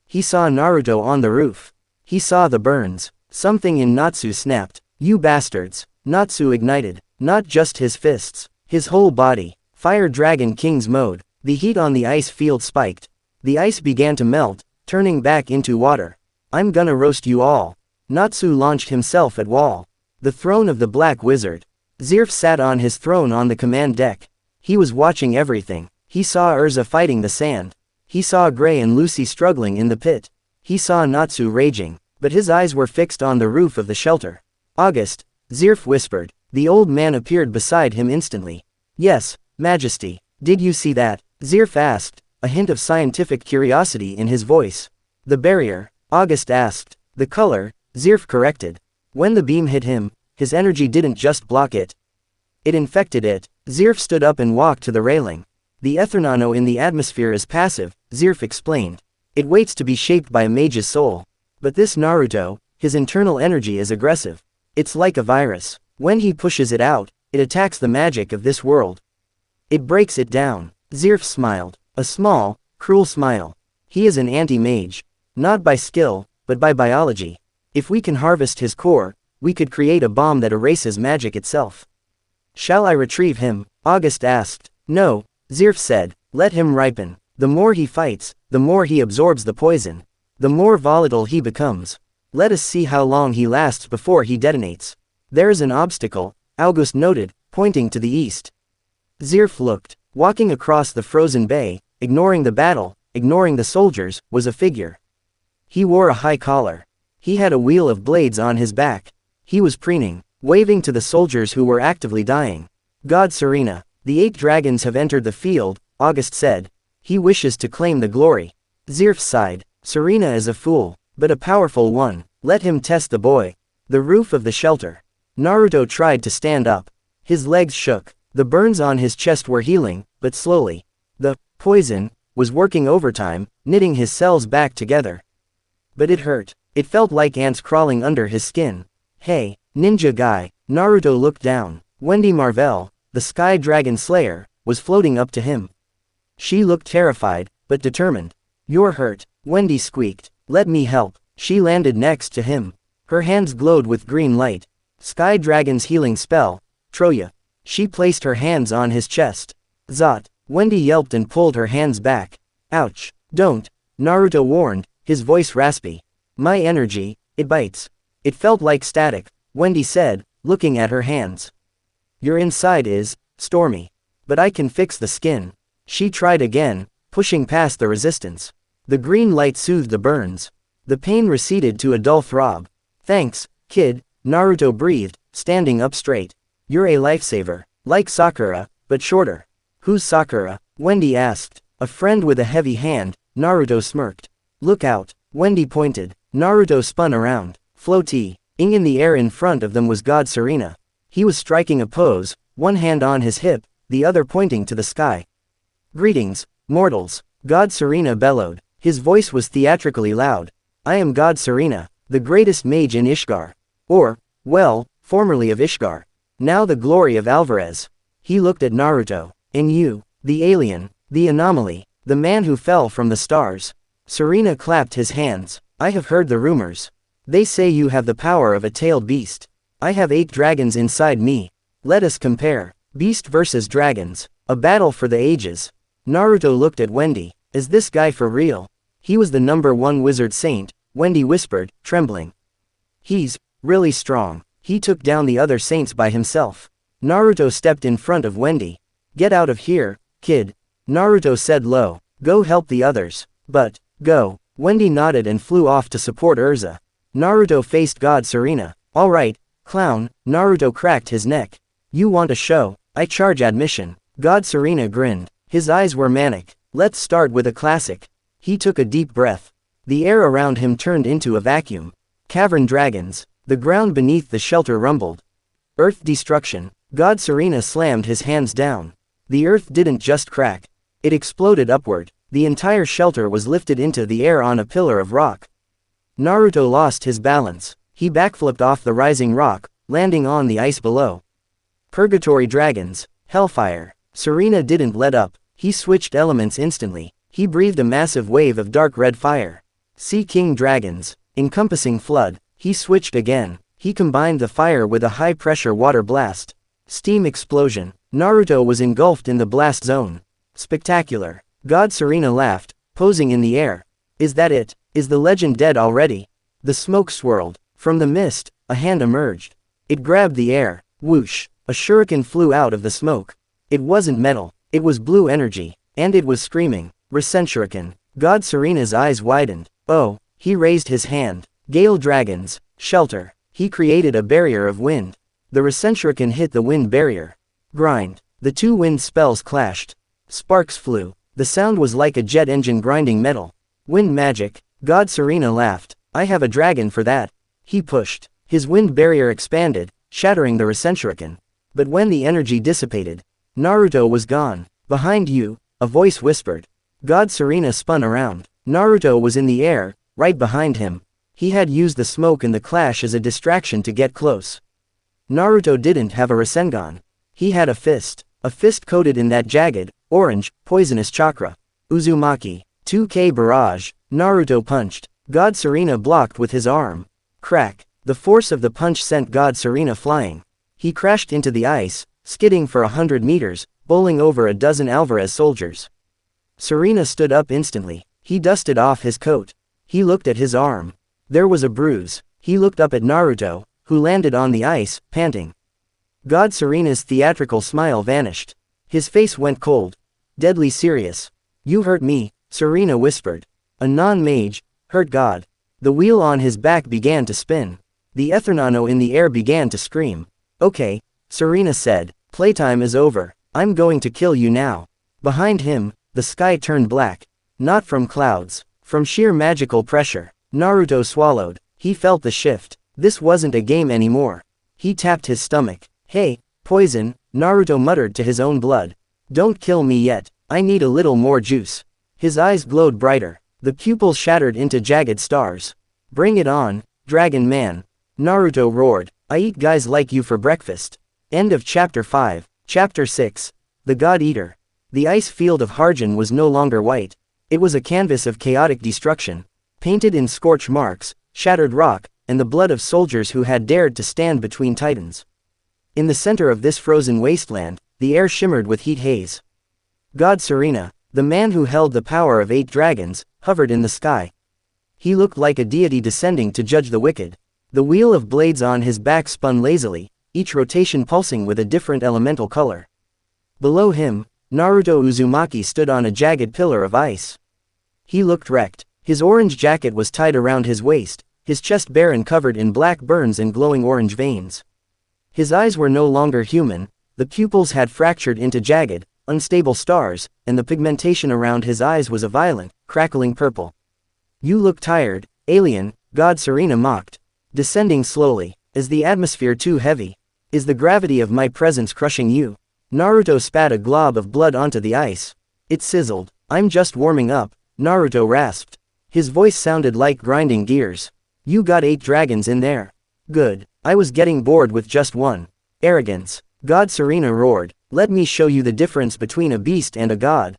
He saw Naruto on the roof. He saw the burns. Something in Natsu snapped. You bastards. Natsu ignited. Not just his fists. His whole body. Fire Dragon King's mode. The heat on the ice field spiked. The ice began to melt, turning back into water. I'm gonna roast you all. Natsu launched himself at Wall. The throne of the Black Wizard. Zirf sat on his throne on the command deck. He was watching everything. He saw Urza fighting the sand. He saw Gray and Lucy struggling in the pit. He saw Natsu raging, but his eyes were fixed on the roof of the shelter. August, Zirf whispered. The old man appeared beside him instantly. Yes, Majesty. Did you see that? Zirf asked, a hint of scientific curiosity in his voice. The barrier, August asked. The color, Zirf corrected. When the beam hit him, his energy didn't just block it. It infected it. Zirf stood up and walked to the railing. The Ethernano in the atmosphere is passive, Zirf explained. It waits to be shaped by a mage's soul. But this Naruto, his internal energy is aggressive. It's like a virus. When he pushes it out, it attacks the magic of this world. It breaks it down. Zirf smiled. A small, cruel smile. He is an anti-mage. Not by skill, but by biology. If we can harvest his core, we could create a bomb that erases magic itself. Shall I retrieve him? August asked. No, Zirf said. Let him ripen. The more he fights, the more he absorbs the poison. The more volatile he becomes. Let us see how long he lasts before he detonates. There's an obstacle, August noted, pointing to the east. Zirf looked. Walking across the frozen bay, ignoring the battle, ignoring the soldiers, was a figure. He wore a high collar. He had a wheel of blades on his back. He was preening, waving to the soldiers who were actively dying. God Serena, the 8 dragons have entered the field, August said. He wishes to claim the glory. Zirf sighed. Serena is a fool, but a powerful one. Let him test the boy. The roof of the shelter. Naruto tried to stand up. His legs shook. The burns on his chest were healing, but slowly. The poison was working overtime, knitting his cells back together. But it hurt. It felt like ants crawling under his skin. Hey, ninja guy. Naruto looked down. Wendy Marvell, the Sky Dragon Slayer, was floating up to him. She looked terrified, but determined. You're hurt, Wendy squeaked. Let me help. She landed next to him. Her hands glowed with green light. Sky Dragon's healing spell, Troya. She placed her hands on his chest. Zot. Wendy yelped and pulled her hands back. Ouch. Don't. Naruto warned, his voice raspy. My energy, it bites. It felt like static, Wendy said, looking at her hands. Your inside is stormy. But I can fix the skin. She tried again, pushing past the resistance. The green light soothed the burns. The pain receded to a dull throb. Thanks, kid, Naruto breathed, standing up straight. You're a lifesaver. Like Sakura, but shorter. Who's Sakura? Wendy asked. A friend with a heavy hand, Naruto smirked. Look out, Wendy pointed. Naruto spun around. Floaty. In the air in front of them was God Serena. He was striking a pose, one hand on his hip, the other pointing to the sky. Greetings, mortals, God Serena bellowed. His voice was theatrically loud. I am God Serena, the greatest mage in Ishgar. Or, well, formerly of Ishgar. Now the glory of Alvarez. He looked at Naruto. And you, the alien, the anomaly, the man who fell from the stars. Serena clapped his hands. I have heard the rumors. They say you have the power of a tailed beast. I have 8 dragons inside me. Let us compare. Beast versus dragons. A battle for the ages. Naruto looked at Wendy. Is this guy for real? He was the #1 wizard saint, Wendy whispered, trembling. He's really strong. He took down the other saints by himself. Naruto stepped in front of Wendy. Get out of here, kid. Naruto said low. Go help the others. But, go. Wendy nodded and flew off to support Urza. Naruto faced God Serena. Alright, clown. Naruto cracked his neck. You want a show? I charge admission. God Serena grinned. His eyes were manic. Let's start with a classic. He took a deep breath. The air around him turned into a vacuum. Cavern dragons. The ground beneath the shelter rumbled. Earth destruction. God Serena slammed his hands down. The earth didn't just crack. It exploded upward. The entire shelter was lifted into the air on a pillar of rock. Naruto lost his balance. He backflipped off the rising rock, landing on the ice below. Purgatory dragons. Hellfire. Serena didn't let up. He switched elements instantly. He breathed a massive wave of dark red fire. Sea King dragons. Encompassing flood. He switched again. He combined the fire with a high-pressure water blast. Steam explosion. Naruto was engulfed in the blast zone. Spectacular. God Serena laughed, posing in the air. Is that it? Is the legend dead already? The smoke swirled. From the mist, a hand emerged. It grabbed the air. Whoosh. A shuriken flew out of the smoke. It wasn't metal. It was blue energy. And it was screaming. Shuriken. God Serena's eyes widened. Oh. He raised his hand. Gale dragons. Shelter. He created a barrier of wind. The Shuriken hit the wind barrier. Grind. The 2 wind spells clashed. Sparks flew. The sound was like a jet engine grinding metal. Wind magic. God Serena laughed. I have a dragon for that. He pushed. His wind barrier expanded, shattering the Shuriken. But when the energy dissipated, Naruto was gone. Behind you, a voice whispered. God Serena spun around. Naruto was in the air, right behind him. He had used the smoke and the clash as a distraction to get close. Naruto didn't have a Rasengan. He had a fist coated in that jagged, orange, poisonous chakra. Uzumaki. 2K barrage. Naruto punched. God Serena blocked with his arm. Crack. The force of the punch sent God Serena flying. He crashed into the ice, skidding for 100 meters, bowling over a dozen Alvarez soldiers. Serena stood up instantly. He dusted off his coat. He looked at his arm. There was a bruise. He looked up at Naruto, who landed on the ice, panting. God Serena's theatrical smile vanished. His face went cold. Deadly serious. You hurt me, Serena whispered. A non-mage, hurt God. The wheel on his back began to spin. The Ethernano in the air began to scream. Okay, Serena said. Playtime is over. I'm going to kill you now. Behind him, the sky turned black. Not from clouds. From sheer magical pressure. Naruto swallowed. He felt the shift. This wasn't a game anymore. He tapped his stomach. Hey, poison, Naruto muttered to his own blood. Don't kill me yet. I need a little more juice. His eyes glowed brighter. The pupils shattered into jagged stars. Bring it on, Dragon Man. Naruto roared. I eat guys like you for breakfast. End of Chapter 5. Chapter 6. The God Eater. The ice field of Hargen was no longer white. It was a canvas of chaotic destruction. Painted in scorch marks, shattered rock, and the blood of soldiers who had dared to stand between titans. In the center of this frozen wasteland, the air shimmered with heat haze. God Serena, the man who held the power of 8 dragons, hovered in the sky. He looked like a deity descending to judge the wicked. The wheel of blades on his back spun lazily, each rotation pulsing with a different elemental color. Below him, Naruto Uzumaki stood on a jagged pillar of ice. He looked wrecked. His orange jacket was tied around his waist, his chest bare and covered in black burns and glowing orange veins. His eyes were no longer human, the pupils had fractured into jagged, unstable stars, and the pigmentation around his eyes was a violent, crackling purple. "You look tired, alien," God Serena mocked. "Descending slowly. Is the atmosphere too heavy? Is the gravity of my presence crushing you?" Naruto spat a glob of blood onto the ice. It sizzled. "I'm just warming up," Naruto rasped. His voice sounded like grinding gears. "You got 8 dragons in there. Good. I was getting bored with just one." "Arrogance," God Serena roared. "Let me show you the difference between a beast and a god."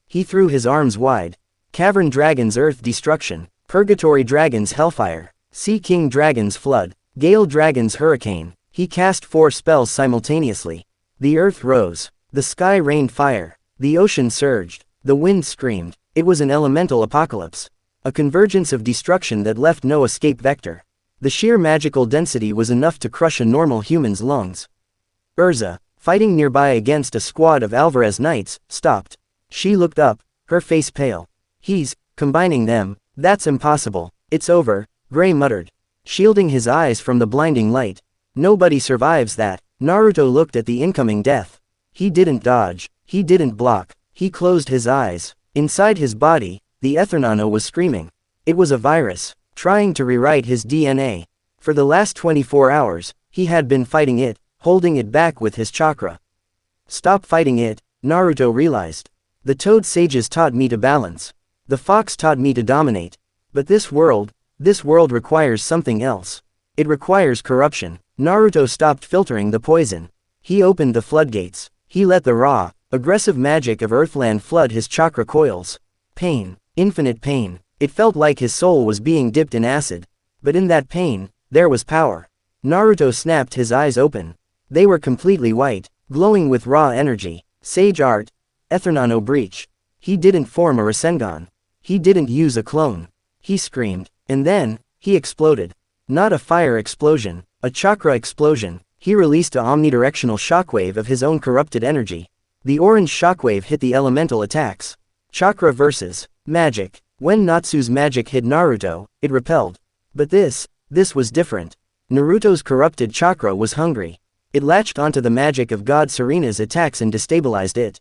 He threw his arms wide. Cavern dragons earth destruction, purgatory dragons hellfire, sea king dragons flood, gale dragons hurricane. He cast 4 spells simultaneously. The earth rose. The sky rained fire. The ocean surged. The wind screamed. It was an elemental apocalypse. A convergence of destruction that left no escape vector. The sheer magical density was enough to crush a normal human's lungs. Urza, fighting nearby against a squad of Alvarez knights, stopped. She looked up, her face pale. Combining them, that's impossible. It's over, Gray muttered, shielding his eyes from the blinding light. Nobody survives that. Naruto looked at the incoming death. He didn't dodge. He didn't block. He closed his eyes. Inside his body, the Ethernano was screaming. It was a virus, trying to rewrite his DNA. For the last 24 hours, he had been fighting it, holding it back with his chakra. Stop fighting it, Naruto realized. The toad sages taught me to balance. The fox taught me to dominate. But this world requires something else. It requires corruption. Naruto stopped filtering the poison. He opened the floodgates. He let the raw, aggressive magic of Earthland flood his chakra coils. Pain, infinite pain. It felt like his soul was being dipped in acid. But in that pain, there was power. Naruto snapped his eyes open. They were completely white, glowing with raw energy. Sage art. Ethernano breach. He didn't form a Rasengan. He didn't use a clone. He screamed. And then, he exploded. Not a fire explosion, a chakra explosion. He released a omnidirectional shockwave of his own corrupted energy. The orange shockwave hit the elemental attacks. Chakra versus magic. When Natsu's magic hit Naruto, it repelled. But this was different. Naruto's corrupted chakra was hungry. It latched onto the magic of God Serena's attacks and destabilized it.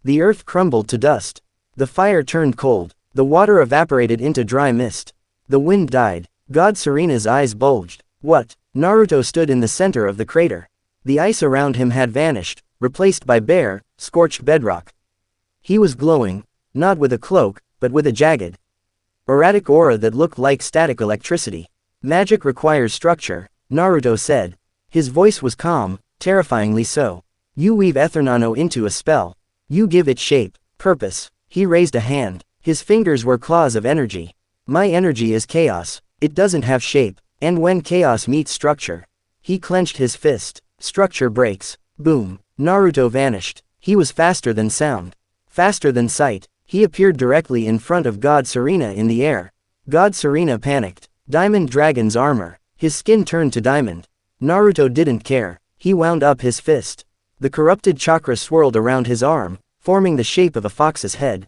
The earth crumbled to dust. The fire turned cold. The water evaporated into dry mist. The wind died. God Serena's eyes bulged. What? Naruto stood in the center of the crater. The ice around him had vanished, replaced by bare, scorched bedrock. He was glowing, not with a cloak, but with a jagged, erratic aura that looked like static electricity. Magic requires structure, Naruto said. His voice was calm, terrifyingly so. You weave Ethernano into a spell. You give it shape, purpose. He raised a hand. His fingers were claws of energy. My energy is chaos. It doesn't have shape. And when chaos meets structure. He clenched his fist. Structure breaks. Boom. Naruto vanished. He was faster than sound. Faster than sight. He appeared directly in front of God Serena in the air. God Serena panicked. Diamond Dragon's armor. His skin turned to diamond. Naruto didn't care. He wound up his fist. The corrupted chakra swirled around his arm, forming the shape of a fox's head.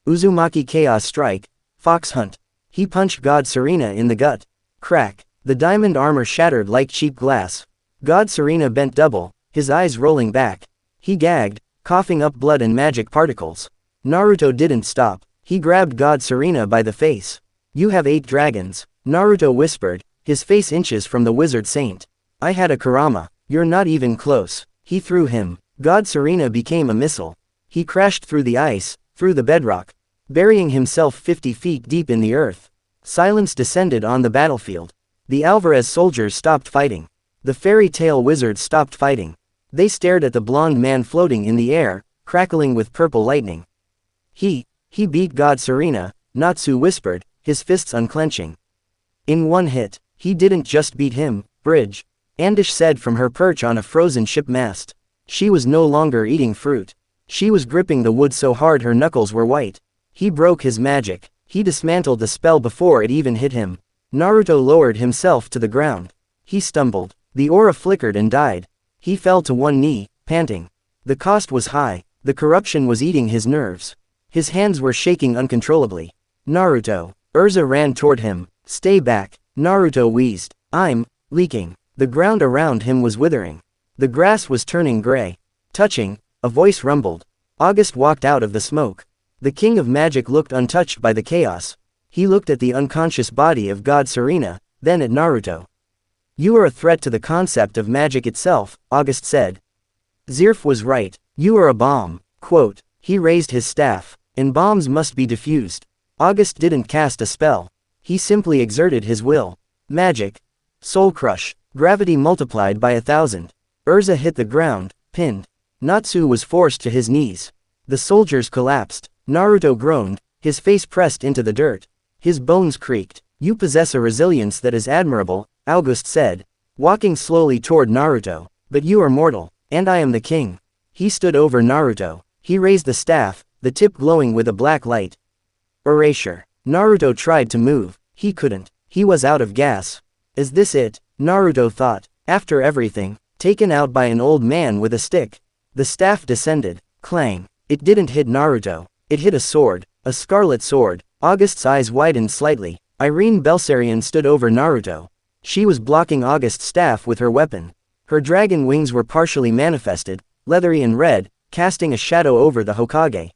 Uzumaki Chaos Strike. Fox Hunt. He punched God Serena in the gut. Crack. The diamond armor shattered like cheap glass. God Serena bent double, his eyes rolling back. He gagged, coughing up blood and magic particles. Naruto didn't stop. He grabbed God Serena by the face. You have 8 dragons, Naruto whispered, his face inches from the wizard saint. I had a Kurama. You're not even close. He threw him. God Serena became a missile. He crashed through the ice, through the bedrock, burying himself 50 feet deep in the earth. Silence descended on the battlefield. The Alvarez soldiers stopped fighting. The fairy tale wizards stopped fighting. They stared at the blonde man floating in the air, crackling with purple lightning. He beat God Serena, Natsu whispered, his fists unclenching. In one hit. He didn't just beat him, Bridge. Andish said from her perch on a frozen ship mast. She was no longer eating fruit. She was gripping the wood so hard her knuckles were white. He broke his magic. He dismantled the spell before it even hit him. Naruto lowered himself to the ground. He stumbled. The aura flickered and died. He fell to one knee, panting. The cost was high. The corruption was eating his nerves. His hands were shaking uncontrollably. Naruto. Urza ran toward him. Stay back. Naruto wheezed. I'm leaking. The ground around him was withering. The grass was turning gray. Touching, a voice rumbled. August walked out of the smoke. The king of magic looked untouched by the chaos. He looked at the unconscious body of God Serena, then at Naruto. You are a threat to the concept of magic itself, August said. Zirf was right. You are a bomb. Quote. He raised his staff. And bombs must be diffused. August didn't cast a spell. He simply exerted his will. Magic. Soul crush. Gravity multiplied by 1,000. Urza hit the ground, pinned. Natsu was forced to his knees. The soldiers collapsed. Naruto groaned, his face pressed into the dirt. His bones creaked. You possess a resilience that is admirable, August said, walking slowly toward Naruto. But you are mortal, and I am the king. He stood over Naruto. He raised the staff, the tip glowing with a black light. Erasure. Naruto tried to move. He couldn't. He was out of gas. Is this it? Naruto thought. After everything, taken out by an old man with a stick. The staff descended. Clang. It didn't hit Naruto. It hit a sword. A scarlet sword. August's eyes widened slightly. Irene Belsarion stood over Naruto. She was blocking August's staff with her weapon. Her dragon wings were partially manifested, leathery and red, casting a shadow over the Hokage.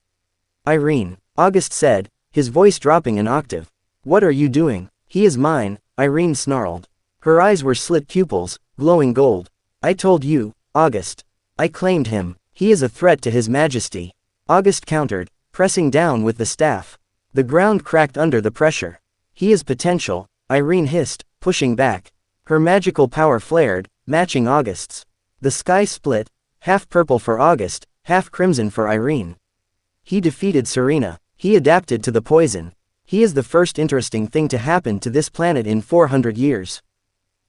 Irene, August said, his voice dropping an octave. What are you doing? He is mine, Irene snarled. Her eyes were slit pupils, glowing gold. I told you, August. I claimed him. He is a threat to his majesty. August countered, pressing down with the staff. The ground cracked under the pressure. He is potential, Irene hissed, pushing back. Her magical power flared, matching August's. The sky split, half purple for August, half crimson for Irene. He defeated Serena. He adapted to the poison. He is the first interesting thing to happen to this planet in 400 years.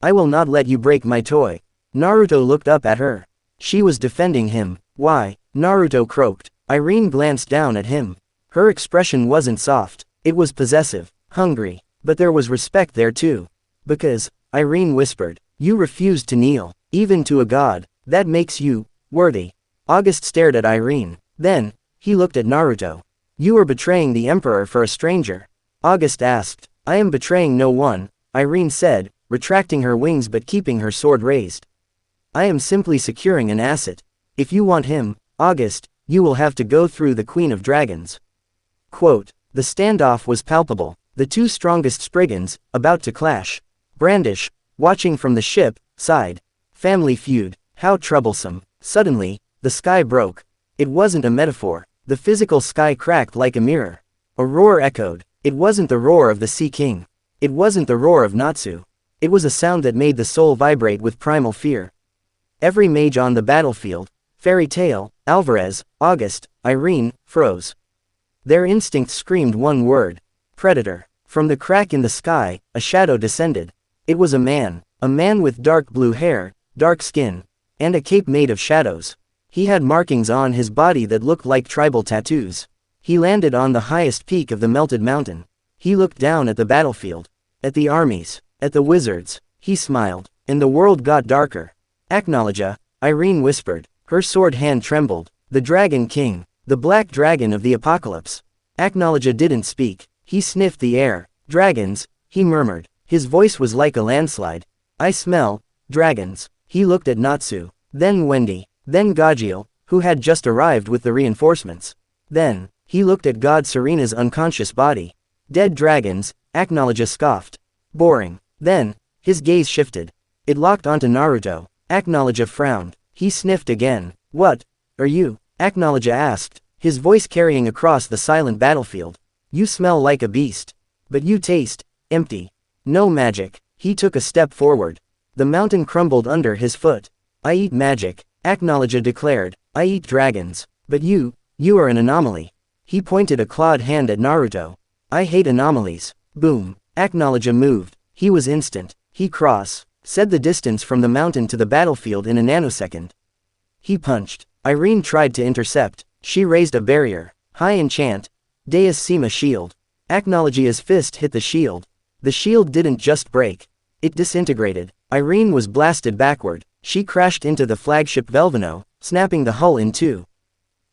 I will not let you break my toy. Naruto looked up at her. She was defending him. Why? Naruto croaked. Irene glanced down at him. Her expression wasn't soft. It was possessive, hungry. But there was respect there too. Because, Irene whispered, you refused to kneel, even to a god. That makes you worthy. August stared at Irene. Then, he looked at Naruto. You are betraying the emperor for a stranger. August asked. I am betraying no one, Irene said, retracting her wings but keeping her sword raised. I am simply securing an asset. If you want him, August, you will have to go through the Queen of Dragons. Quote. The standoff was palpable. The two strongest Spriggans, about to clash. Brandish, watching from the ship, sighed. Family feud. How troublesome. Suddenly, the sky broke. It wasn't a metaphor. The physical sky cracked like a mirror. A roar echoed. It wasn't the roar of the Sea King. It wasn't the roar of Natsu. It was a sound that made the soul vibrate with primal fear. Every mage on the battlefield, Fairy Tail, Alvarez, August, Irene, froze. Their instincts screamed one word. Predator. From the crack in the sky, a shadow descended. It was a man with dark blue hair, dark skin, and a cape made of shadows. He had markings on his body that looked like tribal tattoos. He landed on the highest peak of the melted mountain. He looked down at the battlefield, at the armies, at the wizards. He smiled, and the world got darker. Acknowledge, Irene whispered. Her sword hand trembled. The Dragon King, the Black Dragon of the Apocalypse. Acknowledge didn't speak. He sniffed the air. Dragons, he murmured. His voice was like a landslide. I smell dragons. He looked at Natsu, then Wendy, then Gajiel, who had just arrived with the reinforcements. Then, he looked at God Serena's unconscious body. Dead dragons, Acknowledge scoffed. Boring. Then, his gaze shifted. It locked onto Naruto. Acknowledge frowned. He sniffed again. What are you? Acknowledge asked, his voice carrying across the silent battlefield. You smell like a beast. But you taste empty. No magic. He took a step forward. The mountain crumbled under his foot. I eat magic, Acknowledge declared. I eat dragons. But you are an anomaly. He pointed a clawed hand at Naruto. I hate anomalies. Boom. Acknowledge moved. He was instant. He said the distance from the mountain to the battlefield in a nanosecond. He punched. Irene tried to intercept. She raised a barrier. High enchant. Deus Sema shield. Acknowledge's fist hit the shield. The shield didn't just break. It disintegrated. Irene was blasted backward. She crashed into the flagship Velvino, snapping the hull in two.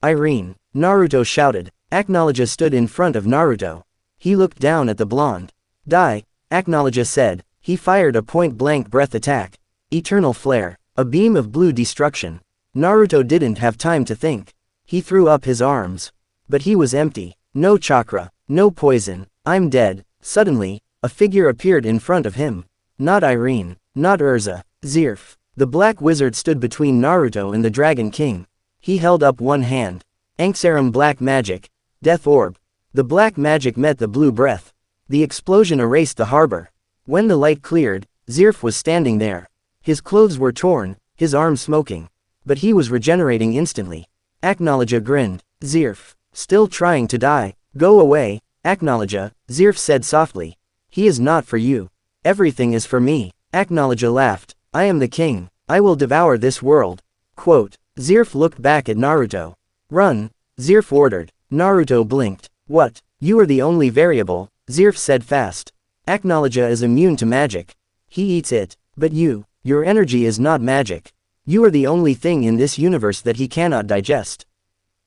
Irene. Naruto shouted. Acknowledge stood in front of Naruto. He looked down at the blonde. Die, Acknowledge said. He fired a point-blank breath attack. Eternal flare. A beam of blue destruction. Naruto didn't have time to think. He threw up his arms. But he was empty. No chakra. No poison. I'm dead. Suddenly, a figure appeared in front of him. Not Irene. Not Urza. Zirf. The black wizard stood between Naruto and the Dragon King. He held up one hand. Anksarum black magic. Death orb. The black magic met the blue breath. The explosion erased the harbor. When the light cleared, Zirf was standing there. His clothes were torn, his arms smoking. But he was regenerating instantly. Acknowledge grinned. Zirf. Still trying to die. Go away, Acknowledge, Zirf said softly. He is not for you. Everything is for me. Acknowledge laughed. I am the king. I will devour this world. Quote. Zirf looked back at Naruto. Run, Zirf ordered. Naruto blinked. What? You are the only variable, Zirf said fast. Acknowledge is immune to magic. He eats it. But your energy is not magic. You are the only thing in this universe that he cannot digest.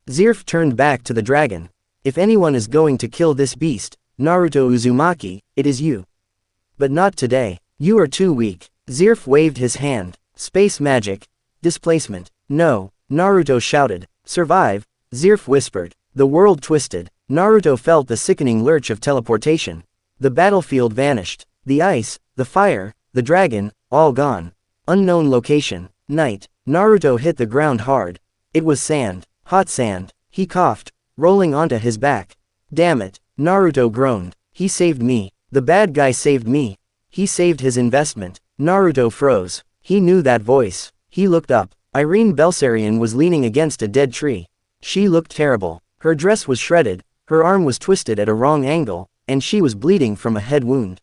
Zirf turned back to the dragon. If anyone is going to kill this beast, Naruto Uzumaki, it is you. But not today. You are too weak. Zirf waved his hand. Space magic. Displacement. No, Naruto shouted. Survive, Zirf whispered. The world twisted. Naruto felt the sickening lurch of teleportation. The battlefield vanished. The ice, the fire, the dragon, all gone. Unknown location. Night. Naruto hit the ground hard. It was sand. Hot sand. He coughed, rolling onto his back. Damn it, Naruto groaned. He saved me. The bad guy saved me. He saved his investment. Naruto froze. He knew that voice. He looked up. Irene Belsarion was leaning against a dead tree. She looked terrible. Her dress was shredded, her arm was twisted at a wrong angle, and she was bleeding from a head wound.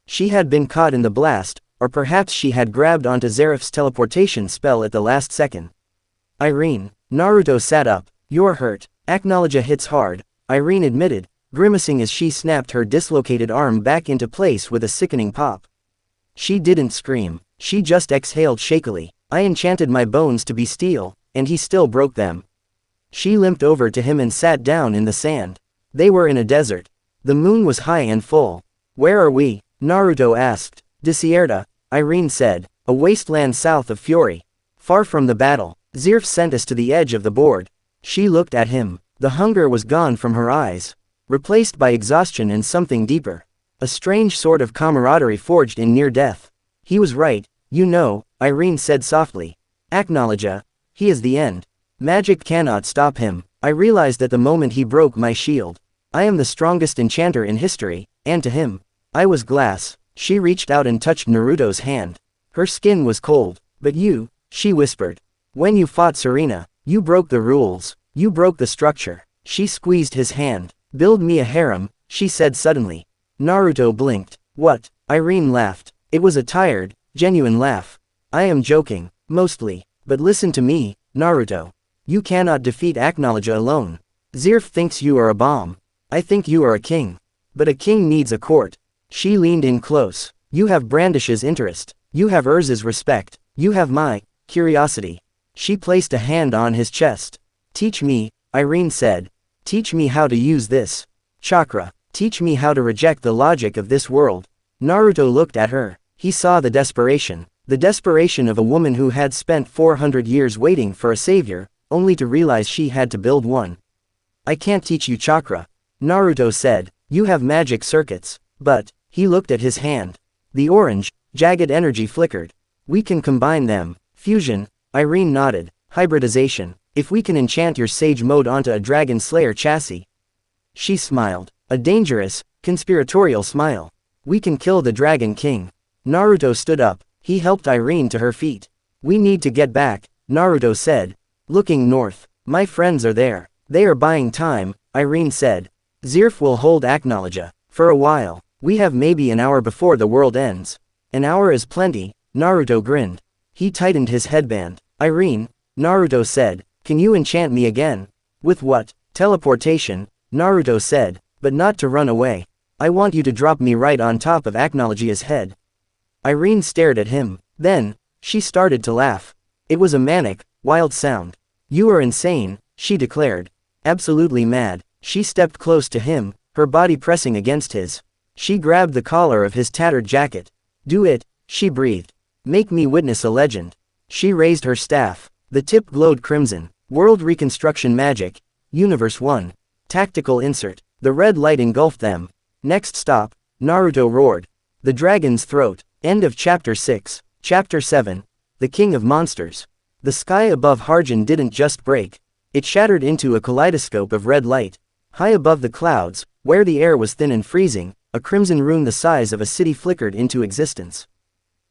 She had been caught in the blast, or perhaps she had grabbed onto Zeref's teleportation spell at the last second. Irene. Naruto sat up. You're hurt. Acknowledge hits hard, Irene admitted, grimacing as she snapped her dislocated arm back into place with a sickening pop. She didn't scream. She just exhaled shakily. I enchanted my bones to be steel, and he still broke them. She limped over to him and sat down in the sand. They were in a desert. The moon was high and full. Where are we? Naruto asked. Desierta, Irene said, a wasteland south of Fury. Far from the battle. Zirf sent us to the edge of the board. She looked at him. The hunger was gone from her eyes, replaced by exhaustion and something deeper. A strange sort of camaraderie forged in near death. He was right, you know, Irene said softly. Acknowledge, he is the end. Magic cannot stop him. I realized at the moment he broke my shield. I am the strongest enchanter in history, and to him, I was glass. She reached out and touched Naruto's hand. Her skin was cold. But you, she whispered. When you fought Serena, you broke the rules. You broke the structure. She squeezed his hand. Build me a harem, she said suddenly. Naruto blinked. What? Irene laughed. It was a tired, genuine laugh. I am joking, mostly. But listen to me, Naruto. You cannot defeat Acknowledge alone. Zirf thinks you are a bomb. I think you are a king. But a king needs a court. She leaned in close. You have Brandish's interest. You have Urza's respect. You have my curiosity. She placed a hand on his chest. Teach me, Irene said. Teach me how to use this chakra. Teach me how to reject the logic of this world. Naruto looked at her. He saw the desperation. The desperation of a woman who had spent 400 years waiting for a savior, only to realize she had to build one. I can't teach you chakra, Naruto said. You have magic circuits. But, he looked at his hand. The orange, jagged energy flickered. We can combine them. Fusion, Irene nodded. Hybridization. If we can enchant your sage mode onto a dragon slayer chassis. She smiled. A dangerous, conspiratorial smile. We can kill the Dragon King. Naruto stood up. He helped Irene to her feet. We need to get back, Naruto said. Looking north. My friends are there. They are buying time, Irene said. Zirf will hold Acknowledge. For a while. We have maybe an hour before the world ends. An hour is plenty, Naruto grinned. He tightened his headband. Irene, Naruto said, can you enchant me again? With what? Teleportation, Naruto said, but not to run away. I want you to drop me right on top of Acknowledge's head. Irene stared at him. Then, she started to laugh. It was a manic, wild sound. You are insane, she declared. Absolutely mad. She stepped close to him, her body pressing against his. She grabbed the collar of his tattered jacket. Do it, she breathed. Make me witness a legend. She raised her staff. The tip glowed crimson. World Reconstruction Magic. Universe 1. Tactical insert. The red light engulfed them. Next stop, Naruto roared. The dragon's throat. End of Chapter 6. Chapter 7. The King of Monsters. The sky above Harem didn't just break. It shattered into a kaleidoscope of red light. High above the clouds, where the air was thin and freezing, a crimson rune the size of a city flickered into existence.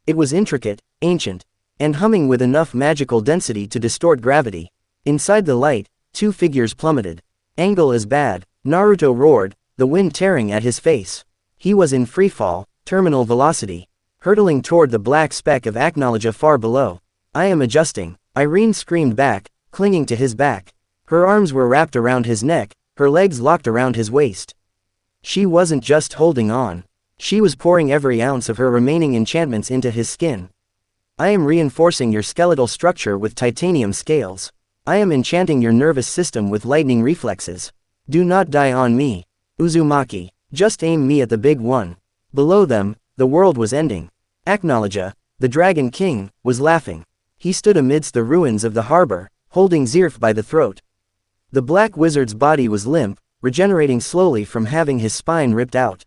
It was intricate, ancient, and humming with enough magical density to distort gravity. Inside the light, two figures plummeted. Angle is bad, Naruto roared, the wind tearing at his face. He was in freefall, terminal velocity, hurtling toward the black speck of Acknowledge far below. I am adjusting, Irene screamed back, clinging to his back. Her arms were wrapped around his neck, her legs locked around his waist. She wasn't just holding on. She was pouring every ounce of her remaining enchantments into his skin. I am reinforcing your skeletal structure with titanium scales. I am enchanting your nervous system with lightning reflexes. Do not die on me. Uzumaki, just aim me at the big one. Below them, the world was ending. Acknowledge, the Dragon King, was laughing. He stood amidst the ruins of the harbor, holding Zirf by the throat. The black wizard's body was limp, regenerating slowly from having his spine ripped out.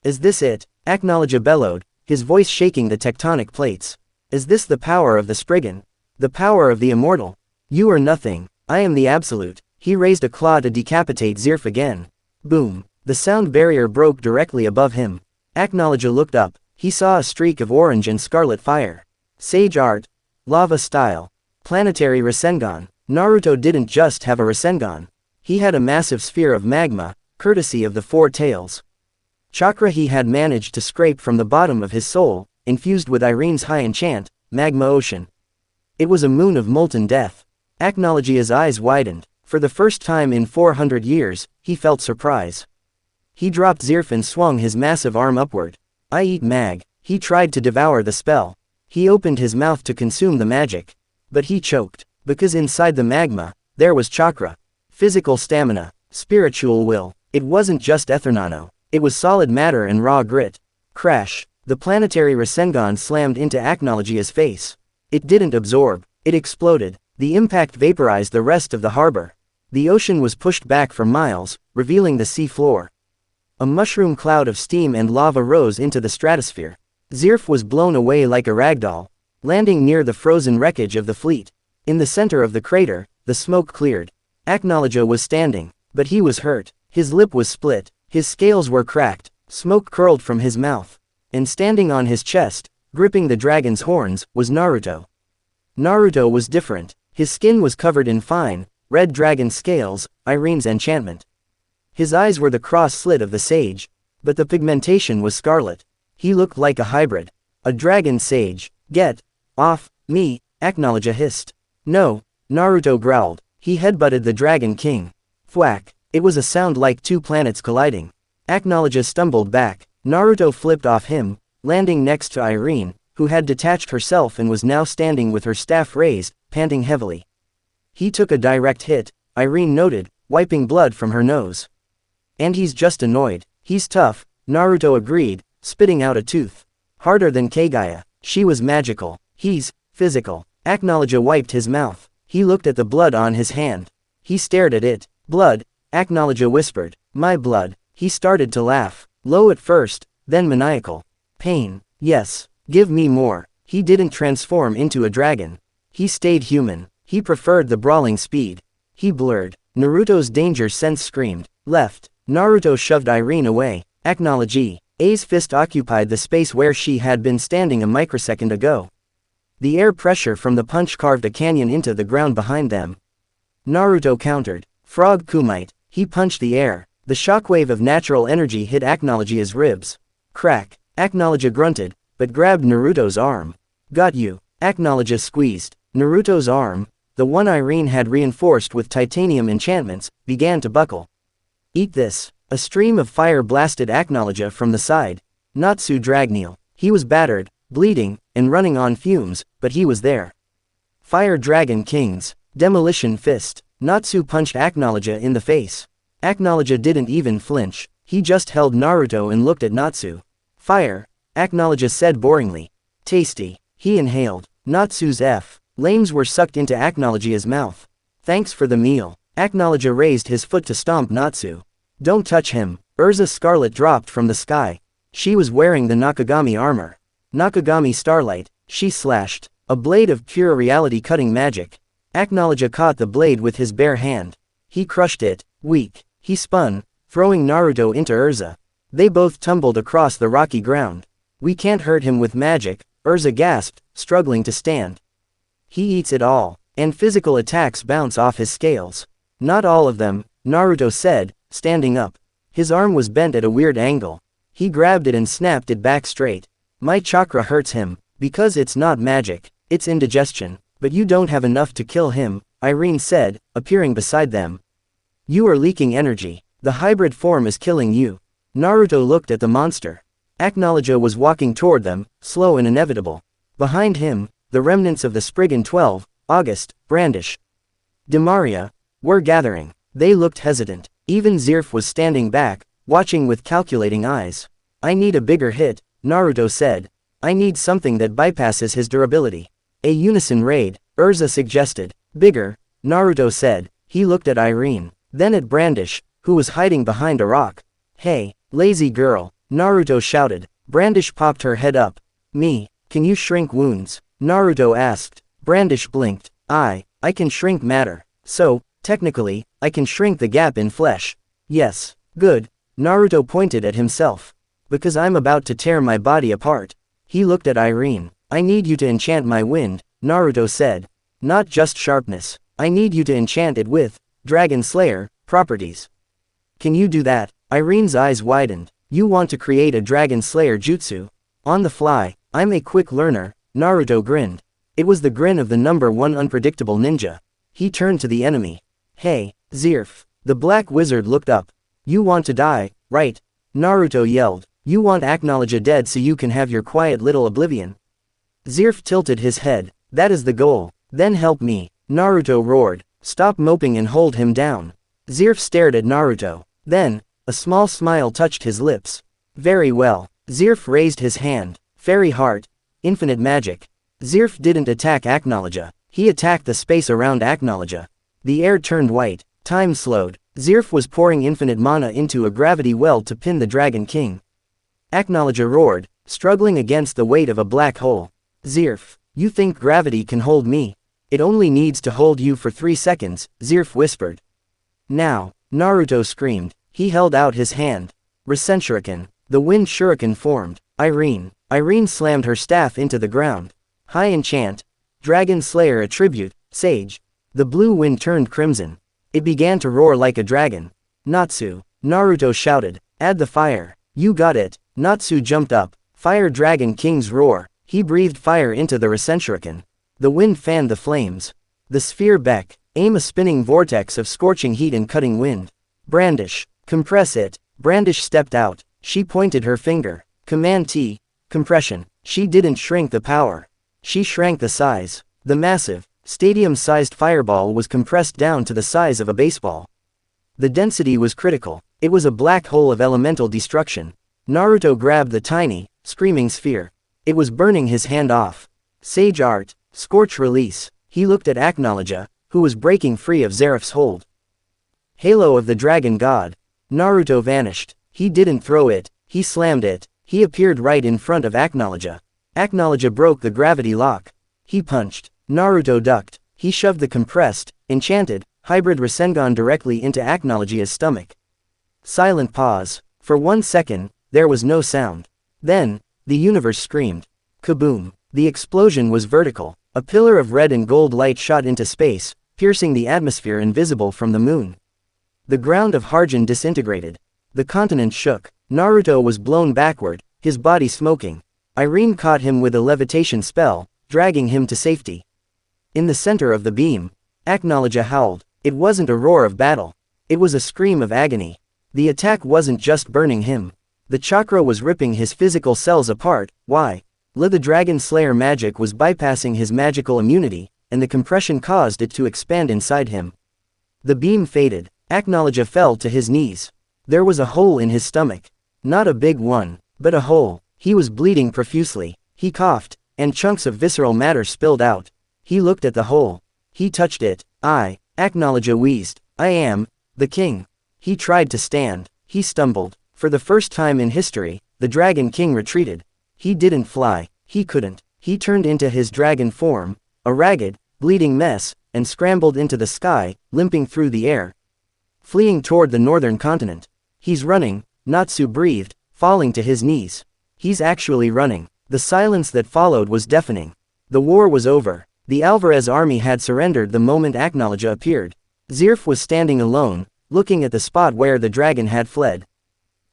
Is this it? Acknowledge bellowed, his voice shaking the tectonic plates. Is this the power of the Spriggan? The power of the immortal? You are nothing, I am the absolute. He raised a claw to decapitate Zirf again. Boom. The sound barrier broke directly above him. Acknowledge looked up. He saw a streak of orange and scarlet fire. Sage art. Lava style. Planetary Rasengan. Naruto didn't just have a Rasengan. He had a massive sphere of magma, courtesy of the Four Tails. Chakra he had managed to scrape from the bottom of his soul, infused with Irene's high enchant, Magma Ocean. It was a moon of molten death. Acknowledge's eyes widened. For the first time in 400 years, he felt surprise. He dropped Zirf and swung his massive arm upward. I eat mag. He tried to devour the spell. He opened his mouth to consume the magic. But he choked. Because inside the magma, there was chakra. Physical stamina. Spiritual will. It wasn't just ethernano. It was solid matter and raw grit. Crash. The planetary Rasengan slammed into Acknowledge's face. It didn't absorb. It exploded. The impact vaporized the rest of the harbor. The ocean was pushed back for miles, revealing the sea floor. A mushroom cloud of steam and lava rose into the stratosphere. Zirf was blown away like a ragdoll, landing near the frozen wreckage of the fleet. In the center of the crater, the smoke cleared. Acknowledge was standing, but he was hurt. His lip was split, his scales were cracked, smoke curled from his mouth. And standing on his chest, gripping the dragon's horns, was Naruto. Naruto was different. His skin was covered in fine, red dragon scales, Irene's enchantment. His eyes were the cross-slit of the sage, but the pigmentation was scarlet. He looked like a hybrid. A dragon sage. Get off me, Acknowledge hissed. No, Naruto growled. He headbutted the Dragon King. Thwack. It was a sound like two planets colliding. Acknowledge stumbled back. Naruto flipped off him, landing next to Irene, who had detached herself and was now standing with her staff raised, panting heavily. He took a direct hit, Irene noted, wiping blood from her nose. And he's just annoyed. He's tough, Naruto agreed, spitting out a tooth. Harder than Kagaya. She was magical. He's physical. Acknowledge wiped his mouth. He looked at the blood on his hand. He stared at it. Blood, Acknowledge whispered. My blood. He started to laugh. Low at first, then maniacal. Pain. Yes. Give me more. He didn't transform into a dragon. He stayed human. He preferred the brawling speed. He blurred. Naruto's danger sense screamed. Left. Naruto shoved Irene away. Acknowledge. A's fist occupied the space where she had been standing a microsecond ago. The air pressure from the punch carved a canyon into the ground behind them. Naruto countered. Frog Kumite. He punched the air. The shockwave of natural energy hit Acknowledge's ribs. Crack. Acknowledge grunted, but grabbed Naruto's arm. Got you. Acknowledge squeezed. Naruto's arm, the one Irene had reinforced with titanium enchantments, began to buckle. Eat this. A stream of fire blasted Acknowledge from the side. Natsu Dragneel. He was battered, bleeding, and running on fumes, but he was there. Fire Dragon Kings. Demolition Fist. Natsu punched Acknowledge in the face. Acknowledge didn't even flinch. He just held Naruto and looked at Natsu. Fire, Acknowledge said boringly. Tasty. He inhaled. Natsu's flames were sucked into Acknowledge's mouth. Thanks for the meal. Acknowledge raised his foot to stomp Natsu. Don't touch him. Urza Scarlet dropped from the sky. She was wearing the Nakagami armor. Nakagami Starlight, she slashed. A blade of pure reality cutting magic. Acknowledge caught the blade with his bare hand. He crushed it. Weak. He spun, throwing Naruto into Urza. They both tumbled across the rocky ground. We can't hurt him with magic, Urza gasped, struggling to stand. He eats it all, and physical attacks bounce off his scales. Not all of them, Naruto said, standing up. His arm was bent at a weird angle. He grabbed it and snapped it back straight. My chakra hurts him, because it's not magic, it's indigestion, but you don't have enough to kill him, Irene said, appearing beside them. You are leaking energy. The hybrid form is killing you. Naruto looked at the monster. Acknowledge was walking toward them, slow and inevitable. Behind him, the remnants of the Spriggan 12, August, Brandish, Demaria, were gathering. They looked hesitant. Even Zirf was standing back, watching with calculating eyes. I need a bigger hit, Naruto said. I need something that bypasses his durability. A unison raid, Urza suggested. Bigger, Naruto said. He looked at Irene, then at Brandish, who was hiding behind a rock. Hey, lazy girl, Naruto shouted. Brandish popped her head up. Me, can you shrink wounds? Naruto asked. Brandish blinked. I can shrink matter. So, technically, I can shrink the gap in flesh. Yes, good. Naruto pointed at himself. Because I'm about to tear my body apart. He looked at Irene. I need you to enchant my wind, Naruto said. Not just sharpness. I need you to enchant it with Dragon Slayer properties. Can you do that? Irene's eyes widened. You want to create a Dragon Slayer jutsu? On the fly, I'm a quick learner, Naruto grinned. It was the grin of the number one unpredictable ninja. He turned to the enemy. Hey, Zirf. The black wizard looked up. You want to die, right? Naruto yelled. You want Acknowledge dead so you can have your quiet little oblivion. Zirf tilted his head. That is the goal. Then help me. Naruto roared. Stop moping and hold him down. Zirf stared at Naruto. Then, a small smile touched his lips. Very well. Zirf raised his hand. Fairy heart. Infinite magic. Zirf didn't attack Acknowledge. He attacked the space around Acknowledge. The air turned white. Time slowed. Zirf was pouring infinite mana into a gravity well to pin the Dragon King. Acknowledge roared, struggling against the weight of a black hole. Zirf, you think gravity can hold me? It only needs to hold you for 3 seconds, Zirf whispered. Now, Naruto screamed. He held out his hand. Rasenshuriken. The wind shuriken formed. Irene slammed her staff into the ground. High enchant. Dragon Slayer attribute, Sage. The blue wind turned crimson. It began to roar like a dragon. Natsu. Naruto shouted. Add the fire. You got it. Natsu jumped up. Fire Dragon King's roar. He breathed fire into the Rasenshuriken. The wind fanned the flames. The sphere Beck. Aim a spinning vortex of scorching heat and cutting wind. Brandish. Compress it. Brandish stepped out. She pointed her finger. Command T. Compression. She didn't shrink the power. She shrank the size. The massive, stadium-sized fireball was compressed down to the size of a baseball. The density was critical. It was a black hole of elemental destruction. Naruto grabbed the tiny, screaming sphere. It was burning his hand off. Sage art. Scorch release. He looked at Acknowledge, who was breaking free of Zeref's hold. Halo of the Dragon God. Naruto vanished. He didn't throw it, he slammed it. He appeared right in front of Acknowledge. Acknowledge broke the gravity lock. He punched. Naruto ducked. He shoved the compressed, enchanted, hybrid Rasengan directly into Acknowledge's stomach. Silent pause. For 1 second, there was no sound. Then, the universe screamed. Kaboom. The explosion was vertical. A pillar of red and gold light shot into space, piercing the atmosphere invisible from the moon. The ground of Harjan disintegrated. The continent shook. Naruto was blown backward, his body smoking. Irene caught him with a levitation spell, dragging him to safety. In the center of the beam, Acknowledge howled. It wasn't a roar of battle. It was a scream of agony. The attack wasn't just burning him. The chakra was ripping his physical cells apart. Why? The Dragon Slayer magic was bypassing his magical immunity, and the compression caused it to expand inside him. The beam faded. Acknowledge fell to his knees. There was a hole in his stomach. Not a big one, but a hole. He was bleeding profusely. He coughed, and chunks of visceral matter spilled out. He looked at the hole. He touched it. Acknowledge wheezed. I am the king. He tried to stand. He stumbled. For the first time in history, the Dragon King retreated. He didn't fly. He couldn't. He turned into his dragon form, a ragged, bleeding mess, and scrambled into the sky, limping through the air, fleeing toward the northern continent. He's running, Natsu breathed, falling to his knees. He's actually running. The silence that followed was deafening. The war was over. The Alvarez army had surrendered the moment Acknowledge appeared. Zirf was standing alone, looking at the spot where the dragon had fled.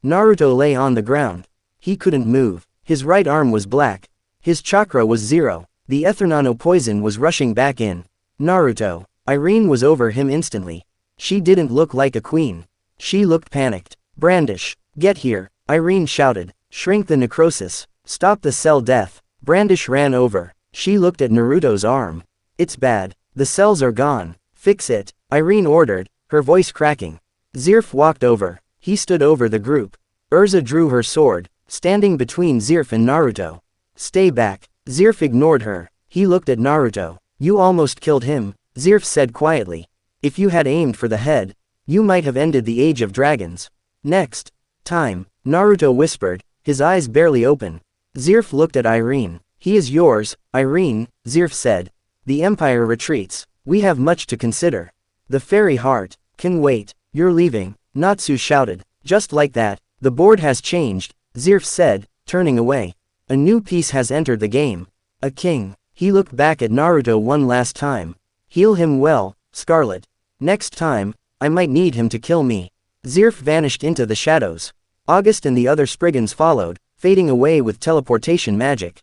Naruto lay on the ground. He couldn't move. His right arm was black. His chakra was 0. The Ethernano poison was rushing back in. Naruto. Irene was over him instantly. She didn't look like a queen. She looked panicked. Brandish. Get here, Irene shouted. Shrink the necrosis. Stop the cell death. Brandish ran over. She looked at Naruto's arm. It's bad. The cells are gone. Fix it, Irene ordered, her voice cracking. Zirf walked over. He stood over the group. Urza drew her sword, standing between Zirf and Naruto. Stay back. Zirf ignored her. He looked at Naruto. You almost killed him, Zirf said quietly. If you had aimed for the head, you might have ended the Age of Dragons. Next time, Naruto whispered, his eyes barely open. Zirf looked at Irene. He is yours, Irene, Zirf said. The Empire retreats. We have much to consider. The fairy heart can wait. You're leaving, Natsu shouted. Just like that, the board has changed, Zirf said, turning away. A new piece has entered the game. A king. He looked back at Naruto one last time. Heal him well, Scarlet. Next time, I might need him to kill me. Zirf vanished into the shadows. August and the other Spriggans followed, fading away with teleportation magic.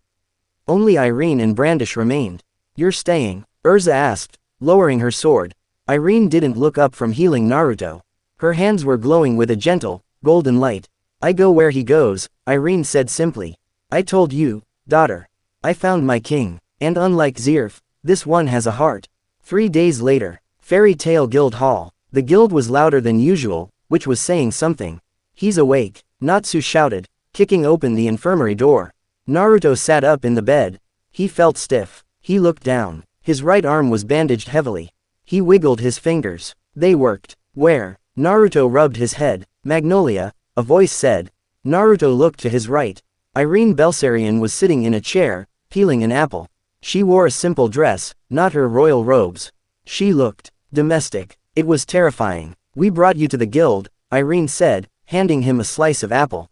Only Irene and Brandish remained. You're staying? Urza asked, lowering her sword. Irene didn't look up from healing Naruto. Her hands were glowing with a gentle, golden light. I go where he goes, Irene said simply. I told you, daughter. I found my king, and unlike Zirf, this one has a heart. 3 days later, Fairy Tail Guild Hall. The guild was louder than usual, which was saying something. He's awake, Natsu shouted, kicking open the infirmary door. Naruto sat up in the bed. He felt stiff. He looked down. His right arm was bandaged heavily. He wiggled his fingers. They worked. Where? Naruto rubbed his head. Magnolia, a voice said. Naruto looked to his right. Irene Belsarion was sitting in a chair, peeling an apple. She wore a simple dress, not her royal robes. She looked domestic. It was terrifying. We brought you to the guild, Irene said, handing him a slice of apple.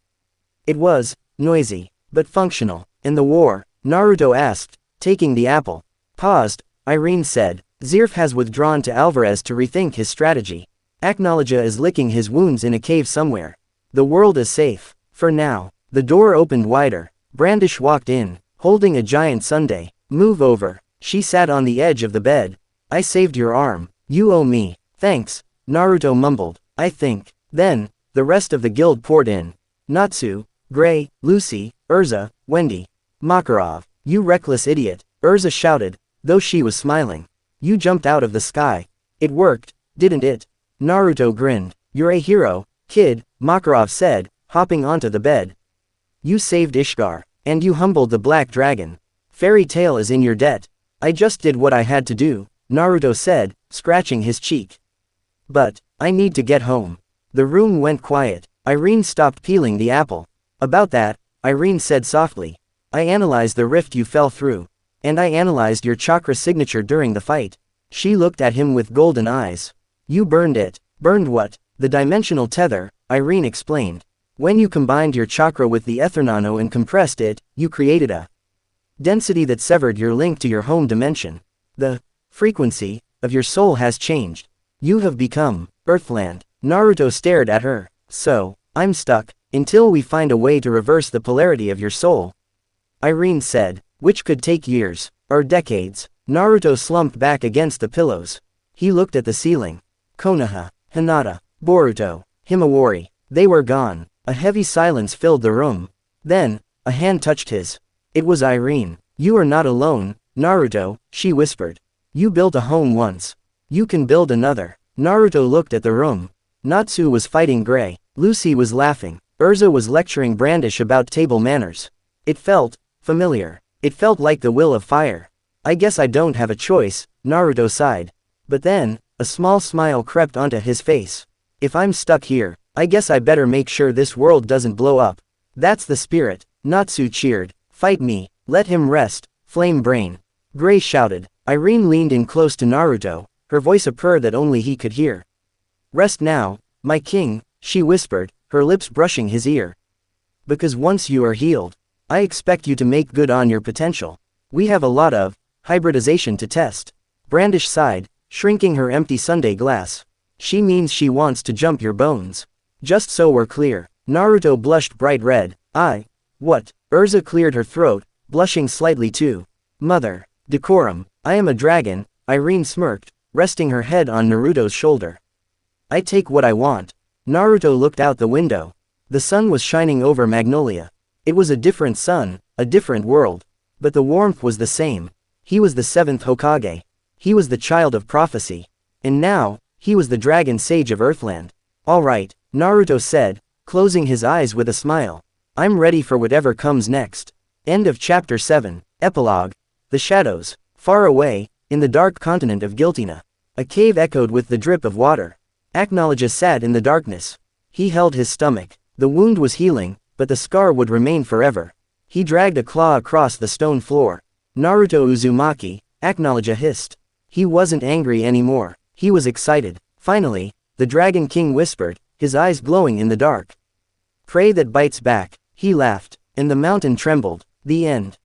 It was noisy, but functional. In the war? Naruto asked, taking the apple. Paused, Irene said. Zirf has withdrawn to Alvarez to rethink his strategy. Acknowledge is licking his wounds in a cave somewhere. The world is safe. For now. The door opened wider. Brandish walked in, holding a giant sundae. Move over. She sat on the edge of the bed. I saved your arm. You owe me. Thanks, Naruto mumbled. I think. Then, the rest of the guild poured in. Natsu, Gray, Lucy, Urza, Wendy. Makarov. You reckless idiot, Urza shouted, though she was smiling. You jumped out of the sky. It worked, didn't it? Naruto grinned. You're a hero, kid, Makarov said, hopping onto the bed. You saved Ishgar, and you humbled the black dragon. Fairy Tail is in your debt. I just did what I had to do, Naruto said, scratching his cheek. But, I need to get home. The room went quiet. Irene stopped peeling the apple. About that, Irene said softly. I analyzed the rift you fell through. And I analyzed your chakra signature during the fight. She looked at him with golden eyes. You burned it. Burned what? The dimensional tether, Irene explained. When you combined your chakra with the Ethernano and compressed it, you created a density that severed your link to your home dimension. The frequency of your soul has changed. You have become Earthland. Naruto stared at her. So, I'm stuck, until we find a way to reverse the polarity of your soul. Irene said, which could take years, or decades. Naruto slumped back against the pillows. He looked at the ceiling. Konoha, Hinata, Boruto, Himawari. They were gone. A heavy silence filled the room. Then, a hand touched his. It was Irene. You are not alone, Naruto, she whispered. You built a home once. You can build another. Naruto looked at the room. Natsu was fighting Gray. Lucy was laughing. Urza was lecturing Brandish about table manners. It felt familiar. It felt like the will of fire. I guess I don't have a choice, Naruto sighed. But then, a small smile crept onto his face. If I'm stuck here, I guess I better make sure this world doesn't blow up. That's the spirit, Natsu cheered. Fight me, let him rest, flame brain. Gray shouted. Irene leaned in close to Naruto, her voice a purr that only he could hear. Rest now, my king, she whispered, her lips brushing his ear. Because once you are healed, I expect you to make good on your potential. We have a lot of hybridization to test. Brandish sighed, shrinking her empty sundae glass. She means she wants to jump your bones. Just so we're clear. Naruto blushed bright red. What? Urza cleared her throat, blushing slightly too. Mother. Decorum. I am a dragon, Irene smirked, resting her head on Naruto's shoulder. I take what I want. Naruto looked out the window. The sun was shining over Magnolia. It was a different sun, a different world. But the warmth was the same. He was the 7th Hokage. He was the child of prophecy. And now, he was the dragon sage of Earthland. All right, Naruto said, closing his eyes with a smile. I'm ready for whatever comes next. End of Chapter 7. Epilogue. The shadows. Far away, in the dark continent of Giltina. A cave echoed with the drip of water. Acknowledge sat in the darkness. He held his stomach. The wound was healing, but the scar would remain forever. He dragged a claw across the stone floor. Naruto Uzumaki, Acknowledge hissed. He wasn't angry anymore. He was excited. Finally, the Dragon King whispered, his eyes glowing in the dark. Prey that bites back. He laughed, and the mountain trembled. The end.